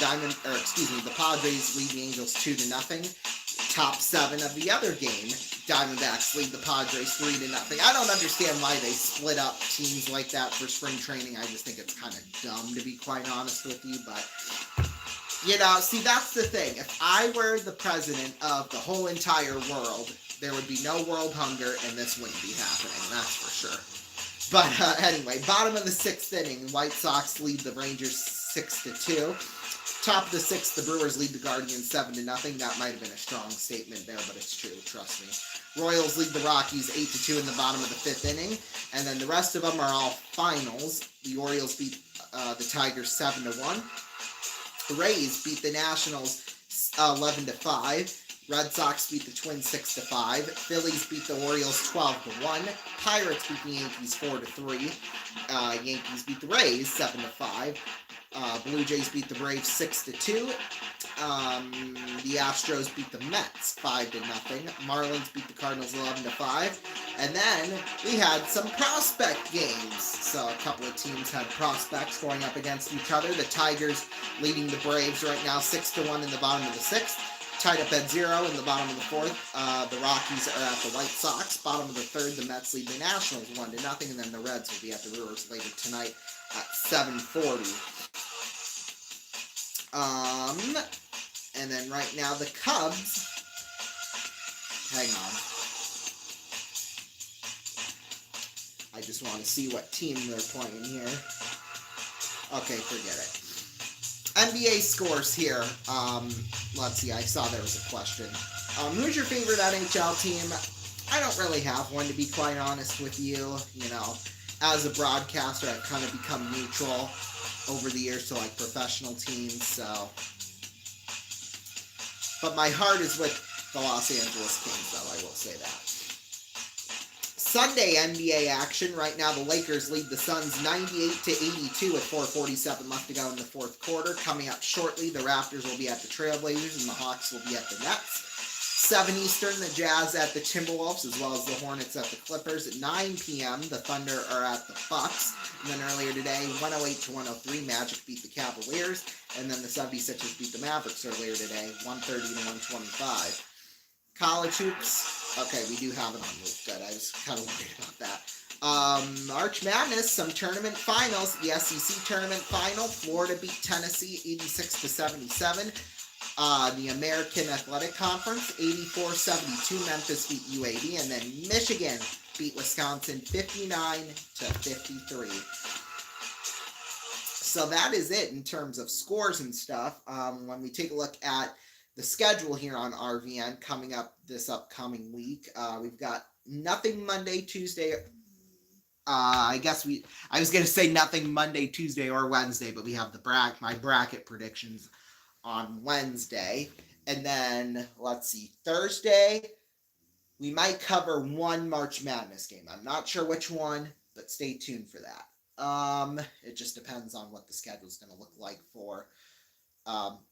Padres lead the Angels 2-0. Top 7 of the other game, Diamondbacks lead the Padres 3-0. I don't understand why they split up teams like that for spring training. I just think it's kind of dumb, to be quite honest with you. But see, that's the thing. If I were the president of the whole entire world, there would be no world hunger, and this wouldn't be happening. That's for sure. But anyway, bottom of the 6th inning, White Sox lead the Rangers 6-2. Top of the 6th, the Brewers lead the Guardians 7-0. That might have been a strong statement there, but it's true, trust me. Royals lead the Rockies 8-2 in the bottom of the 5th inning. And then the rest of them are all finals. The Orioles beat the Tigers 7-1. The Rays beat the Nationals 11-5. Red Sox beat the Twins 6-5. Phillies beat the Orioles 12-1. Pirates beat the Yankees 4-3. Yankees beat the Rays 7-5. Blue Jays beat the Braves 6-2. The Astros beat the Mets 5-0. Marlins beat the Cardinals 11-5. And then we had some prospect games. So a couple of teams had prospects going up against each other. The Tigers leading the Braves right now 6-1 in the bottom of the 6th. Tied up at 0 in the bottom of the 4th. The Rockies are at the White Sox. Bottom of the 3rd, the Mets lead the Nationals 1-0. And then the Reds will be at the Brewers later tonight at 7:40. And then right now the Cubs. Hang on. I just want to see what team they're playing here. Okay, forget it. NBA scores here. Let's see, I saw there was a question. Who's your favorite NHL team? I don't really have one, to be quite honest with you. As a broadcaster, I've kind of become neutral over the years to professional teams, so. But my heart is with the Los Angeles Kings, though, I will say that. Sunday NBA action. Right now, the Lakers lead the Suns 98-82 with 4:47 left to go in the 4th quarter. Coming up shortly, the Raptors will be at the Trailblazers and the Hawks will be at the Nets. 7 Eastern, the Jazz at the Timberwolves, as well as the Hornets at the Clippers. At 9 p.m., the Thunder are at the Bucks. And then earlier today, 108-103, Magic beat the Cavaliers. And then the 76ers beat the Mavericks earlier today, 130-125. College hoops. Okay, we do have it on loop. Good. I was kind of worried about that. March Madness, some tournament finals. The SEC tournament final. Florida beat Tennessee 86-77. The American Athletic Conference 84-72. Memphis beat UAB, and then Michigan beat Wisconsin 59-53. So that is it in terms of scores and stuff. When we take a look at the schedule here on RVN coming up this upcoming week, we've got nothing Monday, Tuesday. I was going to say nothing Monday, Tuesday, or Wednesday, but we have my bracket predictions on Wednesday. And then, let's see, Thursday, we might cover one March Madness game. I'm not sure which one, but stay tuned for that. It just depends on what the schedule is going to look like for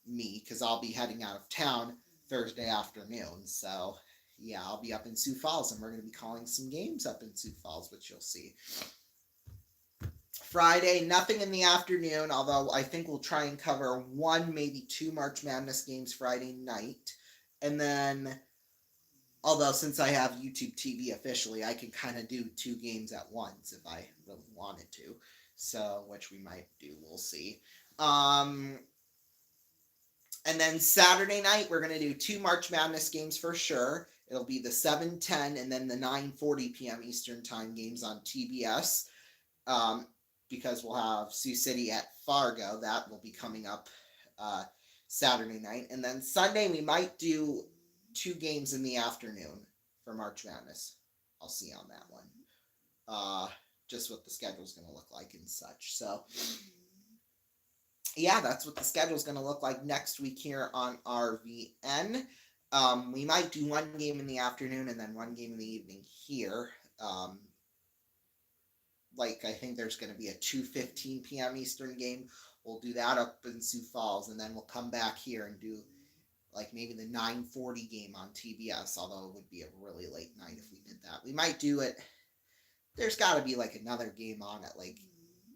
me, because I'll be heading out of town Thursday afternoon. So, yeah, I'll be up in Sioux Falls, and we're going to be calling some games up in Sioux Falls, which you'll see. Friday, nothing in the afternoon, although I think we'll try and cover one, maybe two March Madness games Friday night. And then, although since I have YouTube TV officially, I can kind of do two games at once if I really wanted to. So, which we might do, we'll see. And then Saturday night, we're going to do two March Madness games for sure. It'll be the 7:10 and then the 9:40 p.m. Eastern Time games on TBS. Because we'll have Sioux City at Fargo. That will be coming up Saturday night. And then Sunday, we might do two games in the afternoon for March Madness. I'll see on that one. Just what the schedule's going to look like and such. So, yeah, that's what the schedule is going to look like next week here on RVN. We might do one game in the afternoon and then one game in the evening here. Like I think there's going to be a 2:15 p.m. Eastern game. We'll do that up in Sioux Falls, and then we'll come back here and do like maybe the 9:40 game on TBS. Although it would be a really late night if we did that. We might do it. There's got to be like another game on at like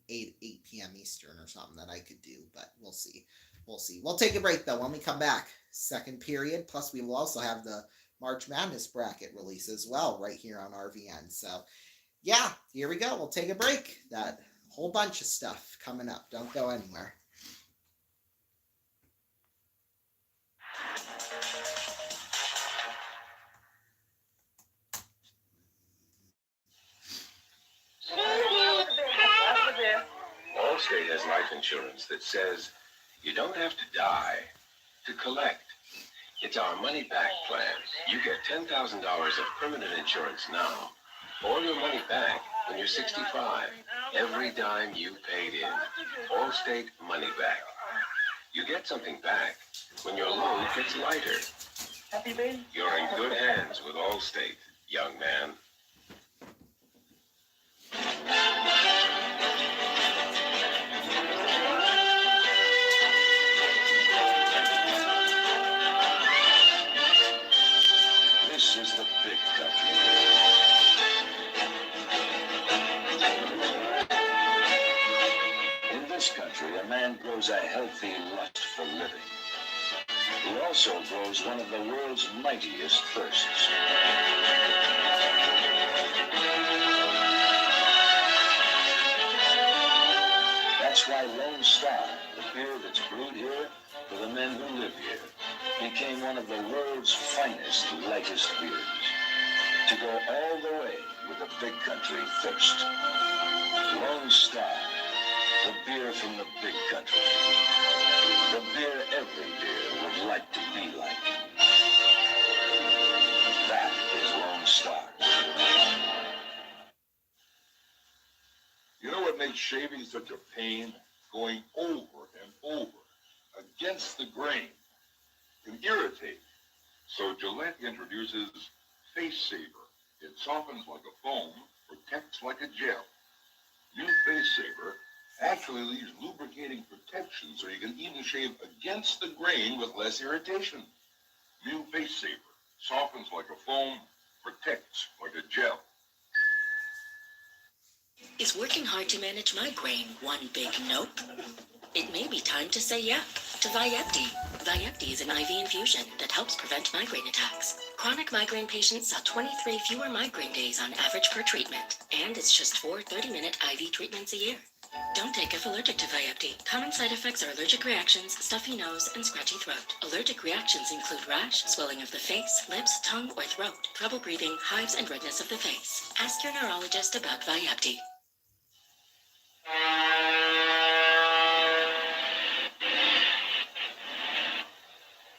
8 p.m. Eastern or something that I could do, but we'll see. We'll see. We'll take a break though when we come back. Second period. Plus, we will also have the March Madness bracket release as well right here on RVN. So, yeah, here we go. We'll take a break. That whole bunch of stuff coming up. Don't go anywhere. Allstate has life insurance that says you don't have to die to collect. It's our money back plan. You get $10,000 of permanent insurance now, or your money back when you're 65. Every dime you paid in. Allstate money back. You get something back when your load gets lighter. You're in good hands with Allstate, young man. This is the big country. In this country, a man grows a healthy lust for living. He also grows one of the world's mightiest thirsts. That's why Lone Star, the beer that's brewed here for the men who live here, became one of the world's finest, lightest beers. To go all the way with the big country thirst. Lone Star, the beer from the big country. The beer every beer would like to be like. That is Lone Star. You know what makes shaving such a pain? Going over and over against the grain can irritate. So Gillette introduces Face Saver. It softens like a foam, protects like a gel. New Face Saver actually leaves lubricating protection so you can even shave against the grain with less irritation. New Face Saver softens like a foam, protects like a gel. Is working hard to manage migraine one big nope? It may be time to say yep to Vyepti. Vyepti is an IV infusion that helps prevent migraine attacks. Chronic migraine patients saw 23 fewer migraine days on average per treatment, and it's just 4 30-minute IV treatments a year. Don't take if allergic to Vyepti. Common side effects are allergic reactions, stuffy nose, and scratchy throat. Allergic reactions include rash, swelling of the face, lips, tongue, or throat, trouble breathing, hives, and redness of the face. Ask your neurologist about Vyepti.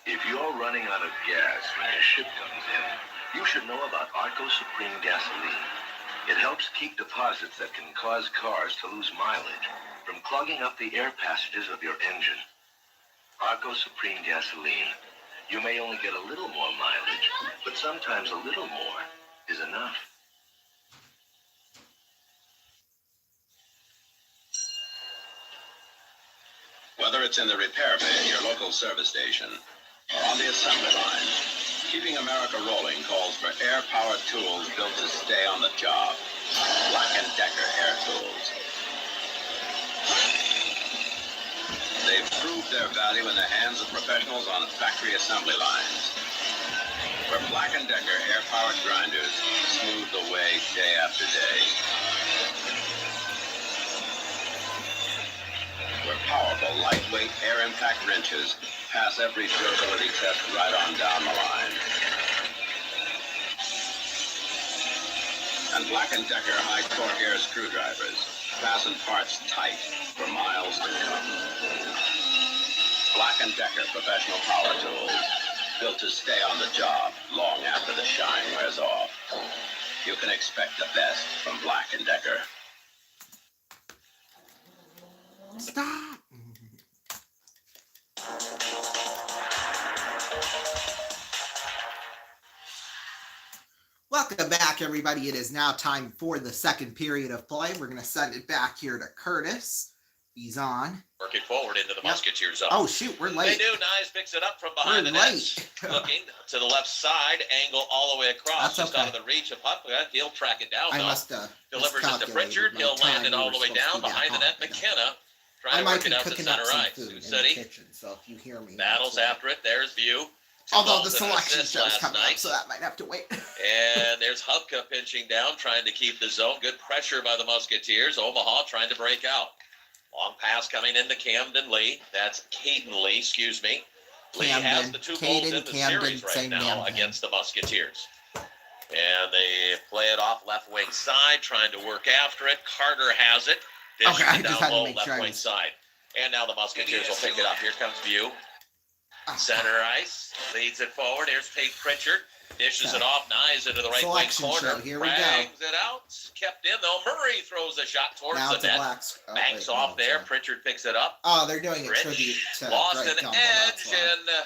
If you're running out of gas when your ship comes in, you should know about Arco Supreme Gasoline. It helps keep deposits that can cause cars to lose mileage from clogging up the air passages of your engine. Arco Supreme Gasoline. You may only get a little more mileage, but sometimes a little more is enough. Whether it's in the repair bay at your local service station or on the assembly line, keeping America rolling calls for air-powered tools built to stay on the job. Black & Decker air tools. They've proved their value in the hands of professionals on factory assembly lines, where Black & Decker air-powered grinders smooth the way day after day. Where powerful, lightweight, air-impact wrenches pass every durability test right on down the line. And Black & Decker high-torque air screwdrivers fasten parts tight for miles to come. Black & Decker professional power tools, built to stay on the job long after the shine wears off. You can expect the best from Black & Decker. Stop! Welcome back, everybody. It is now time for the second period of play. We're going to send it back here to Curtis. He's on. Working forward into the Musketeers zone. Oh, shoot, we're late. They do. Nice picks it up from behind the net. Looking to the left side, angle all the way across. That's just out of the reach of Hupka. He'll track it down. I must have delivers it to Pritchard. He'll land it all the way down behind the net. McKenna trying to work it out to center ice. Sioux City. Kitchen, so if you hear me, battles after it. There's View. Although the selection show's coming up, so that might have to wait. And there's Hupka pinching down, trying to keep the zone. Good pressure by the Musketeers. Omaha trying to break out. Long pass coming into Camden Lee. That's Caden Lee, excuse me. Lee has the 2 goals in the series right now against the Musketeers. And they play it off left wing side, trying to work after it. Carter has it. Okay, I just down had to low, make left sure. wing side. And now the Musketeers will pick it up. Here comes View. Center ice. Leads it forward. Here's Tate Pritchard. Dishes it off. Knives into the right wing corner. Here we go. Bangs it out. Kept in though. Murray throws a shot towards Now the net. Banks off there. Pritchard picks it up. Oh, they're doing a tribute to lost Greg an Gumbel, edge, and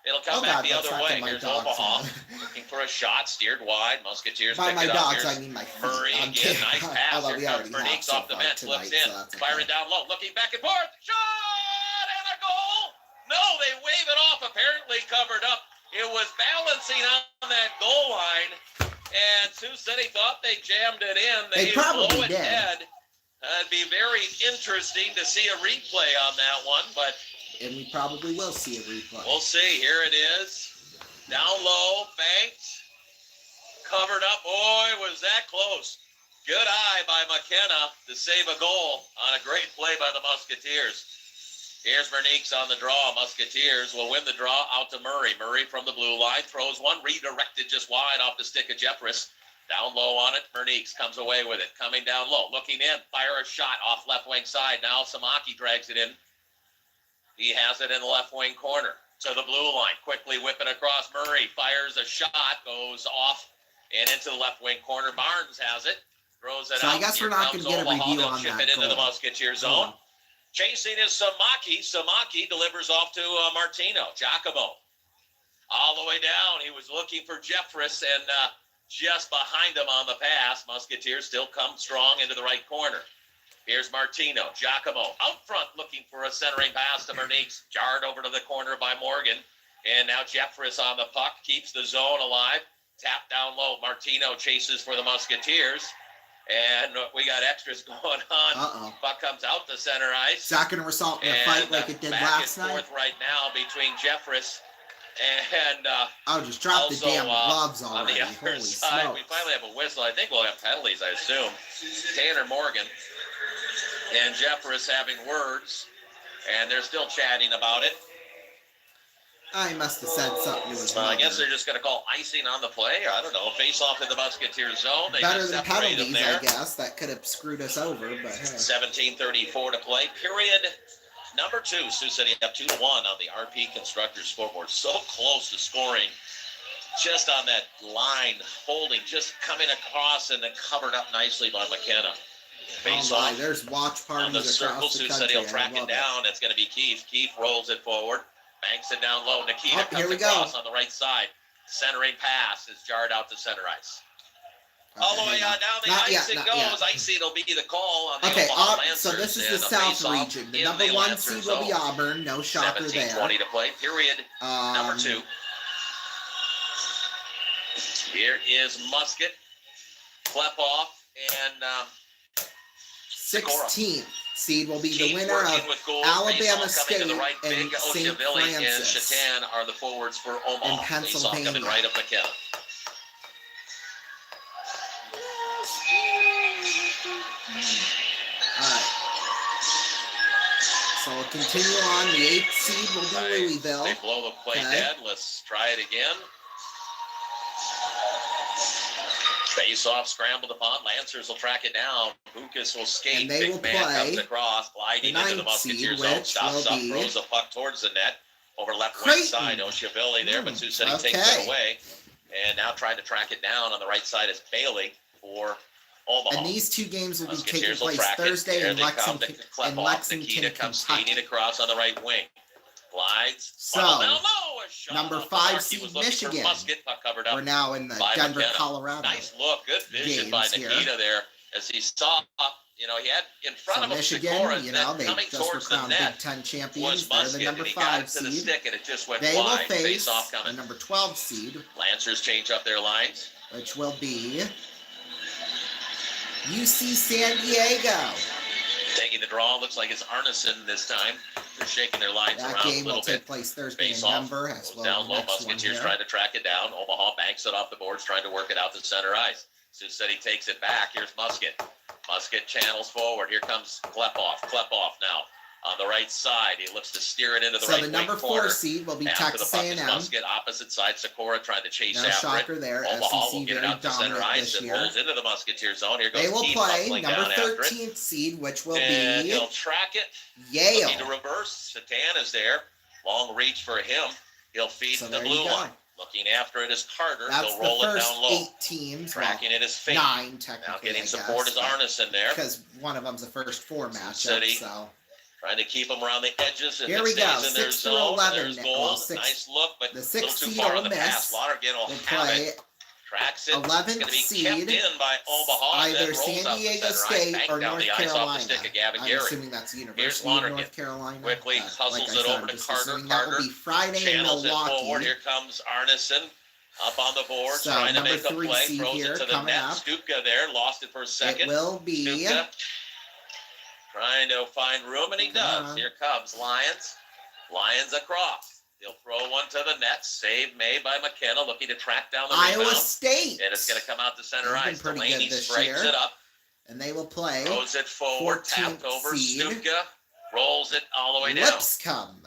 it'll come back the other way. Here's Omaha looking for a shot, steered wide. Musketeers by pick my it up. dogs, Here's I mean my feet. Murray again. Nice pass. Although Here comes Bernice off the bench. Flips in. Firing down low. Looking back and forth. Shot and a goal. No, they wave it off. Apparently covered up. It was balancing on that goal line, and Sioux City thought they jammed it in. They probably blew it did. dead. It'd be very interesting to see a replay on that one, but and we probably will see a replay. we'll see. Here it is. Down low, banked, covered up. Boy, was that close. Good eye by McKenna to save a goal on a great play by the Musketeers. Here's Verniques on the draw. Musketeers will win the draw out to Murray. Murray from the blue line throws one, redirected just wide off the stick of Jeffress. Down low on it, Verniques comes away with it. Coming down low, looking in, fire a shot off left wing side. Now Samaki drags it in. He has it in the left wing corner to the blue line. Quickly whipping across. Murray fires a shot, goes off and into the left wing corner. Barnes has it, throws it out. I guess we're not going to get a review on chip that it into the goal. Musketeer zone. Chasing is Samaki. Samaki delivers off to Martino. Giacomo. All the way down. He was looking for Jeffress and just behind him on the pass. Musketeers still come strong into the right corner. Here's Martino. Giacomo out front looking for a centering pass to Bernice. Jarred over to the corner by Morgan. And now Jeffress on the puck. Keeps the zone alive. Tap down low. Martino chases for the Musketeers. And we got extras going on. Puck comes out to center ice. Is that going to result in a fight like it did last night? Forth right now between Jeffress and just drop the damn gloves already. On the other Holy side, smokes. we finally have a whistle. I think we'll have penalties, I assume. Tanner Morgan and Jeffress having words, and they're still chatting about it. I must have said something to his I mother. guess they're just going to call icing on the play. I don't know. Face off in the Musketeer zone. They Better just than separate penalties, them there. I guess. That could have screwed us over, but hey. 17:34 to play. Period number 2. Sioux City up 2-1 on the RP Constructors scoreboard. So close to scoring. Just on that line, holding, just coming across and then covered up nicely by McKenna. Face Oh my, off there's watch on the parties circle. across the Sioux country. City will I track it love down. It's going to be Keith. Keith rolls it forward. Banks it down low. Nikita here comes we across go. on the right side. Centering pass is jarred out to center ice. All the way down the Not ice yet, it not goes. yet. Icy will be the call on the Okay, Omaha so Lancers. this is and the a South face-off region. The in number the 1 Lancer seed will be zone. Auburn. No shocker there. 17:20 to play. Period number 2. Here is Musket, Klepoff, and 16th seed will be the Keith winner working of with goals. Alabama Face-off coming State to the right. and Big St. Oceavilli and Francis Chatan are the forwards for Omaha. in Face-off coming Pennsylvania. right of McKenna. All right. So we'll continue on. The 8th seed will be Louisville. They blow the play dead. Let's try it again. Face-off scrambled upon. Lancers will track it down. Lucas will skate. And they Big will man play comes across, gliding the into the 9th Musketeer seed, zone. which Stops will up, be throws the puck towards the net. Over left wing Creighton. side. Oceavilli there, but Sioux City takes Okay. it away. And now trying to track it down on the right side is Bailey for Omaha. And these 2 games will be taking Musketeers will place track it. Thursday There in they come. Lexington, They Nikita comes skating Kentucky. across on the right wing. Glides. So, Funnel down low. A shot Number off the 5 mark. He seed was looking for Michigan. Musket, puck covered up. We're now in the by Denver, McKenna. Colorado. Nice look, good vision by games here. Nikita there as he saw, he had in front So of him Michigan, Sikora, you then know, they coming just were towards the crowned Big net Ten was champions. They're the Musket, number and he got 5 it to the seed. stick, and it just went They will wide. face Face off the coming. number 12 seed, Lancers change up their lines. which will be UC San Diego. Taking the draw, looks like it's Arneson this time. They're shaking their lines That around game a little will take bit. place Thursday Face in off, Denver, as goes well down as the low. next one Musketeers here. trying to track it down. Omaha banks it off the boards, trying to work it out to center ice. Sioux City takes it back. Here's Musket. Musket channels forward. Here comes Klepoff. Klepoff now on the right side. He looks to steer it into the So right the number wing 4 corner. seed will be After the Texas puck is A&M. Musket, opposite side. Sikora trying to chase No after shocker it. there. Omaha will SEC get it very out to center dominant ice this and year. rolls into the Musketeer zone. Here goes They will Keith play buckling number down after it. 13th seed, which will And be he'll track it. Yale. Looking to reverse. Satan is there. Long reach for him. He'll feed So the there blue you go. line. Looking after it is Carter. That's He'll the roll it first down low. 8 teams. Tracking it is Fate. 9 technically. Now getting I support guess, is Arneson there. because one of them's the first 4 City. matchups. So Trying to keep them around the edges. If here it we go. stays in their 6 through zone, 11. there's Well, goal. 6 Nice look, but the a little 6th too seed far Ole on the pass. Miss Lonergan will will have play it. Tracks it. 11th It's going to be seed, kept in by Omaha. either then rolls San out the Diego center ice, State banked or down North the ice off the Carolina. stick of Gavin I'm Gary. assuming that's the Here's University of Lonergan. North Carolina. Quickly like hustles I it said, over I'm to just Carter. assuming that will Carter be Friday in channels it forward. Milwaukee. Here comes Arneson up on the board, So, trying to number make a 3 play. seed Throws here it to the coming net. up. Stupka there, lost it for a second. It will be Stupka trying to find room, and he does. on. Here comes Lions. Lions across. He'll throw one to the net. Save made by McKenna, looking to track down the Iowa rebound. State. And it's going to come out to center They've been ice. pretty Delaney good this breaks year. it up. And they will play Throws it forward. 14th Tapped over. seed. Stupka rolls it all the way down. Lipscomb.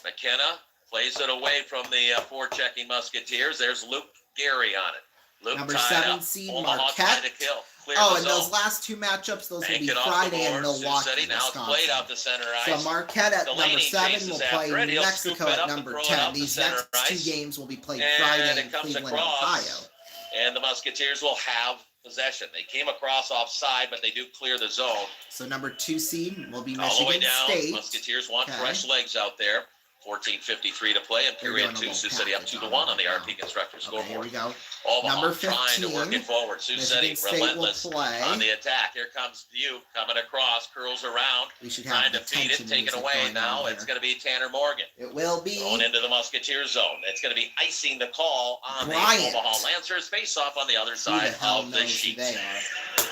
McKenna plays it away from the forechecking Musketeers. There's Luke Gary on it. Luke Number tied 7 up. seed Omaha trying to Marquette. kill. Clear Oh, the and zone. those last 2 matchups, those will Bank be it off the Friday in board. Sioux Milwaukee, City. Now it's played out Wisconsin. to center So ice. Marquette at Delaney number 7 chases will after play it. New He'll Mexico scoop it at up and number throw it 10. out to These center next 2 ice. games will be played And Friday it in comes Cleveland, across. Ohio. And the Musketeers will have possession. They came across offside, but they do clear the zone. So number 2 seed will be All the way Michigan down. State. Musketeers want Okay. fresh legs out there. 14:53 to play in They're period doing a 2. little Sioux City up package 2-1 on the right RP now. Constructor Okay, here we scoreboard. go. Omaha Number trying to work 15, it forward. Sioux City Michigan State will relentless play. on the attack. Here comes View coming across, curls around, We should trying have to the feed it, tension taken music away going now. on It's here. going to be Tanner Morgan. It will be Going into the Musketeer zone. It's going to be icing the call on Bryant. the Omaha Lancers. Face off on the other who the side hell of the knows who sheet. they are.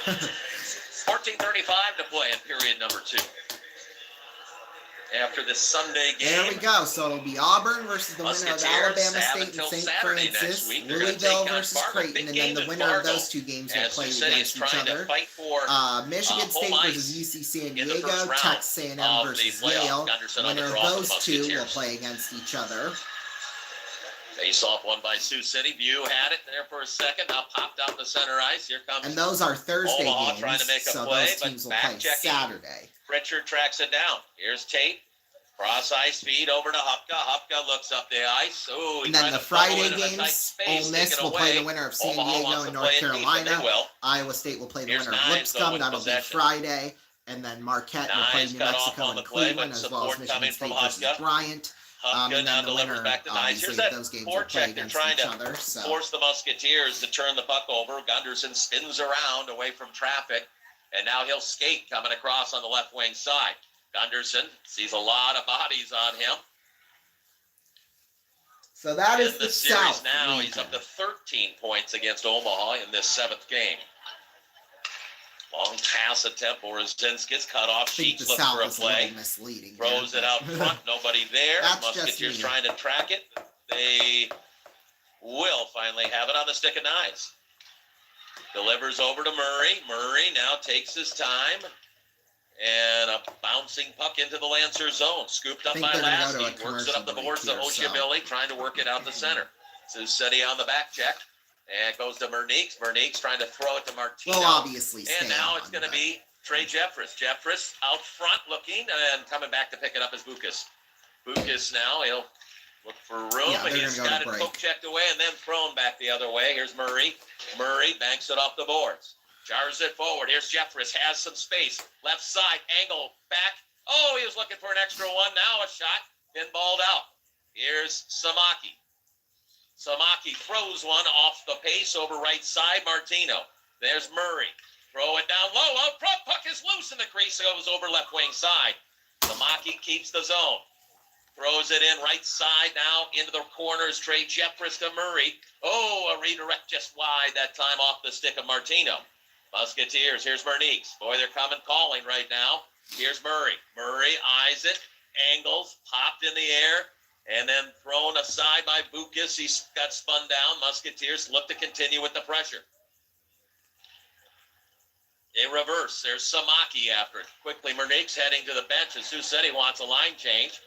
14:35 to play in period number 2. After this Sunday game. There we go. So it'll be Auburn versus the winner of Musketeers Alabama have State and until St. Saturday next Francis, week. They're gonna Louisville take on versus Fargo. Creighton, Big and then game the in winner of Fargo. those 2 games will As play Sioux City is against each trying to other. fight for Michigan home State ice versus UC San in the first Diego, round Texas A&M of the versus playoff. Yale. Gunderson on Winner the of draw for the those 2 will Musketeers. play against each other. Face off one by Sioux City. View had it there for a second. Now popped out the center ice. Here comes And those are Thursday Omaha games, trying to make a so play, those but teams will back play checking. Saturday. Pritchard tracks it down. Here's Tate. Cross ice feed over to Hupka. Hupka looks up the ice. Oh, he And then tried the to funnel Friday into the tight games, space, Ole Miss taken will play the away. winner of San Omaha Diego wants and to North play it deep, and Carolina. they will. Iowa State will play the Here's winner of Nines, though, Lipscomb. with That'll be possession. Friday. And then Marquette will play Nines New cut off Mexico on the and play, Cleveland, but as well as support Michigan coming State from versus Huska. Bryant. Hupka And then now the delivers winner, back to Nines. obviously, Here's that those games will play forecheck. They're against trying each to other. So force the Musketeers to turn the puck over. Gunderson spins around away from traffic, and now he'll skate coming across on the left wing side. Gunderson sees a lot of bodies on him. So that is In the the series South. now, region. he's up to 13 points against Omaha in this 7th game. Long pass attempt. Borazinskis cut off. I think Sheets the looks South for a is a play. little misleading. Throws here, it out but- front. Nobody there. That's just Musketeers me. trying to track it. They will finally have it on the stick of knives. Delivers over to Murray. Murray now takes his time. And a bouncing puck into the Lancer zone. Scooped up think by they're gonna go to a Lasky. Works it up the commercial boards to break here, so- Ochiabilly, trying to work it out the center. Sioux City on the back check. And it goes to Merniques. Merniques trying to throw it to Martino. Well, obviously, And now it's going to but- be Trey Jeffress. Jeffress out front looking and coming back to pick it up is Bukas. Bukas now, he'll look for room. Yeah, they're He's gonna go got to it break. poke checked away and then thrown back the other way. Here's Murray. Murray banks it off the boards. Jars it forward. Here's Jeffress. Has some space. Left side. Angle. Back. Oh, he was looking for an extra one. Now a shot. Pinballed out. Here's Samaki. Samaki throws one off the pace over right side. Martino. There's Murray. Throw it down low. Out front. Puck is loose in the crease. Goes over left wing side. Samaki keeps the zone. Throws it in right side now into the corners. Trey Jeffress to Murray. Oh, a redirect just wide that time off the stick of Martino. Musketeers. Here's Verniques. Boy, they're coming calling right now. Here's Murray. Murray eyes it. Angles. Popped in the air. And then thrown aside by Bukas. He got spun down. Musketeers look to continue with the pressure. In reverse, there's Samaki after it. Quickly, Verniques heading to the bench. As Sue said, he wants a line change.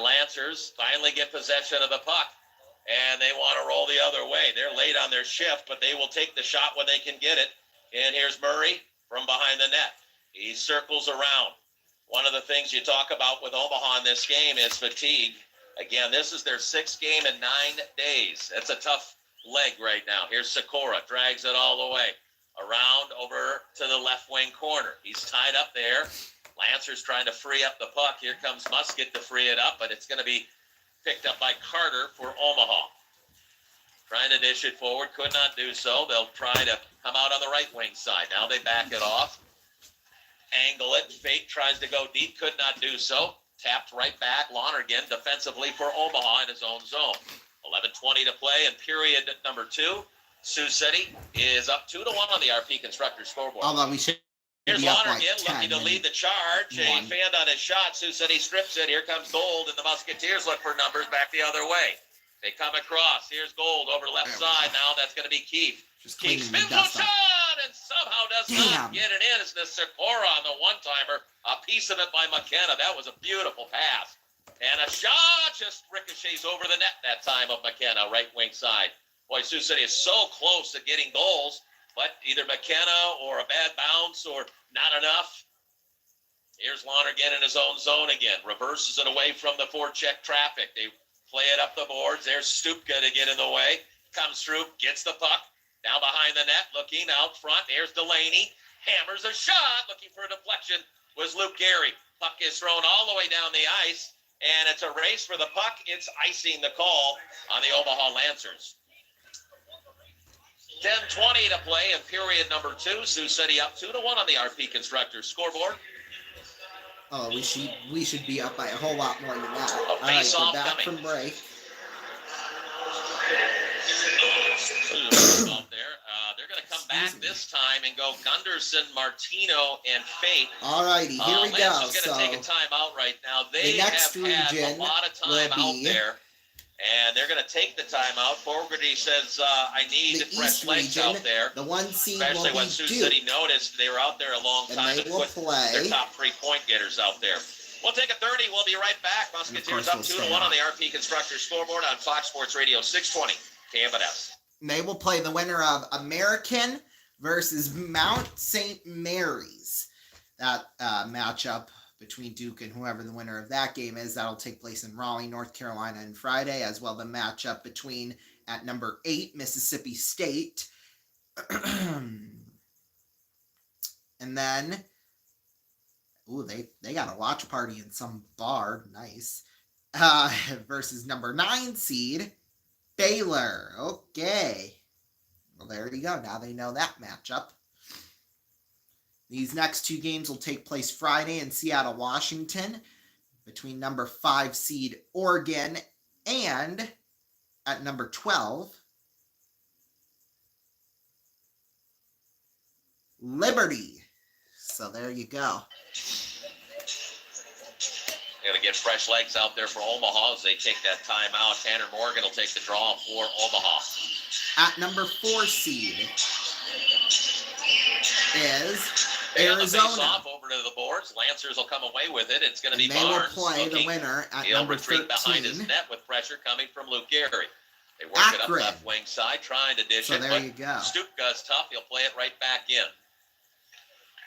Lancers finally get possession of the puck, and they want to roll the other way. They're late on their shift, but they will take the shot when they can get it. And here's Murray from behind the net. He circles around. One of the things you talk about with Omaha in this game is fatigue. Again, this is their 6th game in 9 days. That's a tough leg right now. Here's Sikora, drags it all the way. Around over to the left wing corner. He's tied up there. Lancers trying to free up the puck. Here comes Musket to free it up, but it's going to be picked up by Carter for Omaha. Trying to dish it forward, could not do so. They'll try to come out on the right wing side. Now they back it off. Angle it. Fate tries to go deep, could not do so. Tapped right back. Lonergan defensively for Omaha in his own zone. 11:20 to play in period number 2. Sioux City is up 2-1 on the RP Constructor scoreboard. Although we should Here's be up Lonergan like 10 looking to lead the charge. He fanned on his shot. Sioux City strips it. Here comes Gold, and the Musketeers look for numbers back the other way. They come across. Here's Gold over left side. Now that's going to be Keefe. Keefe spins one shot and somehow does not get it in. It's the Sikora on the one-timer. A piece of it by McKenna. That was a beautiful pass. And a shot just ricochets over the net that time of McKenna, right wing side. Boy, Sioux City is so close to getting goals, but either McKenna or a bad bounce or not enough. Here's Lonergan in his own zone again. Reverses it away from the forecheck traffic. They play it up the boards. There's Stupka to get in the way. Comes through, gets the puck. Now behind the net, looking out front. Here's Delaney. Hammers a shot. Looking for a deflection was Luke Gehry. Puck is thrown all the way down the ice, and it's a race for the puck. It's icing the call on the Omaha Lancers. 10:20 to play in period number 2. Sioux City up 2-1 on the RP Constructors scoreboard. Oh, we should be up by a whole lot more than that. All right, face-off we're back coming. from break. They're going to come back this time and go Gunderson, Martino, and Fate. All righty, here we go. Lancers going to take a timeout right now. They have had a lot of time out there. And they're going to take the timeout. Fogarty says, I need fresh legs out there. The one seed especially will when be Sioux Duke. City noticed they were out there a long time to put their top 3 point getters out there. We'll take a 30. We'll be right back. Musketeers up 2-1 on the RP Constructors scoreboard on Fox Sports Radio 620 KMNS. They will play the winner of American versus Mount St. Mary's. That matchup between Duke and whoever the winner of that game is. That'll take place in Raleigh, North Carolina on Friday, as well the matchup between, at number 8, Mississippi State. And then, they got a watch party in some bar. Nice. Versus number 9 seed, Baylor. Okay. Well, there you go. Now they know that matchup. These next 2 games will take place Friday in Seattle, Washington, between number 5 seed Oregon and at number 12, Liberty. So there you go. Going to get fresh legs out there for Omaha as they take that time out. Tanner Morgan will take the draw for Omaha. At number 4 seed is Arizona. Off over to the boards. Lancers will come away with it. It's going to be they Barnes. Will play the winner at He'll number retreat 13. behind his net with pressure coming from Luke Gehry. They work it up left wing side, trying to dish it. There you go. Stupka's tough. He'll play it right back in.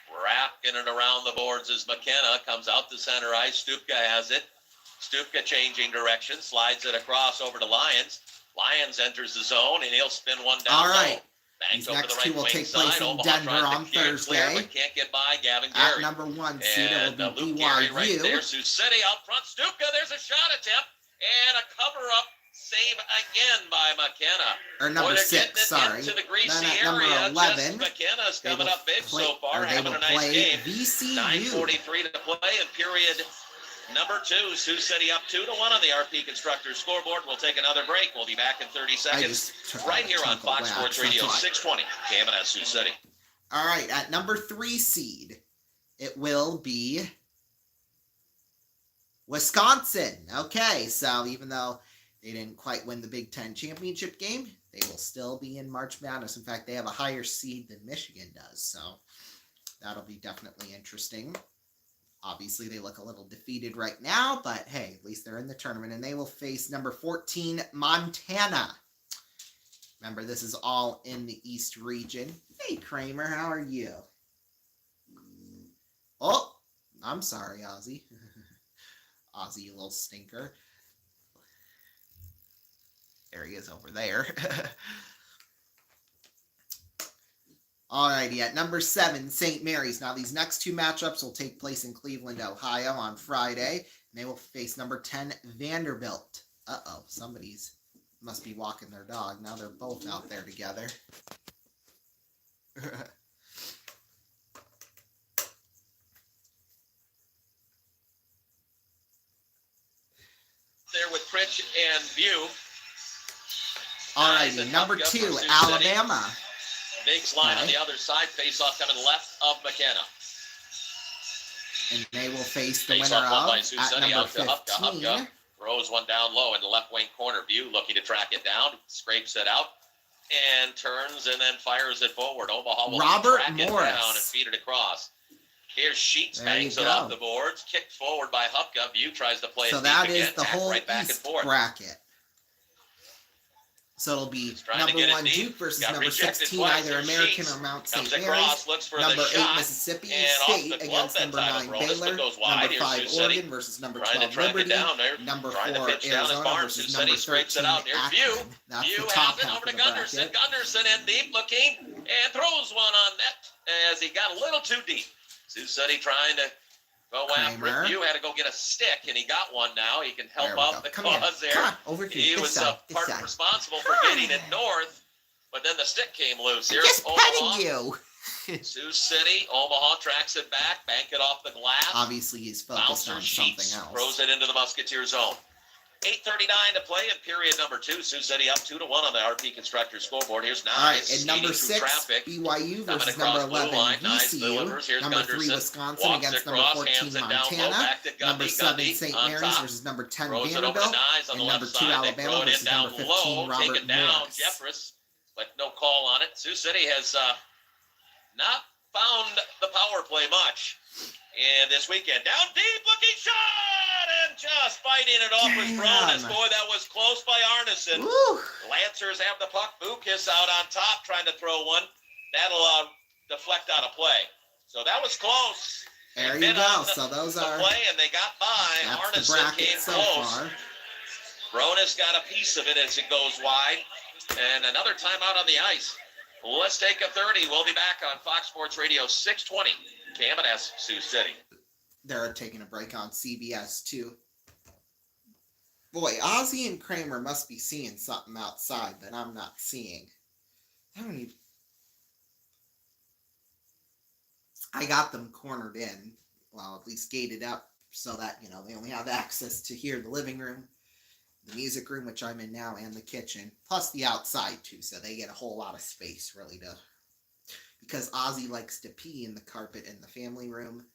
Wrapping it around the boards as McKenna comes out to center ice. Stupka has it. Stupka changing direction, slides it across over to Lyons. Lyons enters the zone, and he'll spin one down. All right. Low. Banks These over next the right 2 will wing take side. place in Omaha Denver tries to on clear, Thursday. but can't get by Gavin At Gehry. number 1 seed, it will be Luke Gehry right BYU. there. Sioux City out front. Stupka, there's a shot attempt. And a cover-up Save again by McKenna. Or number Boy, they're 6, getting it sorry. into the greasy Then at number area. 11, McKenna's they coming will up big play, so far, or they having will a nice play game. VCU. 9:43 to play in period number 2. Sioux City up 2-1 on the RP Constructors scoreboard. We'll take another break. We'll be back in 30 seconds right here on Fox Sports Radio 620, KMNS Sioux City. All right, at number 3 seed, it will be Wisconsin. Okay, so even though they didn't quite win the Big Ten championship game, they will still be in March Madness. In fact, they have a higher seed than Michigan does, so that'll be definitely interesting. Obviously, they look a little defeated right now, but hey, at least they're in the tournament, and they will face number 14, Montana. Remember, this is all in the East region. Hey, Kramer, how are you? Oh, I'm sorry, Ozzy. Ozzy, you little stinker. There he is over there. Alrighty, at number 7, St. Mary's. Now, these next 2 matchups will take place in Cleveland, Ohio on Friday. And they will face number 10, Vanderbilt. Uh-oh, somebody's must be walking their dog. Now they're both out there together. There with Pritch and View. Alrighty, number 2, Alabama. Biggs line on the other side. Face-off coming left of McKenna. And they will face the Face winner off of, by Sioux at City number out to 15. Hupka. Throws one down low in the left wing corner. View looking to track it down. Scrapes it out. And turns and then fires it forward. Omaha will Robert track it Morris. down and feed it across. Here's Sheets, There you bangs it go. off the boards. Kicked forward by Hupka. View tries to play So it that deep is again. the Tacked whole right back and East forth. bracket. So it'll be Trying to number get it 1, deep. Duke versus Got number rejected 16, twice. either There's American Sheets. or Mount Comes St. across, Mary's. looks for Number the 8, shot. Mississippi And off State the glove against that number time 9, of Rodas, but Baylor. goes wide. Number Here's 5, Sioux City. Oregon versus number Trying 12, to track it Liberty. down there. Number Trying to 4, pitch down his Arizona barn. versus Sioux number City scrapes it 13, out. There's View. Akron. That's View the has top it half over of to the Gunderson. bracket. Gunderson in deep looking and throws one on net as he got a little too deep. Sioux City trying to go after Kramer. it. View had to go get a stick, and he got one now. He can help There we out go. the Come here. cause there. Come on, over here. He This was side, this part side. responsible for getting it north, but then the stick came loose. Here's Just Omaha. petting you. Sioux City. Omaha tracks it back, bank it off the glass. Obviously, he's focused Bouncer on Sheets something else. throws it into the Musketeer zone. 8:39 to play in period number 2. Sioux City up 2-1 on the RP Constructor scoreboard. Here's All right, Nice and number speeding through 6, traffic. BYU Coming versus across number blue 11, line. Nice VCU. delivers. Here's Number 3, Gunderson. Wisconsin Walks against across, number 14, hands it down low, Montana. back to Gundy. Number 7, Gundy St. on Mary's top. versus number 10, Throws it over to Vanderbilt. Nyes on And the number left 2, side. They Alabama throw it in versus number down 15, low. Take Robert it down. Morris. Jeffress, but no call on it. Sioux City has not found the power play much. And this weekend, down deep, looking shot, and just fighting it off was Bronis. Boy, that was close by Arneson. Woo. Lancers have the puck. Bukas out on top, trying to throw one. That'll deflect out of play. So that was close. There They you bit go. on So those the are play, and they got by. that's the Arneson bracket came so close. far. Bronis got a piece of it as it goes wide. And another timeout on the ice. Let's take a 30. We'll be back on Fox Sports Radio 620. KMNS Sioux City. They're taking a break on CBS too. Boy, Ozzy and Kramer must be seeing something outside that I'm not seeing. I got them cornered in, well, at least gated up, so that, you know, they only have access to here, the living room, the music room, which I'm in now, and the kitchen, plus the outside too, so they get a whole lot of space, really, because Ozzy likes to pee in the carpet in the family room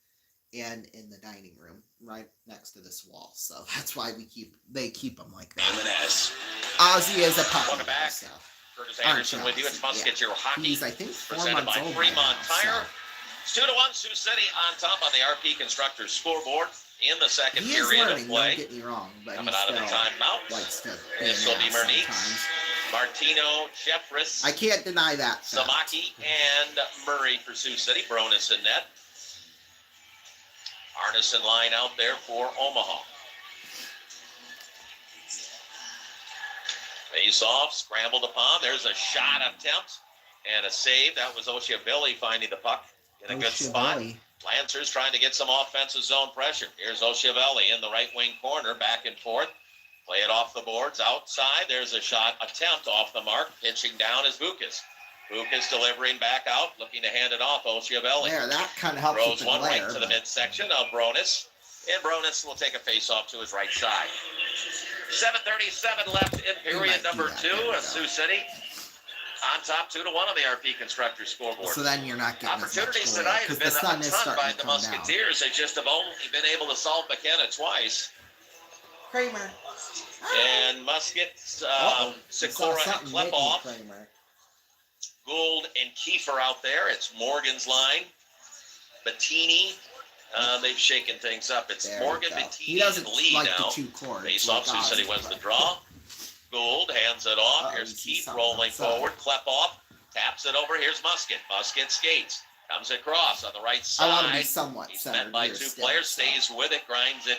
and in the dining room, right next to this wall, so that's why they keep them like that. M&S. Ozzy is a puppy. Welcome back. So. Curtis Anderson with you. It's Musketeer Hockey. He's, I think, 4 presented months by old Fremont right now, Tire. so. It's 2-1 Sioux City on top on the RP Constructors scoreboard in the second He is period learning, of play. don't get me wrong, but Coming he out of the still timeout. likes to This will be Mernique, sometimes. Martino, Jeffress, I can't deny that. fact. Samaki, and Murray for Sioux City. Bronis in net. Arneson line out there for Omaha. Face off, scrambled upon. There's a shot attempt and a save. That was Oshiabilly finding the puck in a good spot. Lancers trying to get some offensive zone pressure. Here's Oshiabilly in the right wing corner, back and forth. Play it off the boards outside. There's a shot attempt off the mark. Pitching down is Vukas. Vukas delivering back out, looking to hand it off. Oshiavelli. There, that kind of helps with Throws the one glare, right to the but- midsection of Bronis. And Bronis will take a face-off to his right side. 7:37 left in period number 2. Sioux City on top 2-1 on the RP Constructors scoreboard. So then you're not getting Opportunities as much tonight because have the been sun a is ton starting by to the come down. Musketeers. They just have only been able to solve McKenna twice. Kramer. And Musket, Sikora, and Klepoff. Gould and Kiefer out there. It's Morgan's line. Bettini. They've shaken things up. It's There Morgan, we go. He Bettini, doesn't and Lee like now. the 2 chords. Face off. Sioux City wins the draw. Gould hands it off. Uh-oh, Here's you see Keith something rolling outside. forward. Klepoff taps it over. Here's Musket. Musket skates. Comes across on the right side. I want to be somewhat He's centered met by here 2 still, players. so. Stays with it. Grinds it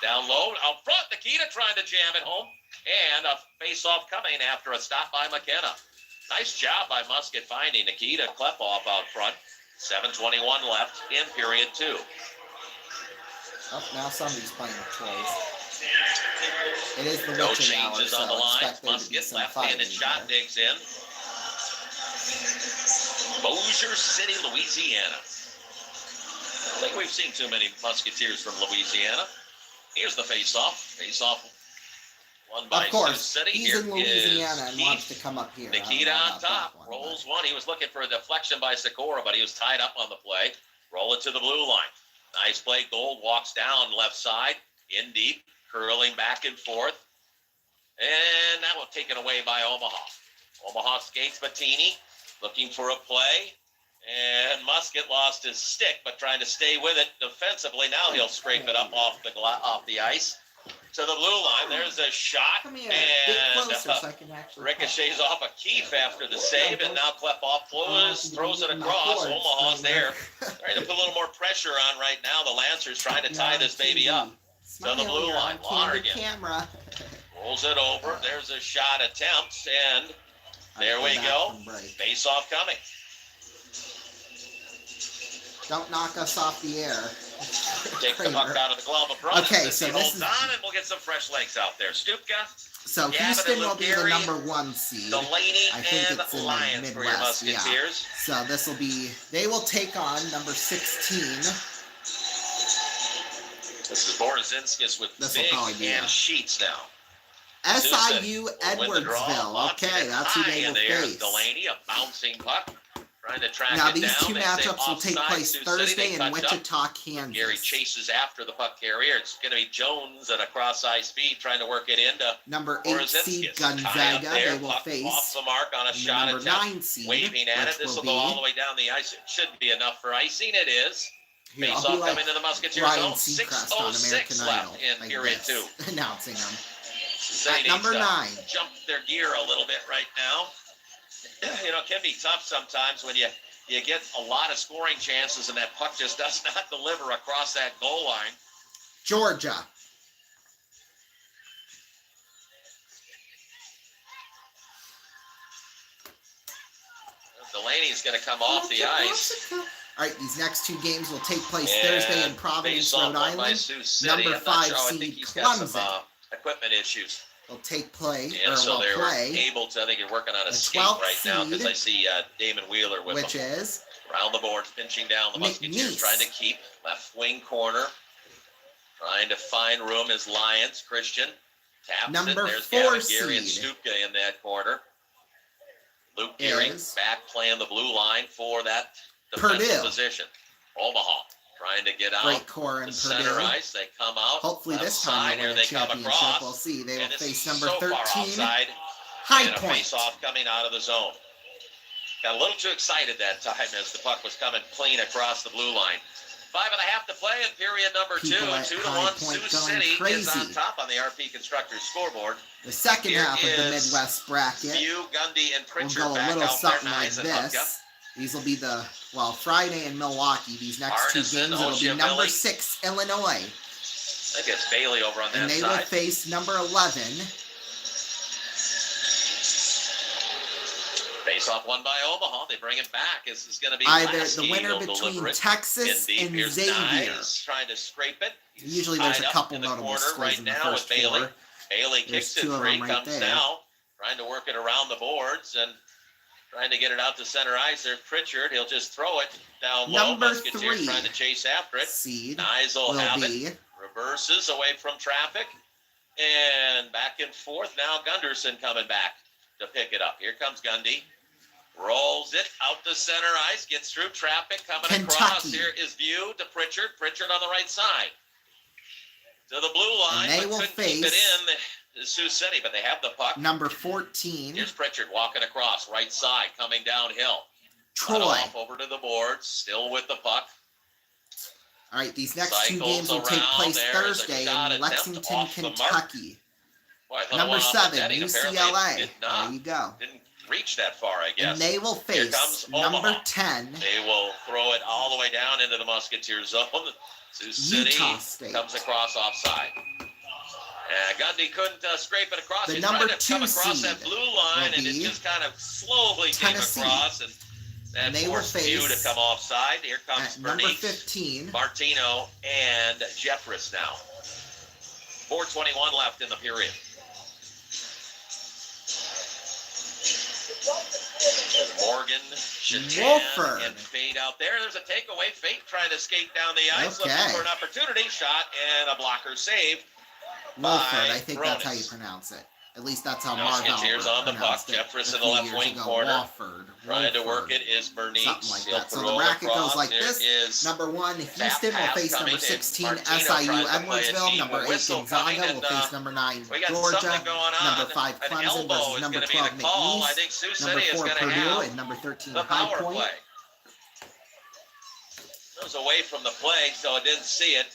down low. Out front, Nikita trying to jam it home. And a face-off coming after a stop by McKenna. Nice job by Musket finding Nikita Klepoff out front. 7:21 left in period 2. Oh, now somebody's playing with toys. It is the No witching hour, changes so on the line. expect there to be Musket some left-handed fighting shot here. digs in. Bossier City, Louisiana. I think we've seen too many Musketeers from Louisiana. Here's the face-off. Face-off won by Of course, Sioux City. he's Here in Louisiana is and Keith. wants to come up here. I don't Nikita know on about that top, one, rolls but- one. He was looking for a deflection by Sikora, but he was tied up on the play. Roll it to the blue line. Nice play. Gold walks down left side, in deep, curling back and forth. And that one taken away by Omaha. Omaha skates Bettini, looking for a play. And Musket lost his stick, but trying to stay with it defensively. Now he'll scrape it up off the ice. To the blue line, there's a shot, Come here, get and closer so I can actually ricochets off a Keefe after the save, and now Klepoff throws it across. Omaha's there, trying to put a little more pressure on right now. The Lancers trying to tie this baby up. Smile To the blue here line, on candid Lonergan. camera. Rolls it over. There's a shot attempt, and there Alright, we back go. from break. Face off coming. Don't knock us off the air. Take the puck out of the glove of Bronis. Okay, as so he this holds is- on, and we'll get some fresh legs out there. Stupka, So Gavin Houston and will be the Lugari, number 1 seed. Delaney, I think and it's in the Lyons for your Midwest, yeah. Musketeers. So this will be, they will take on number 16. This is Borozinskis with This will big probably be and a- sheets now. SIU Will win the draw. Edwardsville. Launching Okay, it that's who high they in will the air is face. Delaney, a bouncing puck, trying to track Now it these down. 2 They say matchups will take offside, place Sioux City, Thursday they in touch up. Wichita, Kansas. Gary chases after the puck carrier. It's going to be Jones at a cross-ice speed trying to work it into Number 8 seed Borozinskis. Tie up Gonzaga, there, they will puck face off the mark on a the shot number attempt. 9 seed, Waving at which it. This will will go all be, the way down the ice. It shouldn't be enough for icing. It is. here, I'll Face be off like coming to the Musketeers Ryan zone. Seacrest on 6:06 American left Idol, in like period this, 2. announcing them. City At number needs to 9. jump their gear a little bit right now. You know, it can be tough sometimes when you get a lot of scoring chances and that puck just does not deliver across that goal line. Georgia. Delaney's going to come off the ice. All right, these next 2 games will take place And Thursday in Providence, face-off Rhode won by Island. Sioux City. Number I'm not 5 sure. I seed think he's got some Clemson equipment issues. will take play, And or so will they were play, able to, I think you're working on a the skate 12th right now because seed, I see Damon Wheeler with which them. is Around the boards, pinching down the Musketeers, McNeese. trying to keep left wing corner. Trying to find room is Lyons. Christian taps Number it. There's 4 Gavin Geary and seed Stupka in that corner. Luke Geary is back playing the blue line for that defensive Purdue. position. Omaha trying to get out. Great core in The center Purdue. ice, they come out. Hopefully left this time side, they'll here win a they come championship. across. We'll see. They will And this face is number so far 13, outside, High and a Point. face-off coming out of the zone. Got a little too excited that time as the puck was coming clean across the blue line. 5.5 to play in period number 2. People at 2-1. High Point Sioux going City is on crazy. top on the RP Constructors scoreboard. The second Here half of the is Midwest bracket Few, Gundy, and will Pritchard go a back little out there. something like Nice and Hupka. this. These will be the, well, Friday in Milwaukee. These next 2 Arneson, games, it'll be number Oshiavelli. 6, Illinois. I think it's Bailey over on And that they will side. face number 11, Face-off won by Omaha. They bring it back. This is going to be either Lasky the winner will deliver between it. Texas In deep, and here's Xavier. Nice, trying to scrape it. Usually there's Tied a up couple in the notable corner scores right in the now first with Bailey. 4. Haley There's kicks it two of free, them right comes there. now, trying to work it around the boards and trying to get it out to center ice. There's Pritchard. He'll just throw it down low. Number Musketeers 3 trying to chase after it. seed Nyes will will have be it. Reverses away from traffic. And back and forth. Now Gunderson coming back to pick it up. Here comes Gundy. Rolls it out to center ice. Gets through traffic. Coming across. Kentucky. Here is View to Pritchard. Pritchard on the right side. To the blue line. And they but will couldn't keep it face in. Sioux City, but they have the puck. number 14, Here's Pritchard walking across. Right side. Coming downhill. Troy. Off over to the boards. Still with the puck. All right, these next two Cycles games will take around. place There's a Thursday shot in attempt Lexington, off the mark. Kentucky. Boy, I thought the Number one off the 7, netting, apparently UCLA. did not. There you go. Didn't reach that far, I guess. And they will Here face comes number Omaha. 10, They will throw it all the way down into the Musketeer zone. Sioux City Utah State. comes across offside. Gundy couldn't scrape it across. The He's number trying to come 2 across that seed blue line, will and it be just kind of slowly Tennessee. came across, and that And they will forced View to face come offside. Here comes at number Bernice, 15, Martino, and Jeffress now. 4:21 left in the period. Morgan, Shatan, Wolford. and Fate out there. There's a takeaway. Fate trying to skate down the ice, Okay. looking for an opportunity. Shot and a blocker save. Wolford. by I think that's how you Bronis. pronounce it. At least that's how Musketeers Marvel on the pronounced puck. it Jeffress a in the few left years wing ago. corner. Wofford. Trying to Wolford. work it is Bernice. Something like He'll that. So throw the it bracket across. goes like There this. is Number 1, Houston will pass face number coming in. 16, Martino SIU tries to play a Edwardsville. team Number 8, whistle coming, Gonzaga will and, face number 9, we got Georgia. something going on. Number 5, An Clemson elbow versus is number going to be 12, the call. I McNeese. think Sioux Number City is 4, going to Purdue, have and number 13, the High power Point. play. It was away from the play, so I didn't see it.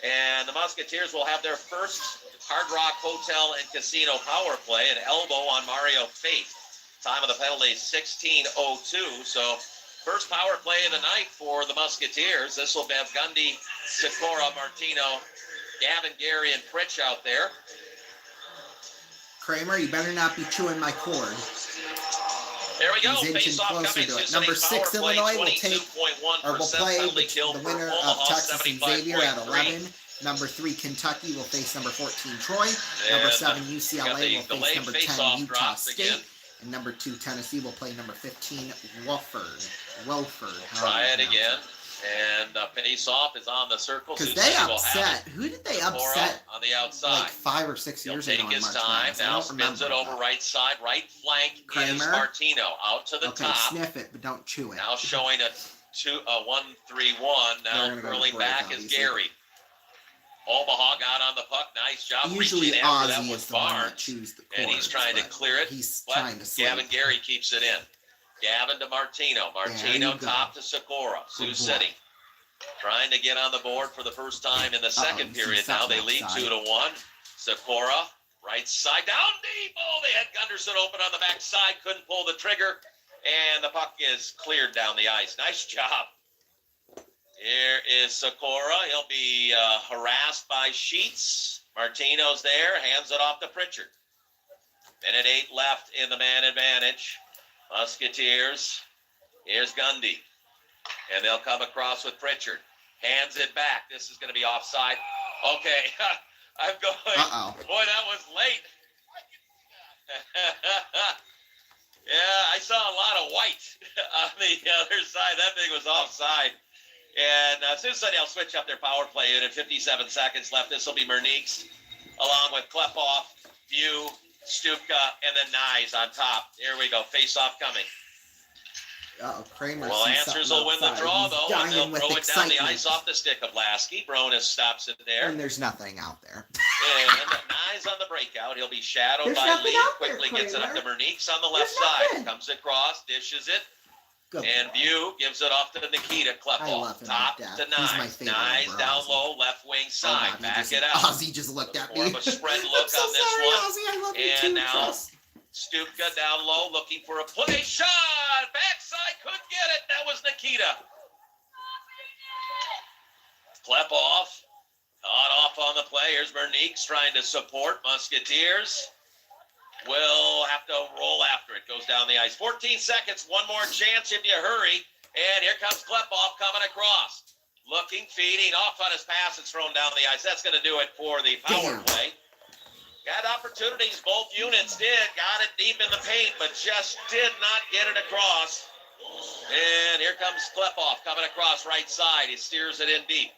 And the Musketeers will have their first Hard Rock Hotel and Casino power play, an elbow on Mario Fate. Time of the penalty, 16:02. So first power play of the night for the Musketeers. This will have Gundy, Sikora, Martino, Gavin, Gary, and Pritch out there. Kramer, you better not be chewing my cord. There we go. He's inching Face off closer coming. to it. Sioux Number City's 6, power play, Illinois will take, 22.1% or will play penalty kill the for winner of Omaha, Texas and Xavier at 75.3. 11. Number 3, Kentucky will face number 14, Troy. Number And 7, got UCLA will delayed face number 10, face-off Utah drops State. again. And number 2, Tennessee will play number 15, Wofford. Try it again. And face-off is on the circle. Because Sioux they City will have upset. it. Who did they Sikora upset on the outside. like 5 or 6 He'll years take ago in his March time. Madness? I Now don't spins remember it over that. right side. Right flank is Kramer? Martino out to the Okay, top. sniff it, but don't chew it. Now showing a 1-3-1. They're Now gonna go curling to break, back is obviously. Gary. Omaha got on the puck. Nice job Usually reaching after that Ozzy with is the one that Barnes. chews the And he's cords, trying to but clear it. He's But trying to sleep. Gavin Gary keeps it in. Gavin to Martino. Martino you go. top to Sikora. Sioux Good boy. City trying to get on the board for the first time in the second you see period. Now they something lead outside. 2-1. Sikora right side down deep. Oh, they had Gunderson open on the back side. Couldn't pull the trigger. And the puck is cleared down the ice. Nice job. Here is Sikora. He'll be harassed by Sheets. Martino's there. Hands it off to Pritchard. Minute 8 left in the man advantage. Musketeers. Here's Gundy. And they'll come across with Pritchard. Hands it back. This is going to be offside. Okay. I'm going. Uh-oh. Boy, that was late. Yeah, I saw a lot of white on the other side. That thing was offside. And Sioux City will switch up their power play unit. 57 seconds left. This will be Merniks along with Klepoff, View, Stupka, and then Nyes on top. Here we go. Face-off coming. Kramer. Well, sees Answers something will win the outside. draw, He's though, and dying they'll with throw it down excitement. the ice off the stick of Lasky. Bronis stops it there. And there's nothing out there. And Nyes on the breakout. He'll be shadowed There's by nothing Lee. out there, Quickly gets it up to Kramer. Merniks on the left There's side. nothing. Comes across, dishes it. Good And boy. View gives it off to Nikita I Klepoff. love him Top to death. to He's my Nyes. favorite Nyes over down Ozzy. low, left wing Oh, side. God, Back it out. Ozzy just looked at me. More of a spread I'm look so on this sorry, one. Ozzy. I love you And too, now trust. Stupka down low, looking for a play shot. Backside, couldn't get it. That was Nikita. Klepoff. Caught off on the play. Here's Merniks trying to support. Musketeers will have to roll after it. Goes down the ice. 14 seconds. One more chance if you hurry. And here comes Klepoff coming across. Looking, feeding, off on his pass. It's thrown down the ice. That's going to do it for the power Damn. play. Got opportunities, both units did. Got it deep in the paint, but just did not get it across. And here comes Klepoff coming across right side. He steers it in deep.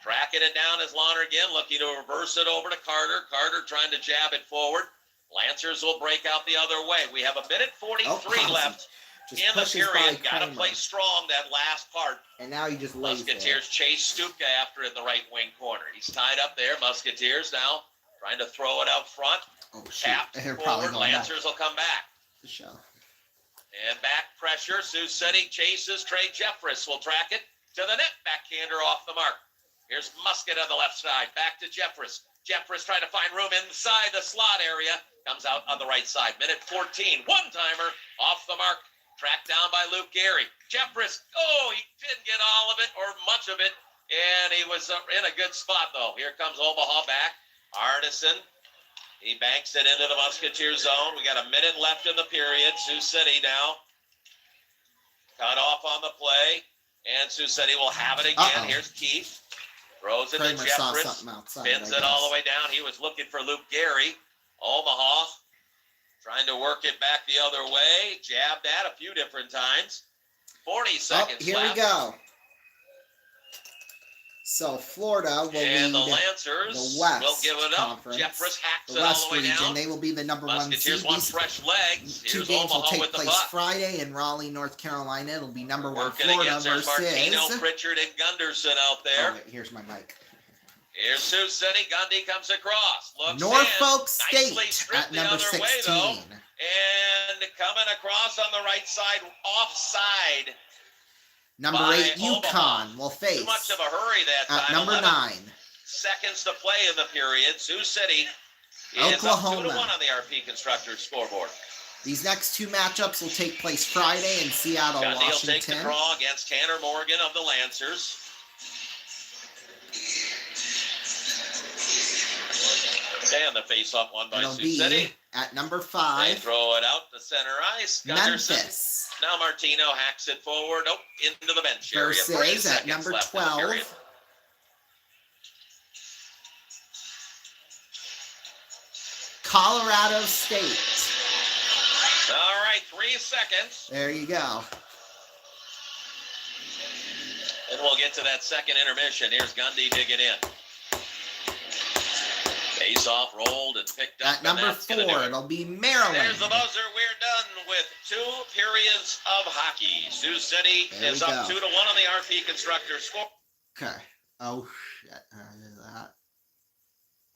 Tracking it down is Lonergan, looking to reverse it over to Carter. Carter trying to jab it forward. Lancers will break out the other way. We have a minute 43 left in the period. Got to play strong that last part. And now he just lays Musketeers chase Stuka after in the right wing corner. He's tied up there. Musketeers now trying to throw it out front. Oh, shoot. Tapped forward. Lancers will come back. The show. And back pressure. Sioux City chases. Trey Jeffress will track it to the net. Backhander off the mark. Here's Musket on the left side. Back to Jeffress. Jeffress trying to find room inside the slot area. Comes out on the right side. Minute 14. One-timer off the mark. Tracked down by Luke Gehry. Jeffress. Oh, he didn't get all of it or much of it. And he was in a good spot, though. Here comes Omaha back. Arneson. He banks it into the Musketeer zone. We got a minute left in the period. Sioux City now. Cut off on the play. And Sioux City will have it again. Here's Keith. Throws it to Jeffress. Spins it all the way down. He was looking for Luke Gehry. Omaha trying to work it back the other way. Jabbed at a few different times. 40 seconds here left. We go. So Florida will lead the Lancers the West will give it up. Conference. Jeffress hacks The it all West the way region, down. they will be the number Musketeers one want seed. fresh legs. Two Here's games will Omaha take with the place puck. Friday in Raleigh, North Carolina. It'll be number one Working Florida against there's versus. Martino, Pritchard, and Gunderson out there. Oh, wait, here's my mic. Here's Sioux City. Gundy comes across. Looks Norfolk in. State at number 16. Way, though. And coming across on the right side, offside. Number 8, UConn will face. Too much of a hurry that at time. number 9. Seconds to play in the period. Sioux City is Oklahoma. up 2-1 on the RP Constructors scoreboard. These next two matchups will take place Friday in Seattle, Gundy will Washington. take the draw against Tanner Morgan of the Lancers. And the face-off won by It'll Sioux be City. at number They 5. throw it out to center ice. Gunderson. Memphis Now Martino hacks it forward. Oh, into the bench area. 3 versus at seconds number left in the period. 12. Colorado State. All right, 3 seconds. There you go. And we'll get to that second intermission. Here's Gundy digging in. Face off, rolled, and picked up. At number 4, it'll be Maryland. There's the buzzer. We're done with 2 periods of hockey. Sioux City There is we up go. 2-1 on the RP Constructors score. Okay. Oh, shit. That.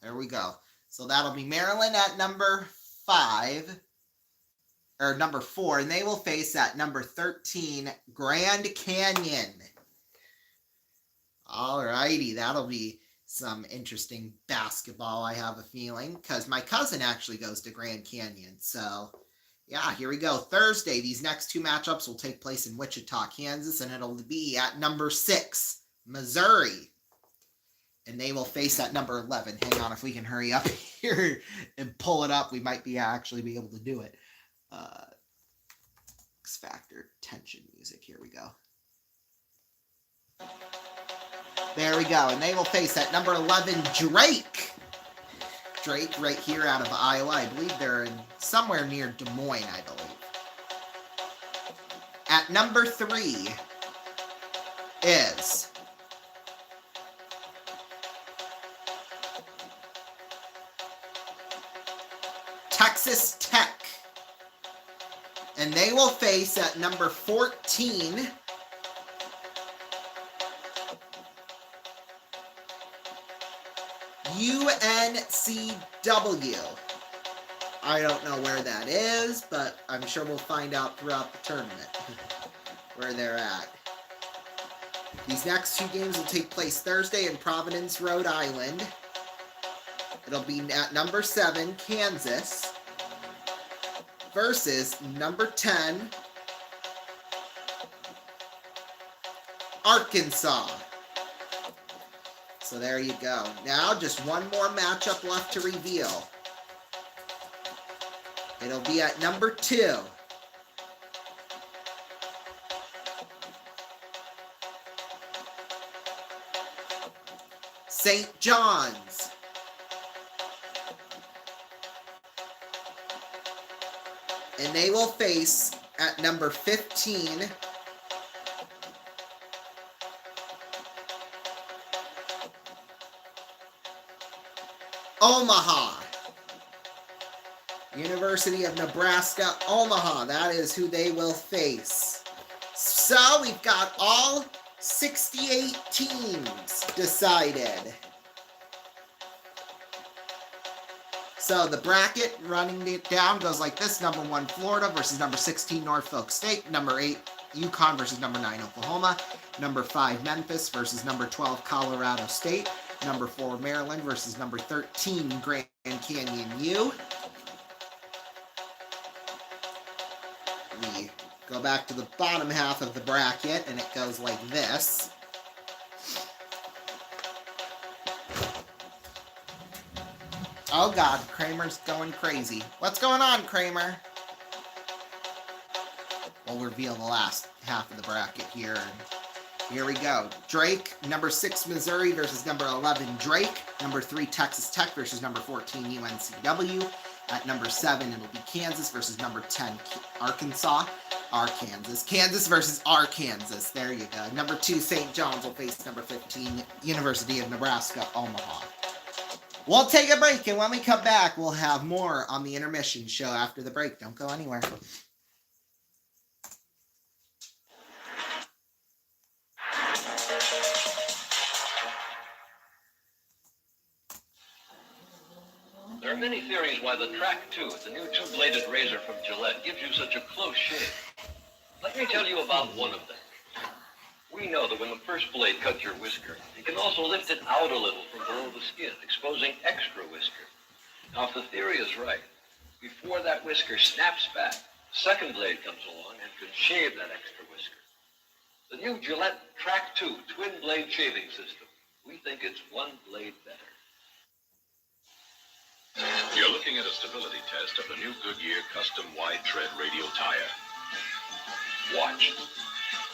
There we go. So that'll be Maryland at number 5. Or number 4. And they will face at number 13, Grand Canyon. Alrighty. That'll be some interesting basketball, I have a feeling. Because my cousin actually goes to Grand Canyon. So, yeah, here we go. Thursday, these next 2 matchups will take place in Wichita, Kansas. And it'll be at number 6, Missouri. And they will face at number 11. Hang on, if we can hurry up here and pull it up, we might be actually be able to do it. X Factor tension music. Here we go. There we go. And they will face at number 11, Drake. Drake right here out of Iowa. I believe they're in somewhere near Des Moines, I believe. At number 3 is Texas Tech. And they will face at number 14, UNCW. I don't know where that is, but I'm sure we'll find out throughout the tournament where they're at. These next 2 games will take place Thursday in Providence, Rhode Island. It'll be at number 7, Kansas, versus number 10, Arkansas. So there you go. Now just one more matchup left to reveal. It'll be at number 2, St. John's, And they will face at number 15 Omaha. University of Nebraska, Omaha. That is who they will face. So we've got all 68 teams decided. So the bracket, running it down, goes like this. Number 1, Florida versus number 16, Norfolk State. Number 8, UConn versus number 9, Oklahoma. Number 5, Memphis versus number 12, Colorado State. Number 4, Maryland versus number 13, Grand Canyon U. We go back to the bottom half of the bracket, and it goes like this. Oh God, Kramer's going crazy. What's going on, Kramer? We'll reveal the last half of the bracket here. Here we go. Drake, number 6, Missouri versus number 11, Drake. Number 3, Texas Tech versus number 14, UNCW. At number 7, it'll be Kansas versus number 10, Arkansas. Kansas versus Arkansas. There you go. Number 2, St. John's will face number 15, University of Nebraska, Omaha. We'll take a break, and when we come back, we'll have more on the intermission show after the break. Don't go anywhere. There are many theories why the Track 2, the new two-bladed razor from Gillette, gives you such a close shave. Let me tell you about one of them. We know that when the first blade cuts your whisker, it can also lift it out a little from below the skin, exposing extra whisker. Now, if the theory is right, before that whisker snaps back, the second blade comes along and can shave that extra whisker. The new Gillette Track 2 twin-blade shaving system. We think it's one blade better. You're looking at a stability test of the new Goodyear Custom Wide Tread Radial Tire. Watch.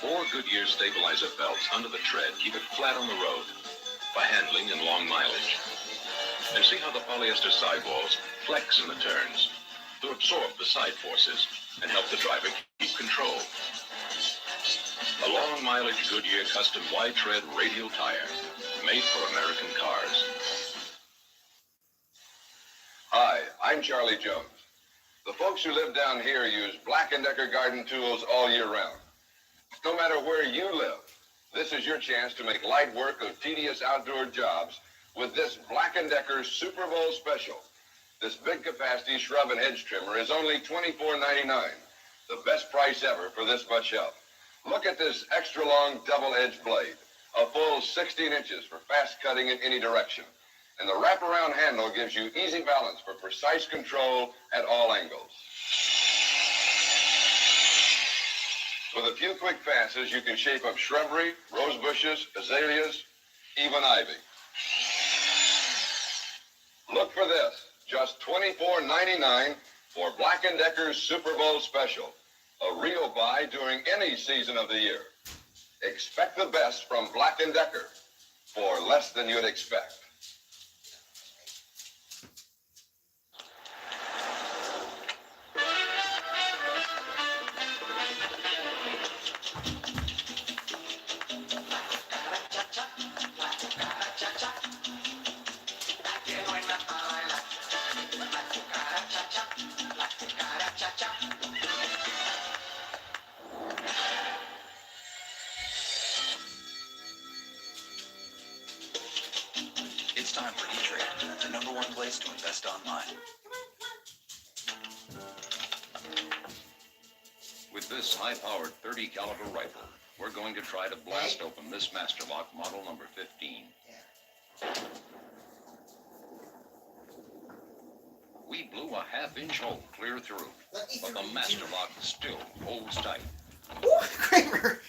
4 Goodyear stabilizer belts under the tread keep it flat on the road for handling and long mileage. And see how the polyester sidewalls flex in the turns to absorb the side forces and help the driver keep control. A long mileage Goodyear Custom Wide Tread Radial Tire, made for American cars. Hi, I'm Charlie Jones. The folks who live down here use Black & Decker garden tools all year round. No matter where you live, this is your chance to make light work of tedious outdoor jobs with this Black & Decker Super Bowl special. This big capacity shrub and hedge trimmer is only $24.99, the best price ever for this much help. Look at this extra long double-edged blade, a full 16 inches for fast cutting in any direction. And the wraparound handle gives you easy balance for precise control at all angles. With a few quick passes, you can shape up shrubbery, rose bushes, azaleas, even ivy. Look for this, just $24.99 for Black & Decker's Super Bowl special. A real buy during any season of the year. Expect the best from Black & Decker for less than you'd expect. It's time for E-Trade, the #1 place to invest online. With this high-powered 30 caliber rifle, we're going to try to blast open this Master Lock model number 15. We blew a half-inch hole clear through, but the Master Lock still holds tight. Ooh, Kramer,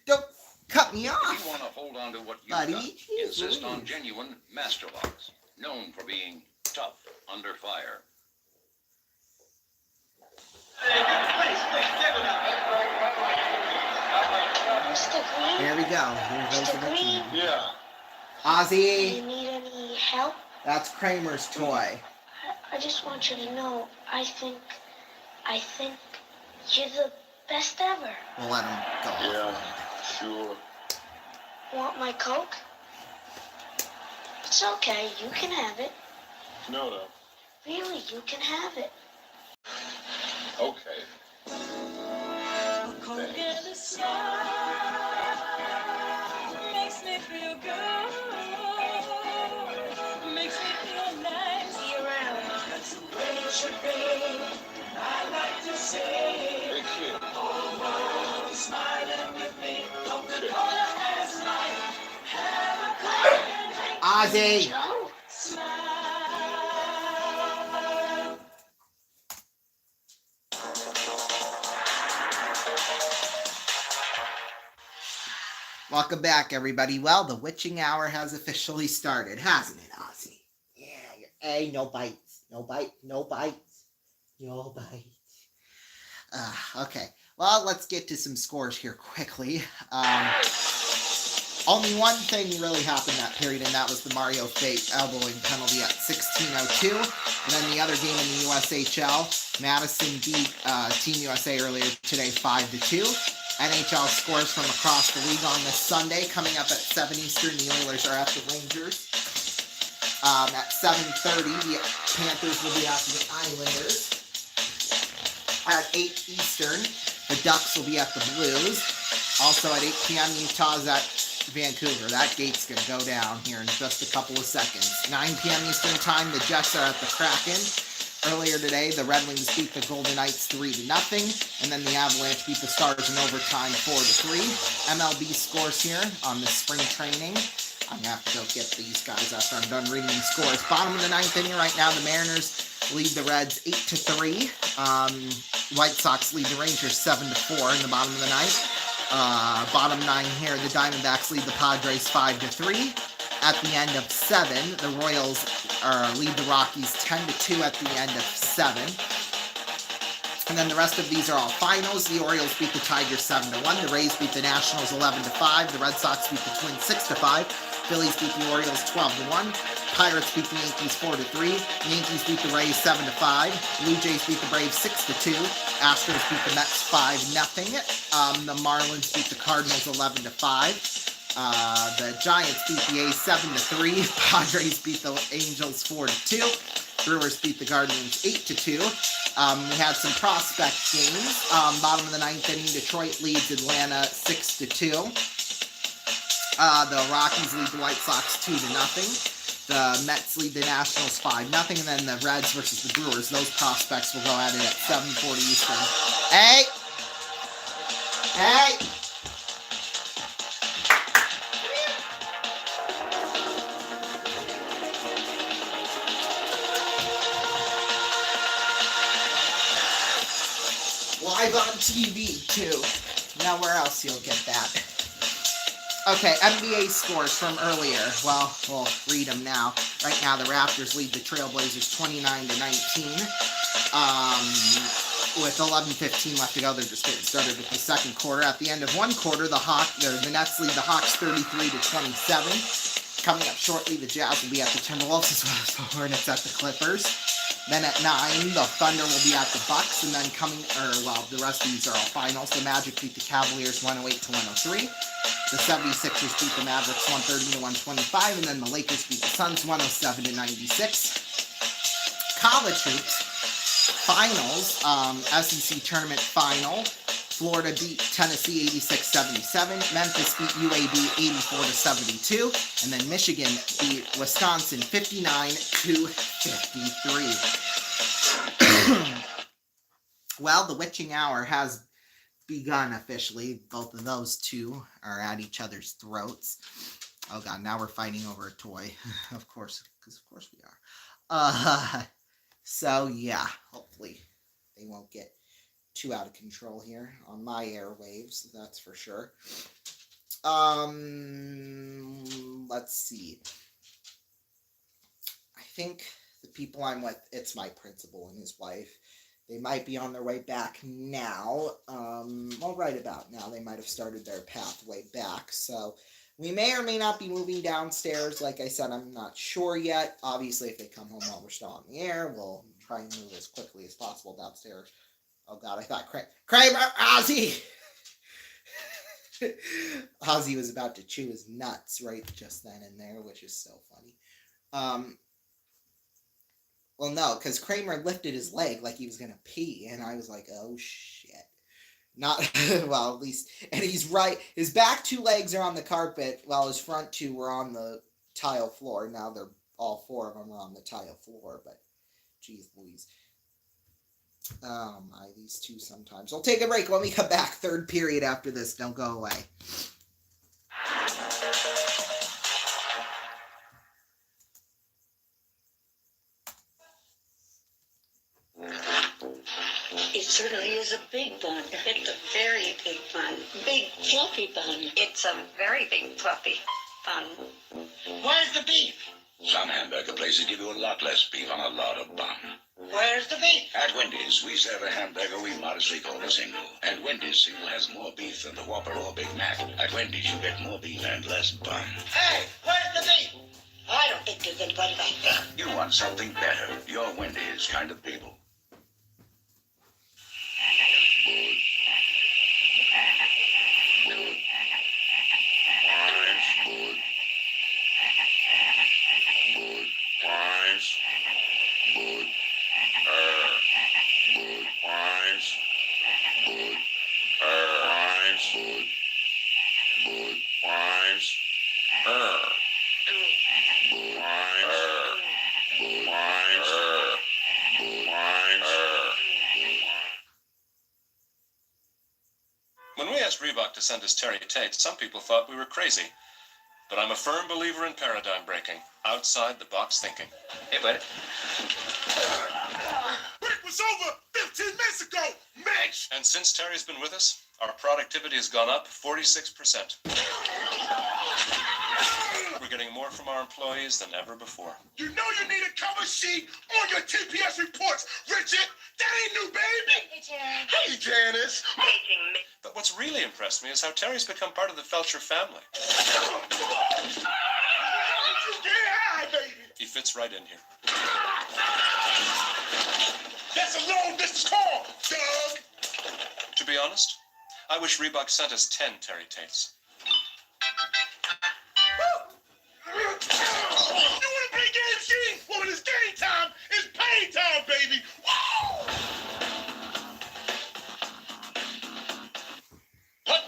don't cut me off. If you want to hold on to what you've got, insist on genuine Master Locks, known for being tough under fire. There we go. Here goes the team. Yeah. Ozzy. Do you need any help? That's Kramer's toy. I just want you to know, I I think you're the best ever. We'll let him go. Yeah, sure. Want my Coke? It's okay, you can have it. No. Really, you can have it. Okay. Thanks. Makes me feel good. Makes me feel nice. See you around. That's the way it should be. I like to say, Hey, kid. oh, smiling with me. Coca-Cola has life. Have a Coke and make Ozzy! Joe? smile. Welcome back, everybody. Well, the witching hour has officially started, hasn't it, Ozzy? Yeah. Hey, no bites. No bites. Okay. Well, let's get to some scores here quickly. Only one thing really happened that period, and that was the Mario Fate elbowing penalty at 16:02. And then the other game in the USHL, Madison beat Team USA earlier today 5-2. NHL scores from across the league on this Sunday. Coming up at 7 Eastern, the Oilers are at the Rangers. At 7:30, the Panthers will be at the Islanders. At 8 Eastern, the Ducks will be at the Blues. Also at 8 p.m., Utah's at Vancouver. That gate's going to go down here in just a couple of seconds. 9 p.m. Eastern time, the Jets are at the Kraken. Earlier today, the Red Wings beat the Golden Knights 3-0, and then the Avalanche beat the Stars in overtime 4-3. MLB scores here on the spring training. I'm going to have to go get these guys after I'm done reading the scores. Bottom of the ninth inning right now, the Mariners lead the Reds 8-3. White Sox lead the Rangers 7-4 in the bottom of the ninth. Bottom nine here, the Diamondbacks lead the Padres 5-3. At the end of 7, the Royals lead the Rockies 10-2 at the end of 7. And then the rest of these are all finals. The Orioles beat the Tigers 7-1. The Rays beat the Nationals 11-5. The Red Sox beat the Twins 6-5. Phillies beat the Orioles 12-1. Pirates beat the Yankees 4-3. Yankees beat the Rays 7-5. Blue Jays beat the Braves 6-2. Astros beat the Mets 5-0. The Marlins beat the Cardinals 11-5. The Giants beat the A's 7-3. Padres beat the Angels 4-2. Brewers beat the Guardians 8-2. We had some prospect games. Bottom of the ninth inning, Detroit leads Atlanta 6-2. The Rockies lead the White Sox 2-0. The Mets lead the Nationals 5-0. And then the Reds versus the Brewers. Those prospects will go at it at 7:40 Eastern. Hey! Live on TV, too. Now, where else you'll get that? Okay, NBA scores from earlier. Well, we'll read them now. Right now, the Raptors lead the Trailblazers 29-19. With 11:15 left to go, they're just getting started with the second quarter. At the end of one quarter, the Nets lead the Hawks 33-27. Coming up shortly, the Jazz will be at the Timberwolves as well as the Hornets at the Clippers. Then at 9, the Thunder will be at the Bucks, and then the rest of these are all finals. The Magic beat the Cavaliers 108-103. The 76ers beat the Mavericks 130-125, and then the Lakers beat the Suns 107-96. College hoops, finals, SEC tournament final. Florida beat Tennessee 86-77. Memphis beat UAB 84-72. And then Michigan beat Wisconsin 59-53. Well, the witching hour has begun officially. Both of those two are at each other's throats. Oh God, now we're fighting over a toy. Of course, because of course we are. So yeah, hopefully they won't get too out of control here on my airwaves, that's for sure. Let's see. I think the people I'm with, it's my principal and his wife. They might be on their way back now. Well, right about now. They might have started their pathway back. So we may or may not be moving downstairs. Like I said, I'm not sure yet. Obviously, if they come home while we're still on the air, we'll try and move as quickly as possible downstairs. Oh God, I thought Kramer, Ozzy. Ozzy was about to chew his nuts right just then and there, which is so funny. Well, no, because Kramer lifted his leg like he was gonna pee, and I was like, oh shit. Not well, at least, and he's right. His back two legs are on the carpet, while his front two were on the tile floor. Now they're all four of them are on the tile floor, but geez Louise. Oh my, these two sometimes. We'll take a break when we come back. Third period after this. Don't go away. It certainly is a big bun. It's a very big bun. Big fluffy bun. It's a very big fluffy bun. Where's the beef? Some hamburger places give you a lot less beef on a lot of bun. Where's the beef? At Wendy's, we serve a hamburger we modestly call a single. And Wendy's single has more beef than the Whopper or Big Mac. At Wendy's, you get more beef and less bun. Hey, where's the beef? I don't think there's anybody like that. You want something better. You're Wendy's kind of people. When we asked Reebok to send us Terry Tate, some people thought we were crazy. But I'm a firm believer in paradigm breaking, outside the box thinking. Hey, buddy. Break was over 15 minutes ago, Mitch! And since Terry's been with us, our productivity has gone up 46%. We're getting more from our employees than ever before. You know you need a cover sheet on your TPS reports, Richard! That ain't new, baby! Hey, Jerry. Hey, Janice! But what's really impressed me is how Terry's become part of the Felcher family. Get high, baby! He fits right in here. That's a long distance call, Doug! To be honest, I wish Reebok sent us 10 Terry Tates. You want to play games, Gene? Well, when it's game time, it's pain time, baby! Woo! What?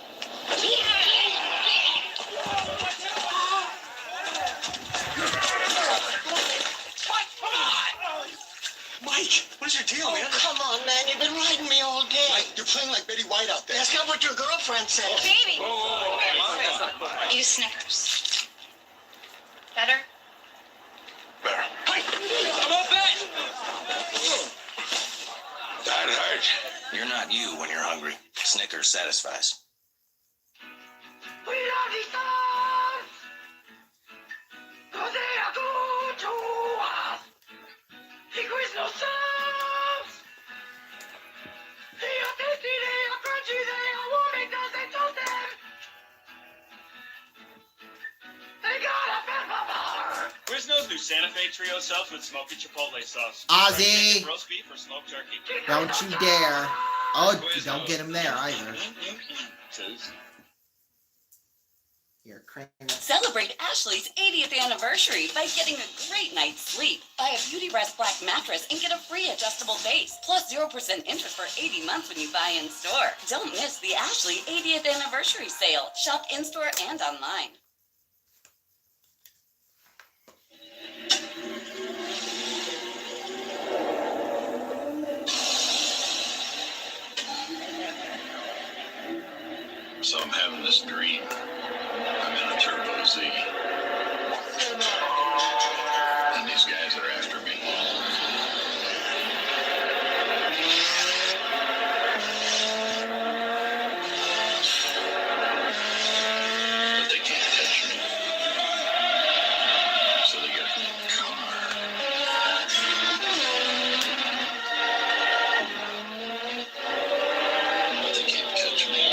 Mike, what's your deal, man? Come on, man. You've been riding me all day. Mike, you're playing like Betty White out there. That's not what your girlfriend said. Baby. Whoa. Use Snickers. Better? Better. I'm all bet! That hurt. You're not you when you're hungry. Snickers satisfies. We are the stars! Cause they are good to us! The Christmas stars! They are tasty, they are crunchy, they are warming, doesn't toast them! They got a pepper bar! Quiznos new Santa Fe Trio sauce with smoky chipotle sauce. Ozzy. Chicken, roast beef or smoked turkey. Don't you dare. Oh, don't get him there either. Here, Kramer. Celebrate Ashley's 80th anniversary by getting a great night's sleep. Buy a Beauty Rest Black mattress and get a free adjustable base, plus 0% interest for 80 months when you buy in store. Don't miss the Ashley 80th anniversary sale. Shop in-store and online. So I'm having this dream. I'm in a Turbo Z. And these guys are after me. But they can't touch me. So they get a car. But they can't catch me.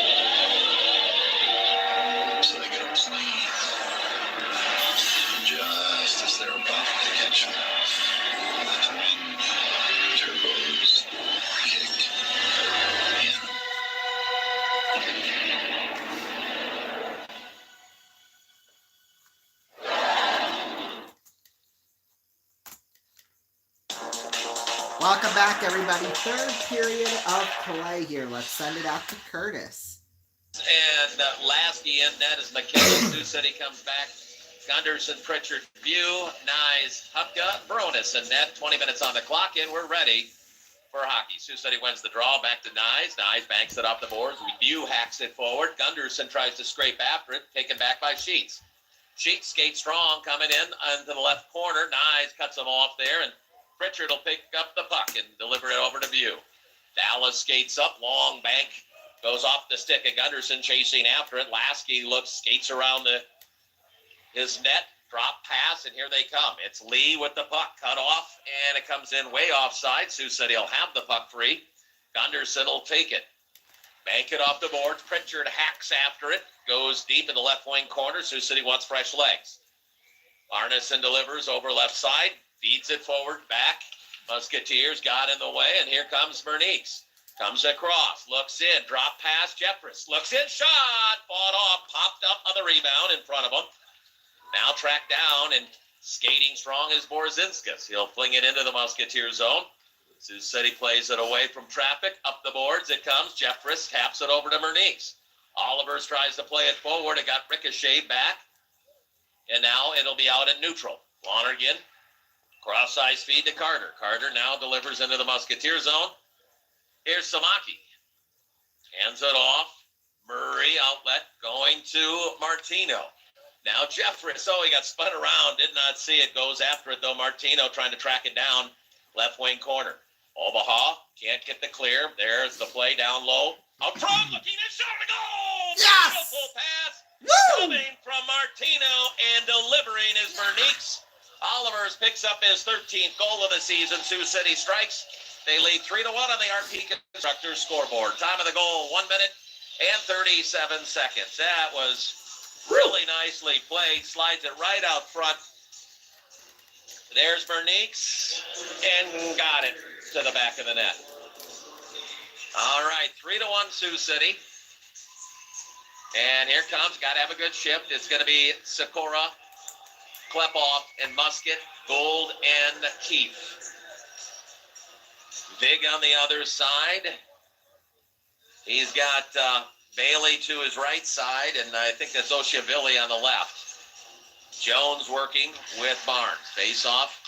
So they get a plane. back, everybody. Third period of play here. Let's send it out to Curtis. And Lasky in net as McKenna. Sioux City comes back. Gunderson, Pritchard, View, Nyes, Hupka, Bronis in net. 20 minutes on the clock, and we're ready for hockey. Sioux City wins the draw. Back to Nyes. Nyes banks it off the boards. View hacks it forward. Gunderson tries to scrape after it. Taken back by Sheets. Sheets skates strong, coming in onto the left corner. Nyes cuts him off there, and Pritchard will pick up the puck and deliver it over to View. Dallas skates up, long bank, goes off the stick of Gunderson, chasing after it. Lasky skates around his net, drop pass, and here they come. It's Lee with the puck, cut off, and it comes in way offside. Sioux City will have the puck free. Gunderson will take it. Bank it off the boards. Pritchard hacks after it, goes deep in the left wing corner. Sioux City wants fresh legs. Arneson delivers over left side, feeds it forward, back. Musketeers got in the way, and here comes Bernice. Comes across, looks in, drop pass, Jeffress. Looks in, shot, fought off, popped up on the rebound in front of him. Now tracked down, and skating strong is Borzinskas. He'll fling it into the Musketeer zone. Sioux City plays it away from traffic, up the boards it comes. Jeffress taps it over to Bernice. Olivers tries to play it forward. It got ricocheted back, and now it'll be out at neutral. Lonergan, cross-ice feed to Carter. Carter now delivers into the Musketeer zone. Here's Samaki. Hands it off. Murray outlet going to Martino. Now Jeffress, he got spun around. Did not see it. Goes after it, though. Martino trying to track it down. Left wing corner. Omaha can't get the clear. There's the play down low. Out front, looking in, shot to goal! Yes! Beautiful pass. Woo! Coming from Martino and delivering is Bernice. Olivers picks up his 13th goal of the season. Sioux City strikes. They lead 3-1 on the RP Constructors scoreboard. Time of the goal, 1 minute and 37 seconds. That was really nicely played. Slides it right out front. There's Bernice and got it to the back of the net. All right, 3-1 Sioux City. And here comes, got to have a good shift. It's going to be Sikora, Klepov, and Musket, Gold, and Keefe. Vig on the other side. He's got Bailey to his right side, and I think that's Oshiavilli on the left. Jones working with Barnes. Face off.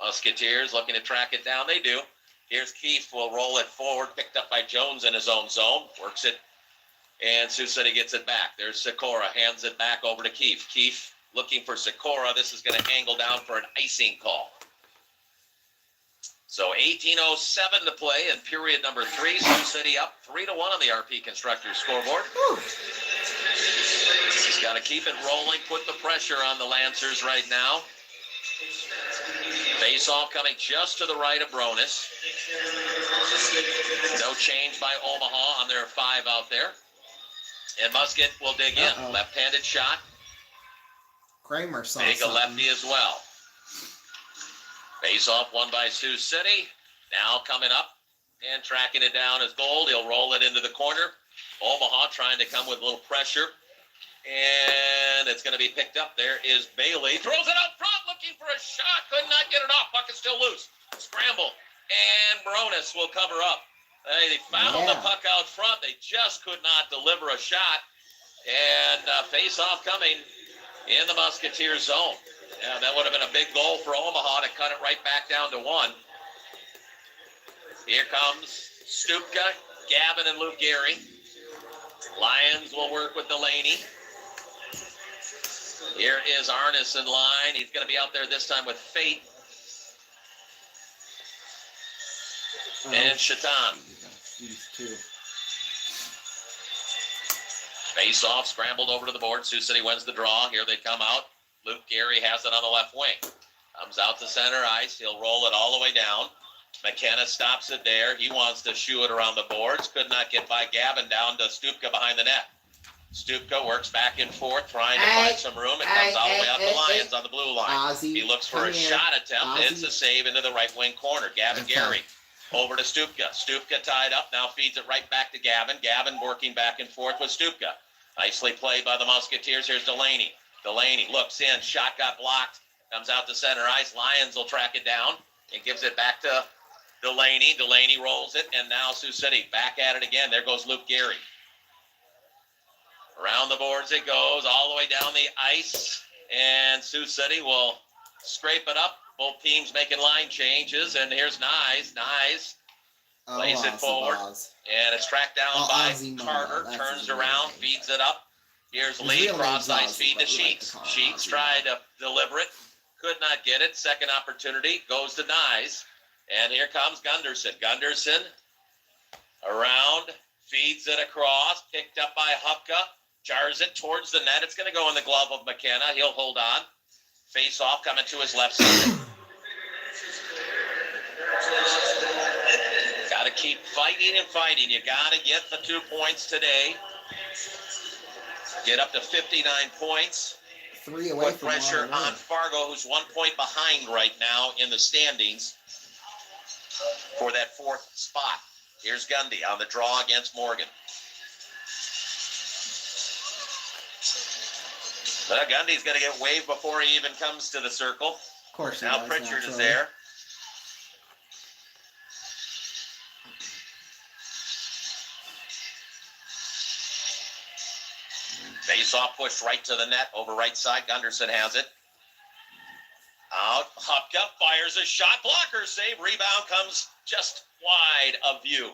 Musketeers looking to track it down. They do. Here's Keefe. Will roll it forward. Picked up by Jones in his own zone. Works it. And Sioux City gets it back. There's Sikora. Hands it back over to Keefe. Keefe looking for Sikora. This is going to angle down for an icing call. So 18:07 to play in period number 3. Sioux City up 3-1 on the RP Constructors scoreboard. He's got to keep it rolling, put the pressure on the Lancers right now. Face-off coming just to the right of Bronis. No change by Omaha on their 5 out there. And Musket will dig in. Left-handed shot. Kramer saw Big a something. lefty as well. Face-off won by Sioux City. Now coming up and tracking it down is Gold. He'll roll it into the corner. Omaha trying to come with a little pressure. And it's going to be picked up. There is Bailey. Throws it out front, looking for a shot. Could not get it off. Puck is still loose. Scramble. And Bronis will cover up. They found the puck out front. They just could not deliver a shot. And face-off coming in the Musketeer zone. Yeah, that would have been a big goal for Omaha to cut it right back down to 1. Here comes Stupka, Gavin, and Luke Gehry. Lions will work with Delaney. Here is Arnis in line. He's going to be out there this time with Fate. And Shatan. These two. Face off, scrambled over to the board. Sioux City wins the draw. Here they come out. Luke Gehry has it on the left wing. Comes out to center ice. He'll roll it all the way down. McKenna stops it there. He wants to shoo it around the boards. Could not get by Gavin down to Stupka behind the net. Stupka works back and forth, trying to find some room. It comes all the way up the Lions on the blue line. Ozzy, he looks for a shot attempt. It's a save into the right wing corner. Gavin Gehry over to Stupka. Stupka tied up. Now feeds it right back to Gavin. Gavin working back and forth with Stupka. Nicely played by the Musketeers. Here's Delaney. Delaney looks in. Shot got blocked. Comes out to center ice. Lions will track it down and gives it back to Delaney rolls it, and now Sioux City back at it again. There goes Luke Gehry. Around the boards it goes, all the way down the ice, and Sioux City will scrape it up. Both teams making line changes, and here's Nyes. Plays it forward, and it's tracked down by Carter. Turns around, feeds it up. Here's Lee, cross ice feed to Sheets. Sheets tried to deliver it, could not get it. Second opportunity goes to Nyes, and here comes Gunderson. Gunderson around, feeds it across, picked up by Hupka, jars it towards the net. It's going to go in the glove of McKenna. He'll hold on. Face off coming to his left side. Got to keep fighting and fighting. You got to get the 2 points today. Get up to 59 points. 3 away. Put pressure on Fargo, who's 1 point behind right now in the standings for that 4th spot. Here's Gundy on the draw against Morgan. But Gundy's going to get waved before he even comes to the circle. Of course. Now Pritchard is there. Face-off pushed right to the net over right side. Gunderson has it. Out. Hupka fires a shot. Blocker save. Rebound comes just wide of view.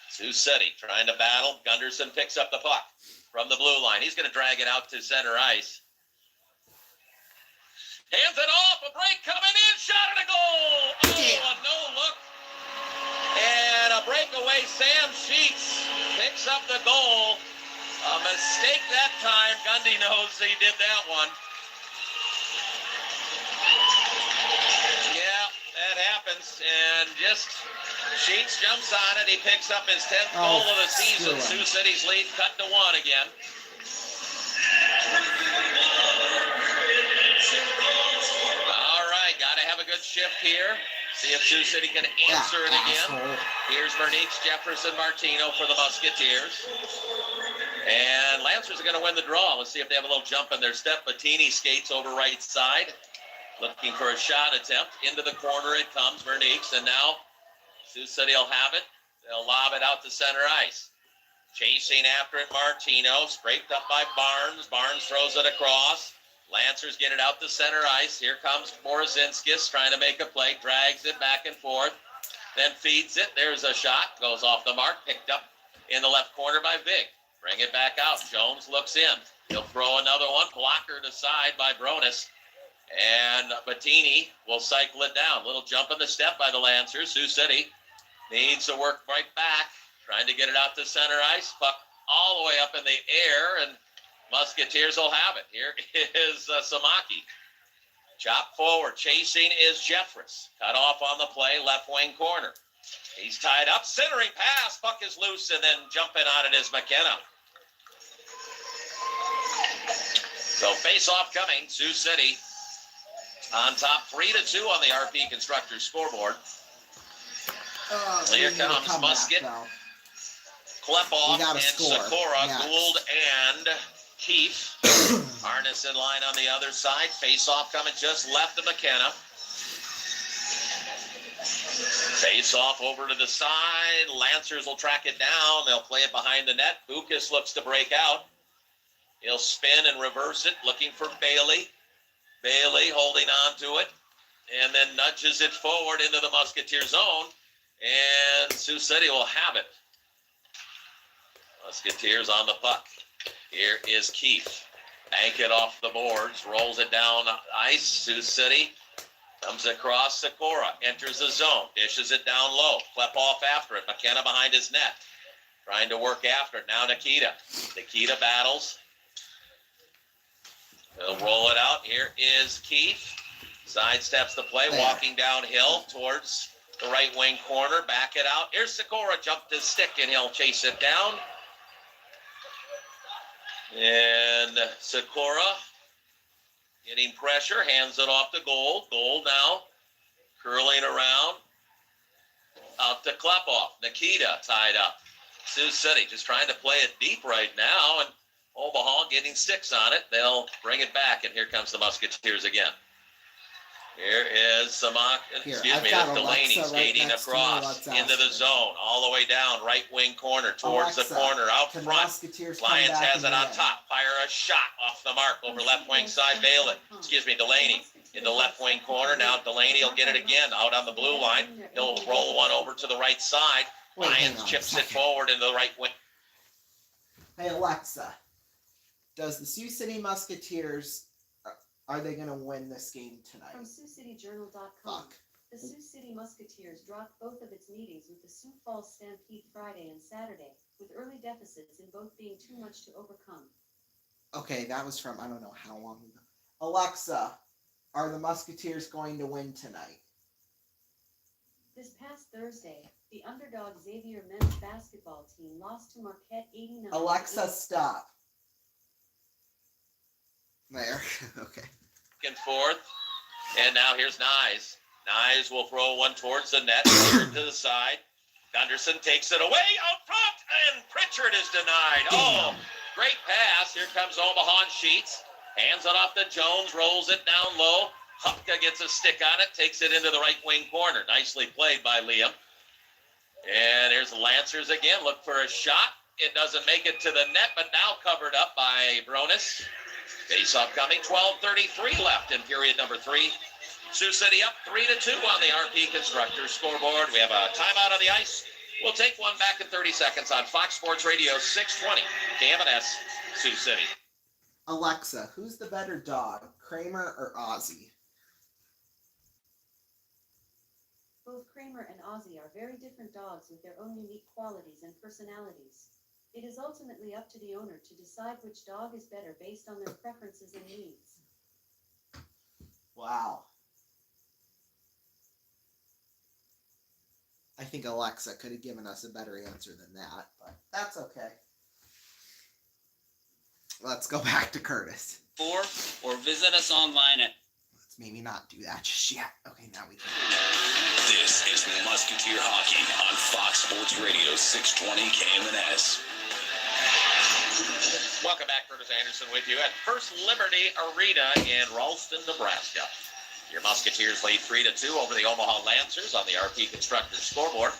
Sioux City trying to battle. Gunderson picks up the puck from the blue line. He's going to drag it out to center ice. Hands it off. A break coming in. Shot and a goal. Oh, a no look. And a breakaway. Sam Sheets picks up the goal. A mistake that time. Gundy knows he did that one. Yeah, that happens. And just Sheets jumps on it. He picks up his 10th goal of the season. Sioux City's lead cut to 1 again. All right, got to have a good shift here. See if Sioux City can answer it again. Here's Verniques, Jefferson, Martino for the Musketeers. And Lancers are going to win the draw. Let's see if they have a little jump in their step. Bettini skates over right side, looking for a shot attempt. Into the corner it comes, Verniques, and now Sioux City will have it. They'll lob it out to center ice. Chasing after it, Martino, scraped up by Barnes. Barnes throws it across. Lancers get it out to center ice. Here comes Morozinskis trying to make a play, drags it back and forth, then feeds it. There's a shot, goes off the mark, picked up in the left corner by Vig. Bring it back out. Jones looks in. He'll throw another one. Blocker to side by Bronis. And Bettini will cycle it down. Little jump in the step by the Lancers. Sioux City needs to work right back. Trying to get it out to center ice. Puck all the way up in the air. And Musketeers will have it. Here is Samaki. Chop forward. Chasing is Jeffress. Cut off on the play. Left wing corner. He's tied up. Centering pass. Puck is loose. And then jumping on it is McKenna. So face-off coming. Sioux City on top 3-2 on the RP Constructors scoreboard. Here comes Musket, Klepoff, and Sikora, Gould, and Keefe. Arneson line on the other side. Face-off coming just left of McKenna. Face-off over to the side. Lancers will track it down. They'll play it behind the net. Bukas looks to break out. He'll spin and reverse it, looking for Bailey. Bailey holding on to it, and then nudges it forward into the Musketeer zone, and Sioux City will have it. Musketeers on the puck. Here is Keefe. Bank it off the boards, rolls it down ice. Sioux City comes across. Sikora enters the zone, dishes it down low. Klepoff after it. McKenna behind his net, trying to work after it. Now Nikita. Nikita battles. He'll roll it out. Here is Keefe. Sidesteps the play, walking downhill towards the right wing corner. Back it out. Here's Sikora, jumped his stick, and he'll chase it down. And Sikora getting pressure, hands it off to Gold. Gold now curling around. Out to Klepoff. Nikita tied up. Sioux City just trying to play it deep right now, and Omaha getting sticks on it. They'll bring it back, and here comes the Musketeers again. Here is Delaney skating across into the zone, all the way down, right wing corner, towards the corner, out front. Lions has it on top. Fire a shot off the mark over left wing side. Delaney in the left wing corner. Now Delaney will get it again out on the blue line. He'll roll one over to the right side. Lions chips it forward into the right wing. Hey, Alexa, does the Sioux City Musketeers, are they going to win this game tonight? From SiouxCityJournal.com. The Sioux City Musketeers dropped both of its meetings with the Sioux Falls Stampede Friday and Saturday, with early deficits in both being too much to overcome. Okay, that was from I don't know how long ago. Alexa, are the Musketeers going to win tonight? This past Thursday, the underdog Xavier men's basketball team lost to Marquette 89. Alexa, stop. There. Okay. And forth. And now here's Nyes. Nyes will throw one towards the net, to the side. Gunderson takes it away out front, and Pritchard is denied. Oh, great pass. Here comes Omaha and Sheets. Hands it off to Jones, rolls it down low. Hupka gets a stick on it, takes it into the right wing corner. Nicely played by Liam. And here's the Lancers again. Look for a shot. It doesn't make it to the net, but now covered up by Bronis. Face-off coming. 12:33 left in period number 3. Sioux City up 3-2 on the RP Constructors scoreboard. We have a timeout on the ice. We'll take one back in 30 seconds on Fox Sports Radio 620 KMNS Sioux City. Alexa, who's the better dog, Kramer or Ozzy? Both Kramer and Ozzy are very different dogs with their own unique qualities and personalities. It is ultimately up to the owner to decide which dog is better based on their preferences and needs. Wow. I think Alexa could have given us a better answer than that, but that's okay. Let's go back to Curtis. Or visit us online at... Let's maybe not do that just yet. Okay, now we can. This is Musketeer Hockey on Fox Sports Radio 620 KMNS. Welcome back, Curtis Anderson with you at First Liberty Arena in Ralston, Nebraska. Your Musketeers lead 3-2 over the Omaha Lancers on the RP Constructors scoreboard.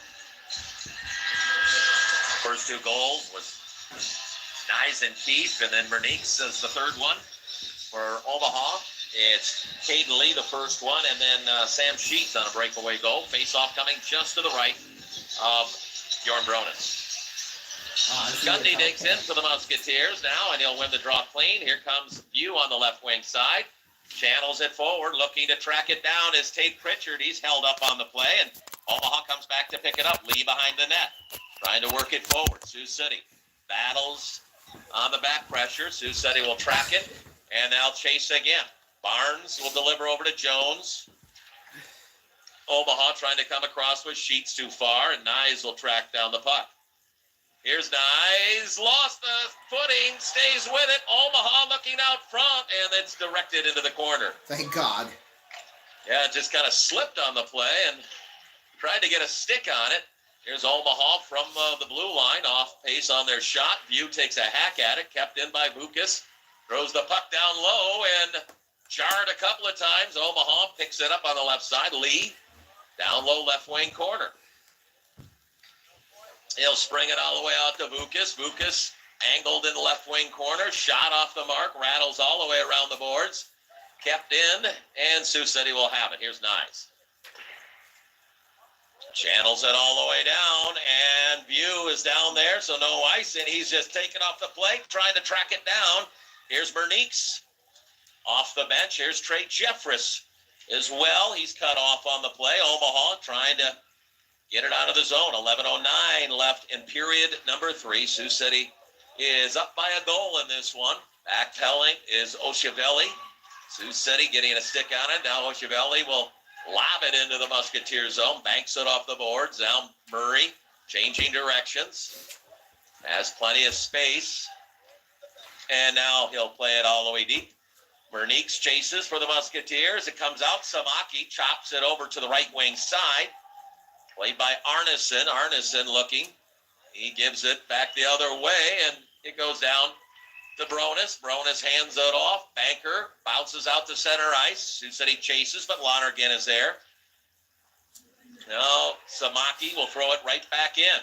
First 2 goals was Nyes and Keith, and then Bernice is the third one for Omaha. It's Caden Lee, the first one, and then Sam Sheets on a breakaway goal. Face-off coming just to the right of Bjorn Bronis. Gundy digs in for the Musketeers now, and he'll win the draw clean. Here comes View on the left wing side. Channels it forward, looking to track it down is Tate Pritchard. He's held up on the play, and Omaha comes back to pick it up. Lee behind the net, trying to work it forward. Sioux City battles on the back pressure. Sioux City will track it, and they'll chase again. Barnes will deliver over to Jones. Omaha trying to come across with Sheets too far, and Nyes will track down the puck. Here's Nyes, lost the footing, stays with it. Omaha looking out front, and it's directed into the corner. Thank God. Yeah, it just kind of slipped on the play and tried to get a stick on it. Here's Omaha from the blue line, off pace on their shot. View takes a hack at it, kept in by Vukas. Throws the puck down low and jarred a couple of times. Omaha picks it up on the left side. Lee, down low left wing corner. He'll spring it all the way out to Vukas. Vukas angled in the left wing corner. Shot off the mark. Rattles all the way around the boards. Kept in. And Sioux City will have it. Here's Nyes. Channels it all the way down. And View is down there. So no ice. And he's just taking off the plate. Trying to track it down. Here's Bernice. Off the bench. Here's Trey Jeffress as well. He's cut off on the play. Omaha trying to get it out of the zone. 11:09 left in period number 3. Sioux City is up by a goal in this one. Backpedaling is Oshavelli. Sioux City getting a stick on it. Now Oshavelli will lob it into the Musketeer zone. Banks it off the boards. Now Murray changing directions. Has plenty of space. And now he'll play it all the way deep. Bernice chases for the Musketeers. It comes out. Samaki chops it over to the right wing side. Played by Arneson. Arneson looking. He gives it back the other way, and it goes down to Bronis. Bronis hands it off. Banker bounces out to center ice. Sioux City chases, but Lonergan is there. No, Samaki will throw it right back in.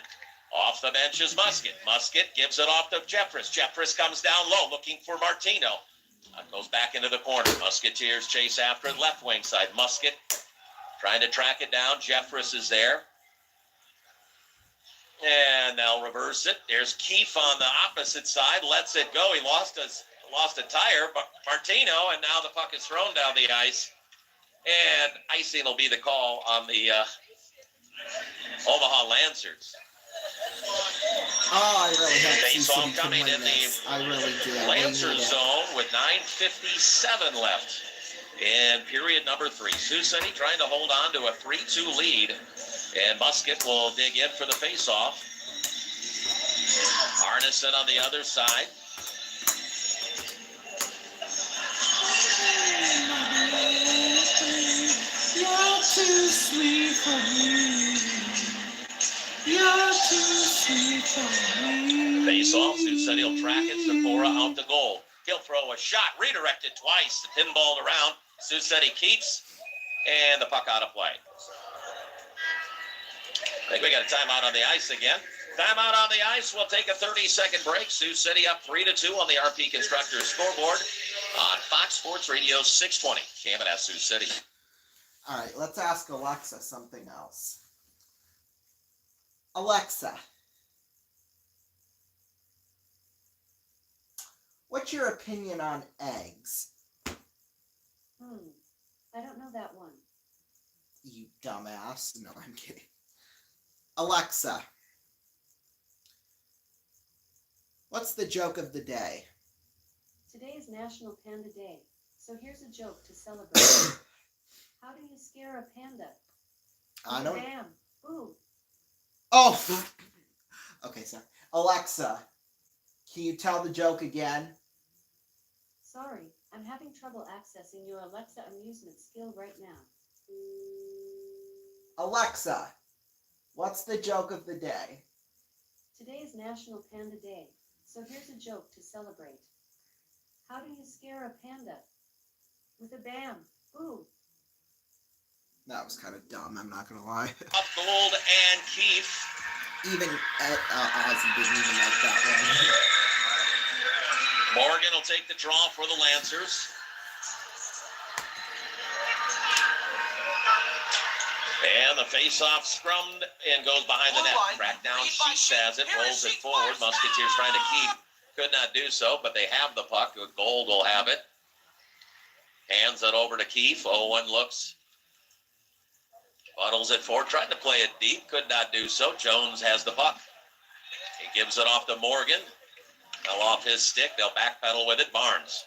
Off the bench is Musket. Musket gives it off to Jeffress. Jeffress comes down low, looking for Martino. Goes back into the corner. Musketeers chase after it, left wing side. Musket trying to track it down. Jeffress is there. And they'll reverse it. There's Keefe on the opposite side. Lets it go. He lost a tire. Martino, and now the puck is thrown down the ice. And icing will be the call on the Omaha Lancers. Oh, I really hope Face off coming in this. I really do. Lancer zone with 9:57 left in period number 3. Sioux City trying to hold on to a 3-2 lead. And Musket will dig in for the face-off. Arneson on the other side. You're too sweet for me. You're too sweet for me. Face-off. Sioux City will track it. Sakura out to goal. He'll throw a shot. Redirected twice. Pinballed around. Sioux City keeps. And the puck out of play. I think we got a timeout on the ice again. Timeout on the ice. We'll take a 30-second break. Sioux City up 3-2 on the RP Constructors scoreboard on Fox Sports Radio 620. KMNS Sioux City. All right, let's ask Alexa something else. Alexa, what's your opinion on eggs? I don't know that one. You dumbass. No, I'm kidding. Alexa, what's the joke of the day? Today is National Panda Day, so here's a joke to celebrate. How do you scare a panda? I don't... Bam. Boo. Oh! Okay, sorry. Alexa, can you tell the joke again? Sorry, I'm having trouble accessing your Alexa amusement skill right now. Alexa, what's the joke of the day? Today is National Panda Day, so here's a joke to celebrate. How do you scare a panda? With a bam. Boo. That was kind of dumb, I'm not going to lie. Up Gold and Keefe. Even Ozzy didn't even like that one. Morgan will take the draw for the Lancers. And the face-off scrummed and goes behind the net. Cracked down, Sheets has it, rolls it forward. Musketeers trying to keep. Could not do so, but they have the puck. Gold will have it. Hands it over to Keefe. Owen looks. Funnels it forward. Tried to play it deep. Could not do so. Jones has the puck. He gives it off to Morgan. Fell off his stick. They'll backpedal with it. Barnes.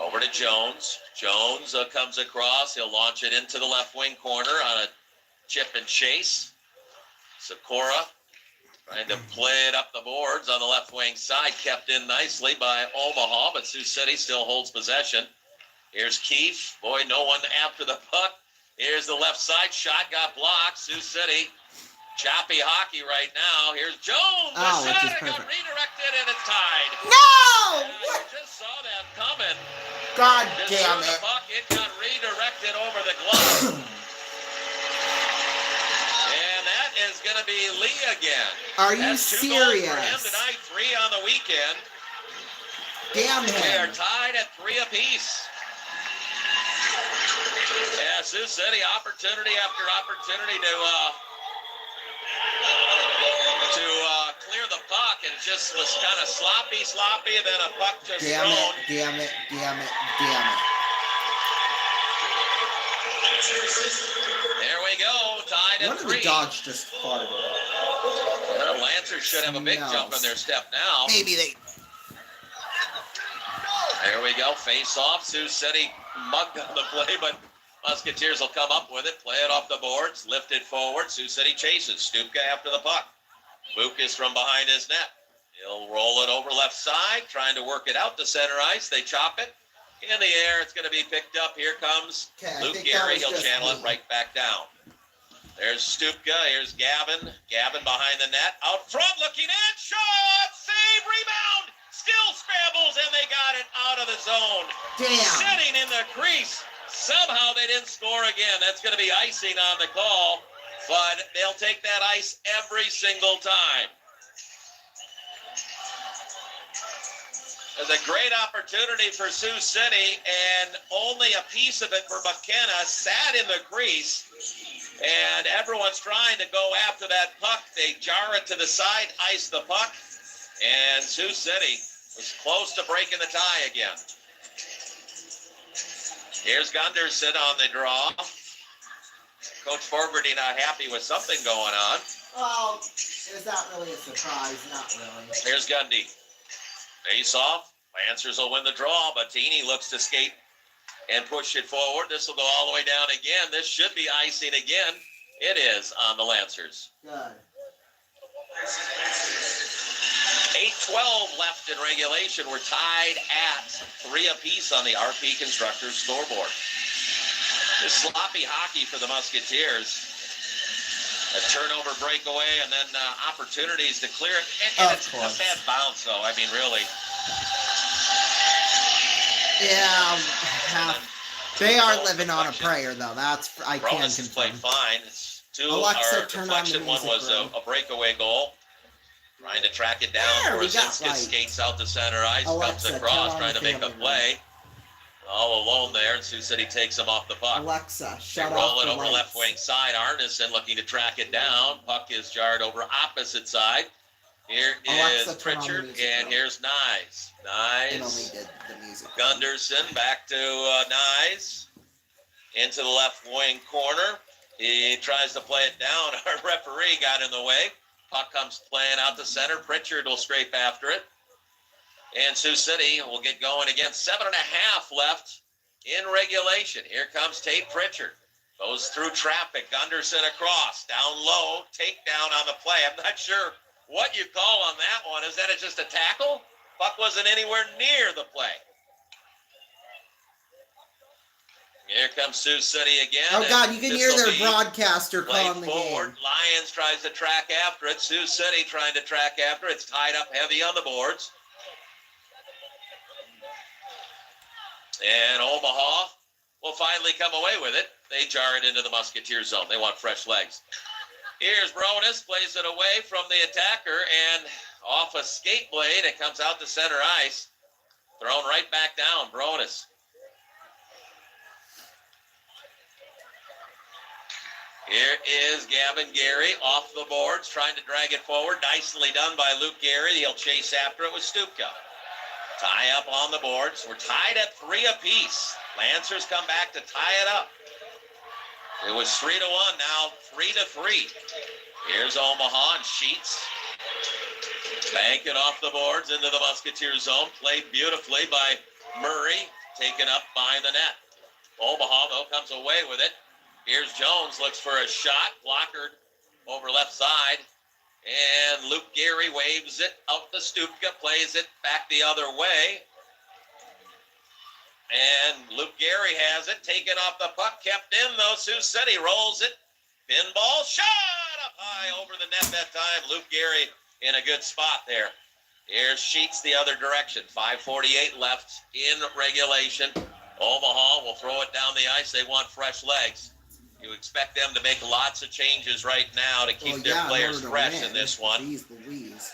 Over to Jones. Jones comes across. He'll launch it into the left wing corner on a chip and chase. Sakura trying to play it up the boards on the left wing side. Kept in nicely by Omaha, but Sioux City still holds possession. Here's Keefe. Boy, no one after the puck. Here's the left side shot. Got blocked. Sioux City. Choppy hockey right now. Here's Jones. Oh, the shot which is got redirected and it's tied. No! I just saw that coming. God Just damn threw it. the puck. It got redirected over the glove. And that is going to be Lee again. Are you That's 2 goals serious? for him tonight, 3 on the weekend. Damn They are him. tied at 3 apiece. Yeah, Sioux City, opportunity after opportunity to clear the puck, and it just was kind of sloppy, and then a puck just Damn thrown. it, damn it, damn it, damn it. There we go, tied One at of 3. the dogs just farted. The Lancers should have a big jump in their step now. Maybe they... There we go, face off. Sioux City mugged on the play, but Musketeers will come up with it, play it off the boards, lift it forward. Sioux City chases. Stupka after the puck. Lucas from behind his net. He'll roll it over left side, trying to work it out to center ice. They chop it. In the air, it's going to be picked up. Here comes Luke Gary. He'll channel it right back down. There's Stupka. Here's Gavin. Gavin behind the net. Out front, looking in. Shot! Save! Rebound! Still scrambles zone. Damn. Sitting in the crease. Somehow they didn't score again. That's going to be icing on the call, but they'll take that ice every single time. There's a great opportunity for Sioux City, and only a piece of it for McKenna. Sat in the crease, and everyone's trying to go after that puck. They jar it to the side, ice the puck, and Sioux City was close to breaking the tie again. Here's Gunderson on the draw. Coach Fogarty not happy with something going on. Well, is that really a surprise? Not really. Here's Gundy. Face off. Lancers will win the draw, but Teeny looks to skate and push it forward. This will go all the way down again. This should be icing again. It is on the Lancers. Good. 8:12 left in regulation. We're tied at 3 apiece on the RP Constructors scoreboard. This sloppy hockey for the Musketeers. A turnover breakaway and then opportunities to clear it. And it's a bad bounce, though. I mean, really. Yeah, they are living on a prayer, though. That's I can Bronis has played confirm. fine. It's 2 Alexa, are turn on the deflection. One music, was bro. a breakaway goal. Trying to track it down. There, we got Korzinskis light. skates out to center ice. Alexa, Comes turn across, on trying the to make a family play. All alone there, and Sioux City takes him off the puck. Alexa, They shut roll off it the over lights. left wing side. Arneson looking to track it down. Puck is jarred over opposite side. Here Alexa, is turn on the Pritchard, music, and bro. here's Nyes. It only Nyes. did the music. Gunderson back to Nyes. Into the left wing corner. He tries to play it down. Our referee got in the way. Puck comes playing out to center. Pritchard will scrape after it. And Sioux City will get going again. 7.5 left in regulation. Here comes Tate Pritchard. Goes through traffic. Gunderson across. Down low. Takedown on the play. I'm not sure what you call on that one. Is that just a tackle? Puck wasn't anywhere near the play. Here comes Sioux City again. Oh, God, you can hear This'll their be broadcaster played calling the forward. game. Lions tries to track after it. Sioux City trying to track after it. It's tied up heavy on the boards. And Omaha will finally come away with it. They jar it into the Musketeer zone. They want fresh legs. Here's Bronis, plays it away from the attacker, and off a skate blade, it comes out to center ice. Thrown right back down, Bronis. Here is Gavin Gary off the boards, trying to drag it forward. Nicely done by Luke Gary. He'll chase after it with Stupka. Tie up on the boards. We're tied at 3 apiece. Lancers come back to tie it up. It was 3-1, now 3-3. Here's Omaha and Sheets. Bank it off the boards into the Musketeer zone. Played beautifully by Murray, taken up by the net. Omaha, though, comes away with it. Here's Jones, looks for a shot, blockered over left side. And Luke Gary waves it out to Stupka, plays it back the other way. And Luke Gary has it, taken off the puck, kept in though. Sioux City rolls it. Pinball, shot up high over the net that time. Luke Gary in a good spot there. Here's Sheets the other direction. 5:48 left in regulation. Omaha will throw it down the ice. They want fresh legs. You expect them to make lots of changes right now to keep their players fresh in this one. Jeez Louise.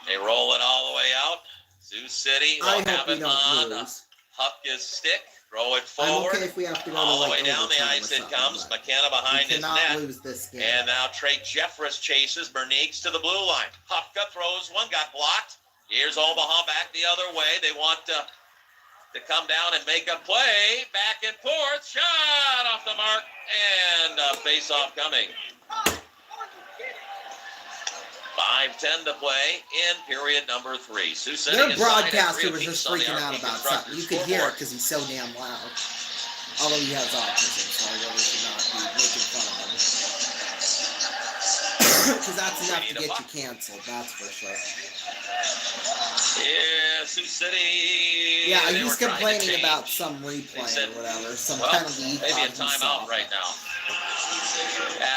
They roll it all the way out. Sioux City will have it on Hupka's stick. Throw it forward. I'm okay if we have to go all to the way like down the overtime ice or it something, comes. but McKenna behind we his cannot net. lose this game. And now Trey Jeffress chases Berniques to the blue line. Hupka throws one, got blocked. Here's Omaha back the other way. They want to come down and make a play. Back and forth. Shot off the mark. And a face-off coming. 5:10 to play in period number 3. Sioux City Their is tied at broadcaster 3 was just apiece on the freaking out RP about Constructors something. You could hear scoreboard. it because he's so damn loud. Although he has autism, so I really should not be making fun of him. Because that's enough to get you canceled, that's for sure. Yeah, Sioux City. Yeah, they he's were trying to complaining change. about some replay said, or whatever, some well, penalty. maybe a timeout right now.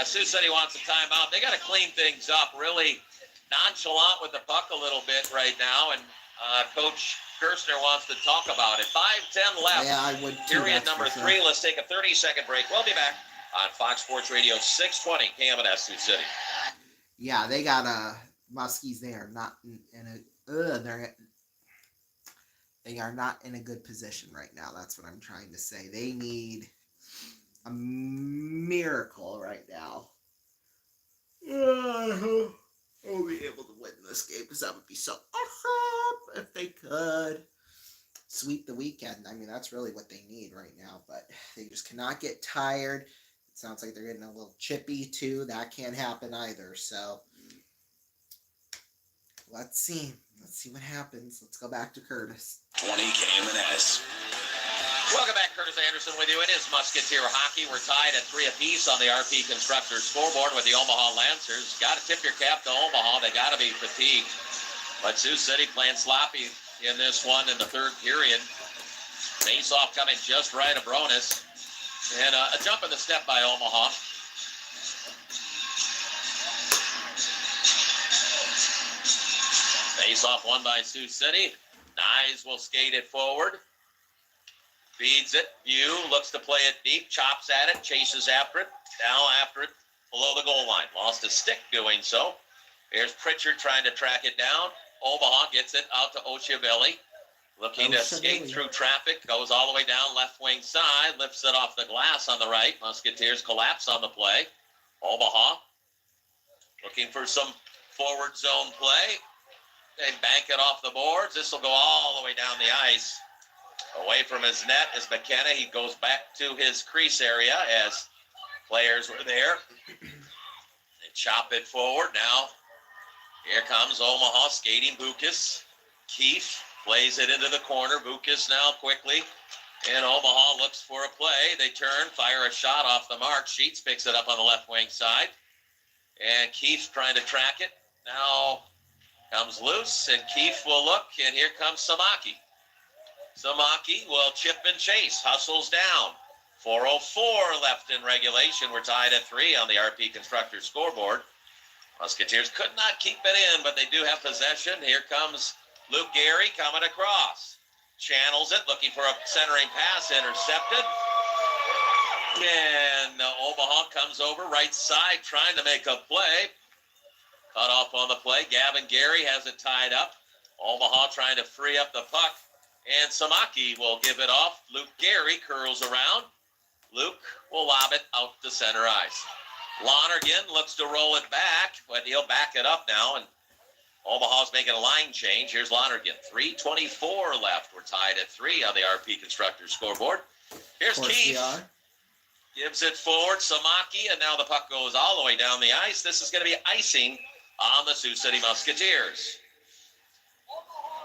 Sioux City wants a timeout. They got to clean things up. Really nonchalant with the puck a little bit right now. And Coach Kirstner wants to talk about it. 5:10 left. Yeah, I would too. Period number 3. Let's take a 30-second break. We'll be back on Fox Sports Radio 620 KMNS Sioux City. Yeah, they got Muskies. They are not they are not in a good position right now. That's what I'm trying to say. They need a miracle right now. I'll be able to win this game because that would be so awesome if they could sweep the weekend. I mean, that's really what they need right now, but they just cannot get tired. It sounds like they're getting a little chippy too. That can't happen either. So let's see. Let's see what happens. Let's go back to Curtis. 20 KMNS. Welcome back, Curtis Anderson with you. It is Musketeer hockey. We're tied at 3 apiece on the RP Constructors scoreboard with the Omaha Lancers. Got to tip your cap to Omaha. They got to be fatigued. But Sioux City playing sloppy in this one in the third period. Face-off coming just right of Bronis. And a jump in the step by Omaha. Face-off won by Sioux City. Nyes will skate it forward. Feeds it. View looks to play it deep. Chops at it. Chases after it. Now after it. Below the goal line. Lost a stick doing so. Here's Pritchard trying to track it down. Omaha ggets it out to Ochiavelli. Looking to skate through traffic. Goes all the way down left wing side. Lifts it off the glass on the right. Musketeers collapse on the play. Omaha looking for some forward zone play. They bank it off the boards. This will go all the way down the ice. Away from his net is McKenna. He goes back to his crease area as players were there. They chop it forward. Now, here comes Omaha skating Bukas. Keefe plays it into the corner. Bukas now quickly. And Omaha looks for a play. They turn, fire a shot off the mark. Sheets picks it up on the left wing side. And Keefe's trying to track it. Now comes loose, and Keefe will look, and here comes Samaki. Samaki will chip and chase, hustles down. 4:04 left in regulation. We're tied at 3 on the RP Constructors scoreboard. Musketeers could not keep it in, but they do have possession. Here comes Luke Gary coming across. Channels it, looking for a centering pass, intercepted. And Omaha comes over right side, trying to make a play. Cut off on the play. Gavin Gary has it tied up. Omaha trying to free up the puck. And Samaki will give it off. Luke Gary curls around. Luke will lob it out to center ice. Lonergan looks to roll it back, but he'll back it up now. And Omaha's making a line change. Here's Lonergan. 3:24 left. We're tied at 3 on the RP Constructors scoreboard. Here's Keith. Gives it forward. Samaki, and now the puck goes all the way down the ice. This is going to be icing on the Sioux City Musketeers.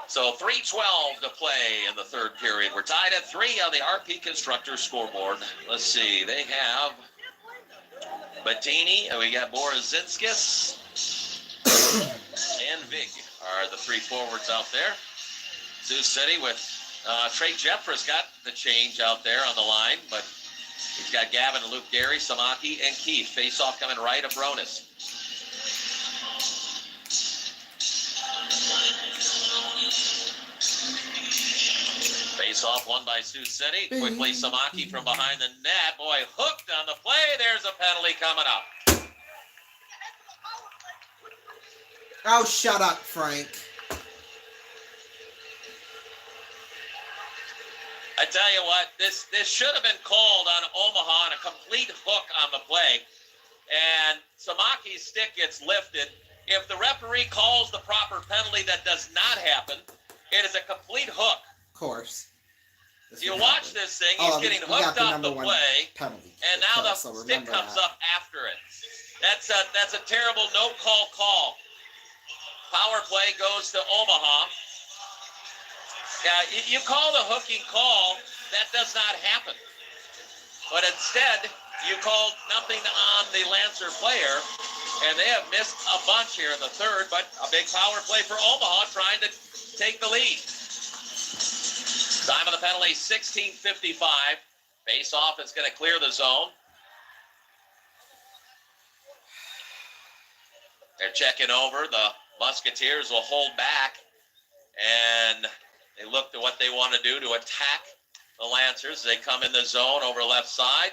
So 3:12 to play in the third period. We're tied at 3 on the RP Constructors scoreboard. Let's see. They have Bettini, and we got Borozinskis, and Vig are the 3 forwards out there. Sioux City with Trey Jeffress got the change out there on the line, but he's got Gavin and Luke Gary, Samaki, and Keith. Face-off coming right of Bronis. Face-off won by Sioux City. Quickly, Samaki from behind the net. Boy, hooked on the play. There's a penalty coming up. Oh, shut up, Frank. I tell you what, this should have been called on Omaha on a complete hook on the play. And Samaki's stick gets lifted. If the referee calls the proper penalty, that does not happen. It is a complete hook. Of course. You watch this thing, he's getting hooked off the play, and now the stick comes up after it. That's a terrible no-call call. Power play goes to Omaha. Yeah, you call the hooking call, that does not happen. But instead, you called nothing on the Lancer player, and they have missed a bunch here in the third, but a big power play for Omaha trying to take the lead. Time of the penalty, 16:55. Face-off is going to clear the zone. They're checking over. The Musketeers will hold back. And They look to what they want to do to attack the Lancers. They come in the zone over left side.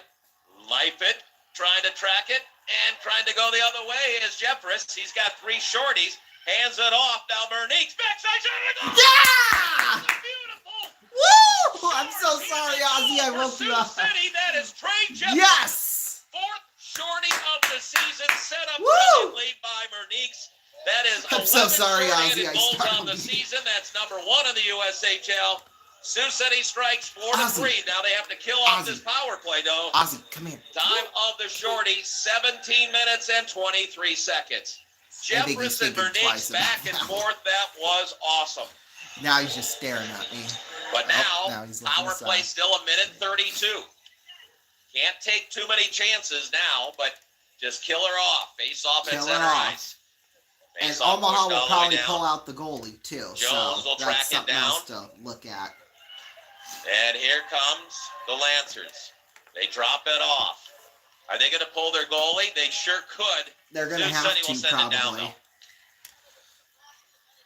Life it, trying to track it, and trying to go the other way is Jeffress. He's got 3 shorties. Hands it off. Now Bernice. Backside shot of the goal. Yeah! Beautiful. Woo! I'm so sorry, Ozzy. I woke you up. City, that is Trey Jeffress. Yes! 4th shorty of the season, set up Woo! brilliantly by Bernice. That is I'm 11 so sorry, Ozzy. shorthanded I goals startled on the you. season. That's number 1 in the USHL. Sioux City strikes 4-3. Now they have to kill off this power play, though. Ozzy, come here. Time of the shorty, 17 minutes and 23 seconds. Jeffress and Bernice back and forth. That was awesome. Now he's just staring at me. But now he's looking power play still a minute 32. Can't take too many chances now, but just kill her off. Face off at center ice. And Omaha will probably pull out the goalie, too. Jones will track that's it something down. else to look at. And here comes the Lancers. They drop it off. Are they going to pull their goalie? They sure could. They're going to Sioux have City will to, send it down, probably. though.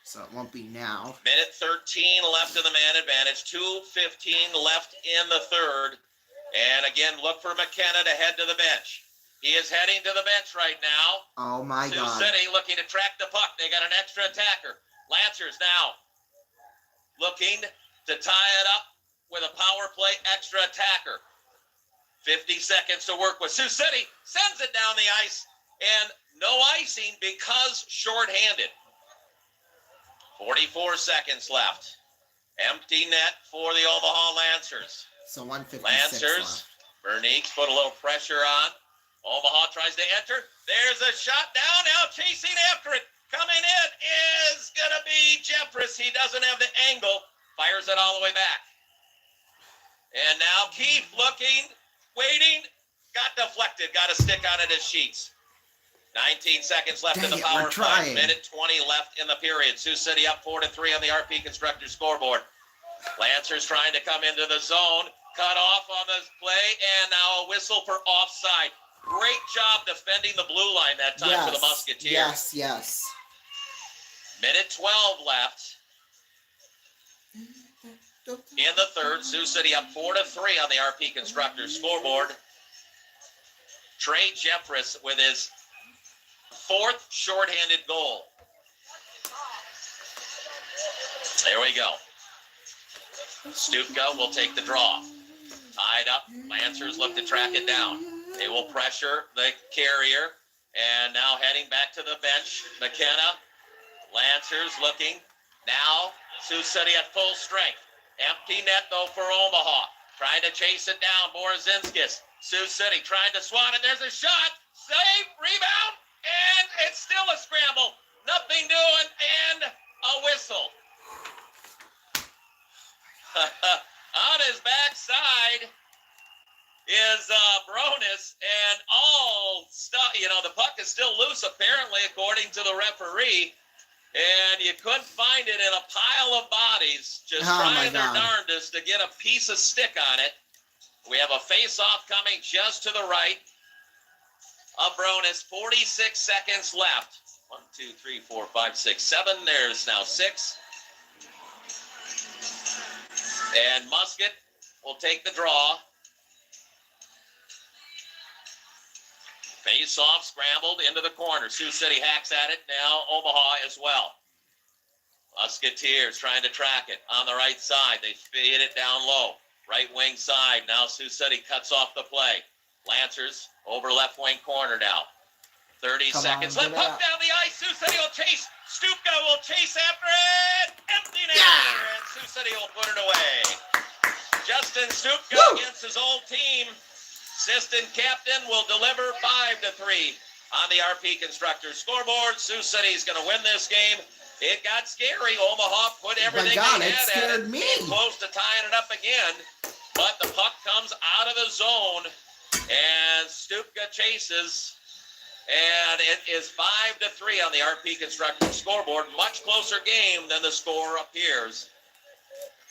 So it won't be now. Minute 13 left in the man advantage. 2:15 left in the third. And again, look for McKenna to head to the bench. He is heading to the bench right now. Oh, my Sioux God. City looking to track the puck. They got an extra attacker. Lancers now looking to tie it up with a power play extra attacker. 50 seconds to work with. Sioux City sends it down the ice, and no icing because shorthanded. 44 seconds left. Empty net for the Omaha Lancers. So 156 Lancers, left. Bernice put a little pressure on. Omaha tries to enter. There's a shot down. Now chasing after it. Coming in is going to be Jeffress. He doesn't have the angle. Fires it all the way back. And now Keith looking, waiting. Got deflected. Got a stick on it as Sheets. 19 seconds left in the power play. Minute 20 left in the period. Sioux City up 4-3 on the RP Constructors scoreboard. Lancers trying to come into the zone. Cut off on the play. And now a whistle for offside. Great job defending the blue line that time for the Musketeers. Yes. Minute 12 left. In the third, Sioux City up 4-3 on the RP Constructors scoreboard. Trey Jeffress with his 4th shorthanded goal. There we go. Stupka will take the draw. Tied up. Lancers look to track it down. They will pressure the carrier. And now heading back to the bench, McKenna. Lancers looking. Now, Sioux City at full strength. Empty net, though, for Omaha. Trying to chase it down, Borozinskis. Sioux City trying to swat it. There's a shot. Save, rebound, and it's still a scramble. Nothing doing, and a whistle. On his backside is Bronis, and all stuff, the puck is still loose, apparently, according to the referee. And you couldn't find it in a pile of bodies, just trying their darndest to get a piece of stick on it. We have a face-off coming just to the right of Bronis. 46 seconds left. 1, 2, 3, 4, 5, 6, 7. There's now 6. And Musket will take the draw. Face off, scrambled into the corner. Sioux City hacks at it. Now Omaha as well. Musketeers trying to track it on the right side. They feed it down low. Right wing side. Now Sioux City cuts off the play. Lancers over left wing corner now. 30 seconds. Let puck down the ice. Sioux City will chase. Stupka will chase after it. Empty net. And Sioux City will put it away. Justin Stupka against his old team. Assistant captain will deliver 5-3 on the RP Constructors scoreboard. Sioux City's going to win this game. It got scary. Omaha put everything they had at it. Came close to tying it up again. But the puck comes out of the zone. And Stupka chases. And it is 5-3 on the RP Constructors scoreboard. Much closer game than the score appears.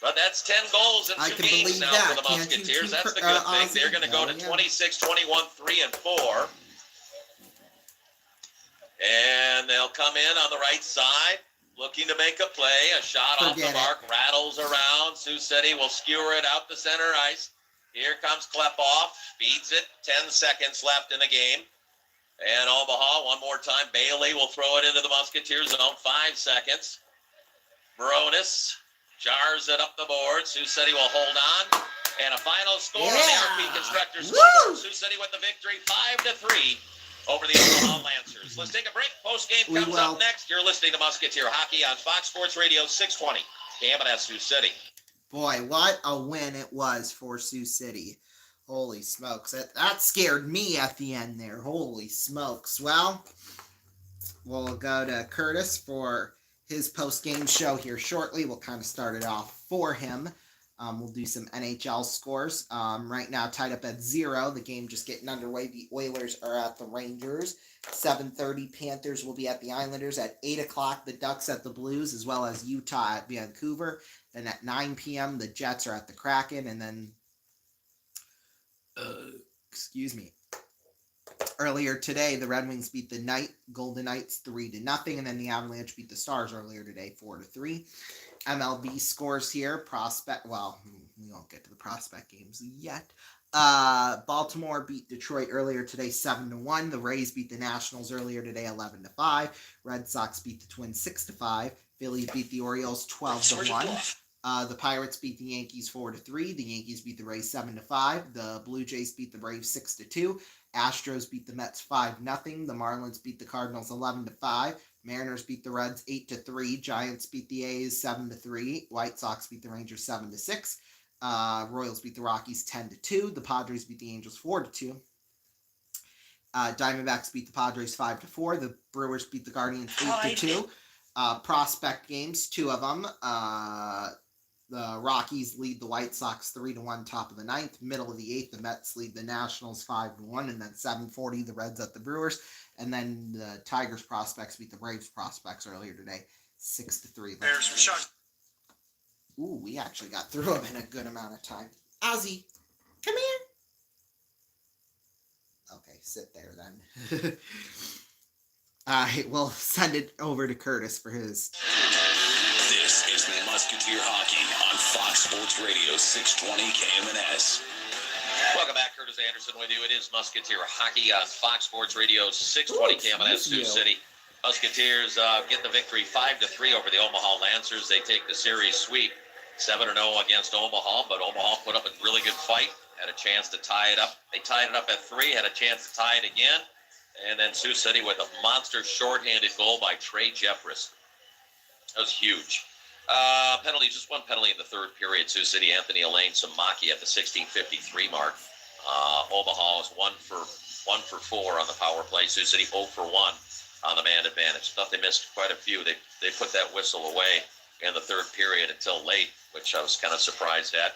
But that's 10 goals in 2 games now for the Musketeers. That's the good thing. They're going to go to 26, 21, 3, and 4. And they'll come in on the right side. looking to make a play. A shot off the mark, rattles around. Sioux City will skewer it out to center ice. Here comes Klepoff, feeds it. 10 seconds left in the game. And Omaha, one more time. Bailey will throw it into the Musketeer zone. 5 seconds. Baronis jars it up the board. Sioux City will hold on. And a final score on the RP Constructors scoreboard. Sioux City with the victory, 5-3 over the Omaha Lancers. Let's take a break. Post-game comes up next. You're listening to Musketeer Hockey on Fox Sports Radio 620. KMNS Sioux City. Boy, what a win it was for Sioux City. Holy smokes. That scared me at the end there. Holy smokes. Well, we'll go to Curtis for his post-game show here shortly. We'll kind of start it off for him. We'll do some NHL scores. Right now, tied up at 0. The game just getting underway. The Oilers are at the Rangers. 7:30, Panthers will be at the Islanders. At 8 o'clock, the Ducks at the Blues, as well as Utah at Vancouver. Then at 9 p.m., the Jets are at the Kraken. And then, earlier today, the Red Wings beat the Golden Knights 3-0. And then the Avalanche beat the Stars earlier today 4-3. MLB scores here. We won't get to the prospect games yet. Baltimore beat Detroit earlier today 7-1. The Rays beat the Nationals earlier today 11-5. Red Sox beat the Twins 6-5. Phillies beat the Orioles 12-1. The Pirates beat the Yankees 4-3. The Yankees beat the Rays 7-5. The Blue Jays beat the Braves 6-2. Astros beat the Mets 5-0. The Marlins beat the Cardinals 11-5. Mariners beat the Reds 8-3. Giants beat the A's 7-3. White Sox beat the Rangers 7-6. Royals beat the Rockies 10-2. The Padres beat the Angels 4-2. Diamondbacks beat the Padres 5-4. The Brewers beat the Guardians 8-2. Prospect games, 2 of them. The Rockies lead the White Sox 3-1, top of the 9th. Middle of the 8th, the Mets lead the Nationals 5-1, and then 7:40, the Reds at the Brewers. And then the Tigers prospects beat the Braves prospects earlier today, 6-3. There's some shots. Ooh, we actually got through them in a good amount of time. Ozzy, come here. Okay, sit there then. All right, we'll send it over to Curtis for his. This is Musketeer Hockey on Fox Sports Radio 620 KMNS. Welcome back, Curtis Anderson with you. It is Musketeer Hockey on Fox Sports Radio 620 KMNS Sioux City. Musketeers get the victory 5-3 over the Omaha Lancers. They take the series sweep 7-0 against Omaha, but Omaha put up a really good fight, had a chance to tie it up. They tied it up at 3, had a chance to tie it again. And then Sioux City with a monster shorthanded goal by Trey Jeffress. That was huge. Penalty, just one penalty in the third period. Sioux City, Anthony Elaine Samaki at the 16:53 mark. Omaha was 1 for 4 on the power play. Sioux City 0 for 1 on the man advantage. Thought they missed quite a few. They put that whistle away in the third period until late, which I was kind of surprised at.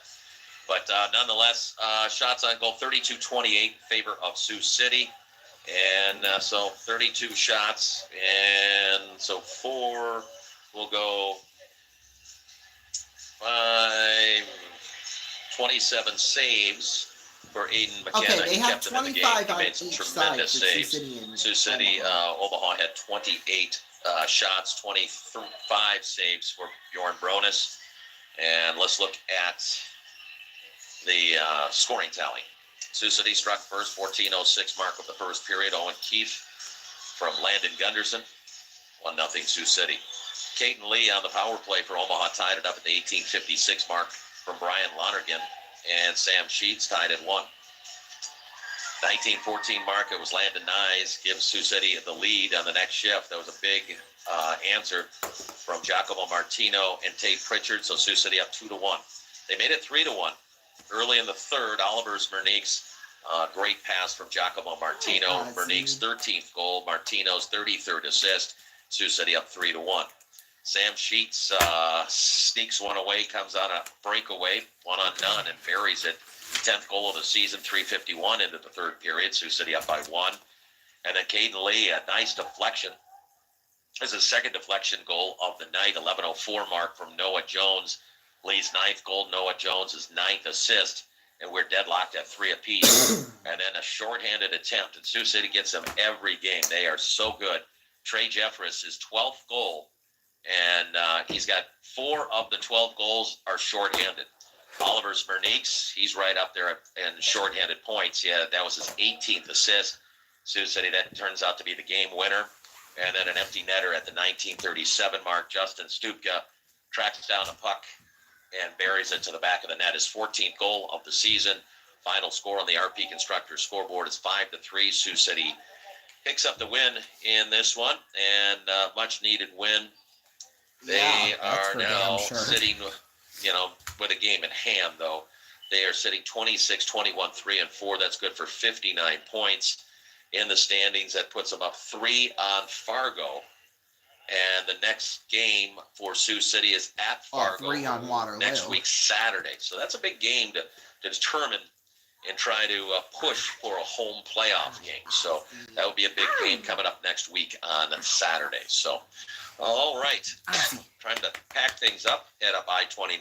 But nonetheless, shots on goal 32-28 in favor of Sioux City. And so 32 shots, and so 4 will go 27 saves for Aiden McKenna. Okay, they have 25 on made some each tremendous side. saves. Sioux City, Omaha had 28 shots, 25 saves for Bjorn Bronis. And let's look at the scoring tally. Sioux City struck first, 14:06 mark of the first period. Owen Keefe from Landon Gunderson, 1-0 Sioux City. Caden Lee on the power play for Omaha tied it up at the 18:56 mark from Brian Lonergan, and Sam Sheets tied at 1. 19:14 mark, it was Landon Nyes gives Sioux City the lead on the next shift. That was a big answer from Giacomo Martino and Tate Pritchard, so Sioux City up 2-1. They made it 3-1. Early in the third, Oliver Smernick's great pass from Giacomo Martino. Smernick's 13th goal, Martino's 33rd assist. Sioux City up 3-1. Sam Sheets sneaks one away, comes on a breakaway, 1-on-none, and buries it. 10th goal of the season, 3:51 into the third period. Sioux City up by 1. And then Caden Lee, a nice deflection. This is his second deflection goal of the night, 11:04 mark from Noah Jones. Lee's 9th goal, Noah Jones' 9th assist, and we're deadlocked at 3 apiece. And then a shorthanded attempt, and Sioux City gets them every game. They are so good. Trey Jeffress, his 12th goal and he's got 4 of the 12 goals are shorthanded. Oliver Smerniks, he's right up there in shorthanded points. Yeah, that was his 18th assist. Sioux City, that turns out to be the game winner. And then an empty netter at the 1937 mark. Justin Stupka tracks down the puck and buries it to the back of the net. His 14th goal of the season. Final score on the RP Constructors scoreboard is 5-3. Sioux City picks up the win in this one, and much needed win. They are now sitting, with a game in hand, though. They are sitting 26, 21, 3, and 4. That's good for 59 points in the standings. That puts them up 3 on Fargo. And the next game for Sioux City is at Fargo 3 on Waterloo next week, Saturday. So that's a big game to determine and try to push for a home playoff game. So that will be a big game coming up next week on Saturday. So, all right. Trying to pack things up, head up I-29,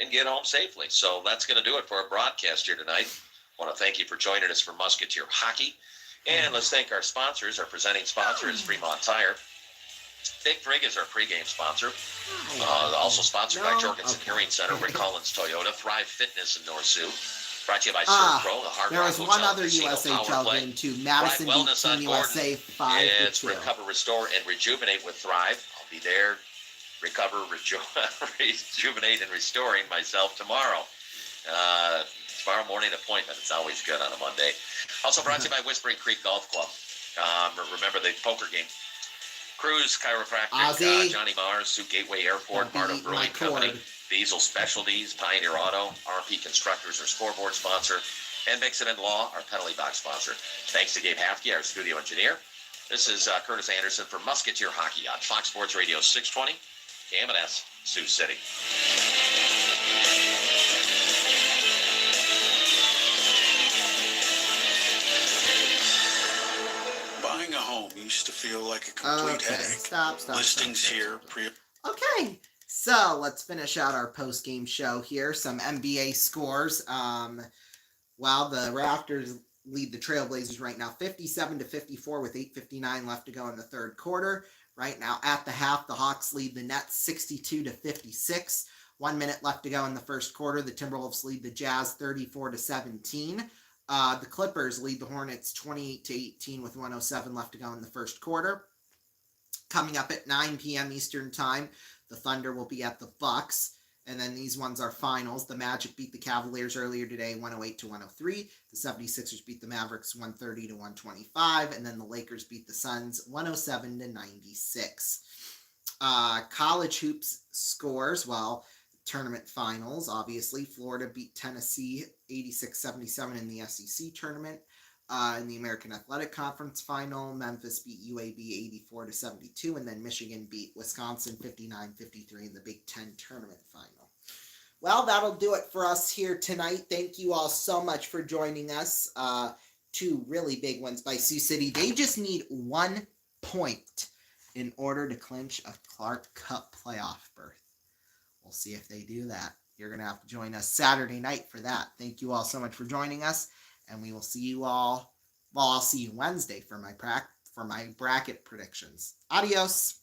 and get home safely. So that's going to do it for our broadcast here tonight. I want to thank you for joining us for Musketeer Hockey. And let's thank our sponsors. Our presenting sponsor is Fremont Tire. Big Frig is our pregame sponsor. Also sponsored by Jorgensen Hearing Center, Rick Collins Toyota, Thrive Fitness in North Sioux. Brought to you by Surf Pro, the Hard there Rock was Hotel one other Casino USHL Power game too. Madison beat Wellness on Team Gordon. USA 5-2. It's Recover, Restore, and Rejuvenate with Thrive. I'll be there. Recover, rejuvenate, and restoring myself tomorrow. Tomorrow morning appointment. It's always good on a Monday. Also brought to you by Whispering Creek Golf Club. Remember the poker game. Cruise Chiropractic, Johnny Mars, Sioux Gateway Airport, Marta Brewing Company, Diesel Specialties, Pioneer Auto, RP Constructors, our scoreboard sponsor, and Mixon and Law, our penalty box sponsor. Thanks to Gabe Hafke, our studio engineer. This is Curtis Anderson for Musketeer Hockey on Fox Sports Radio 620, KMNS, Sioux City. Buying a home used to feel like a complete headache. Stop. Listings here. Okay, so let's finish out our post-game show here. Some NBA scores. Well, the Raptors lead the Trailblazers right now 57-54 with 8:59 left to go in the third quarter. Right now at the half, the Hawks lead the Nets 62-56. 1 minute left to go in the first quarter. The Timberwolves lead the Jazz 34-17. The Clippers lead the Hornets 28-18 with 1:07 left to go in the first quarter. Coming up at 9 p.m. Eastern Time, the Thunder will be at the Bucks. And then these ones are finals. The Magic beat the Cavaliers earlier today, 108-103. The 76ers beat the Mavericks 130-125. And then the Lakers beat the Suns 107-96. College hoops scores, well, tournament finals, obviously. Florida beat Tennessee 86-77 in the SEC tournament. In the American Athletic Conference final, Memphis beat UAB 84-72, and then Michigan beat Wisconsin 59-53 in the Big Ten tournament final. Well, that'll do it for us here tonight. Thank you all so much for joining us. 2 really big ones by Sioux City. They just need 1 point in order to clinch a Clark Cup playoff berth. We'll see if they do that. You're going to have to join us Saturday night for that. Thank you all so much for joining us. And we will see you all, well, I'll see you Wednesday for my bracket predictions. Adios.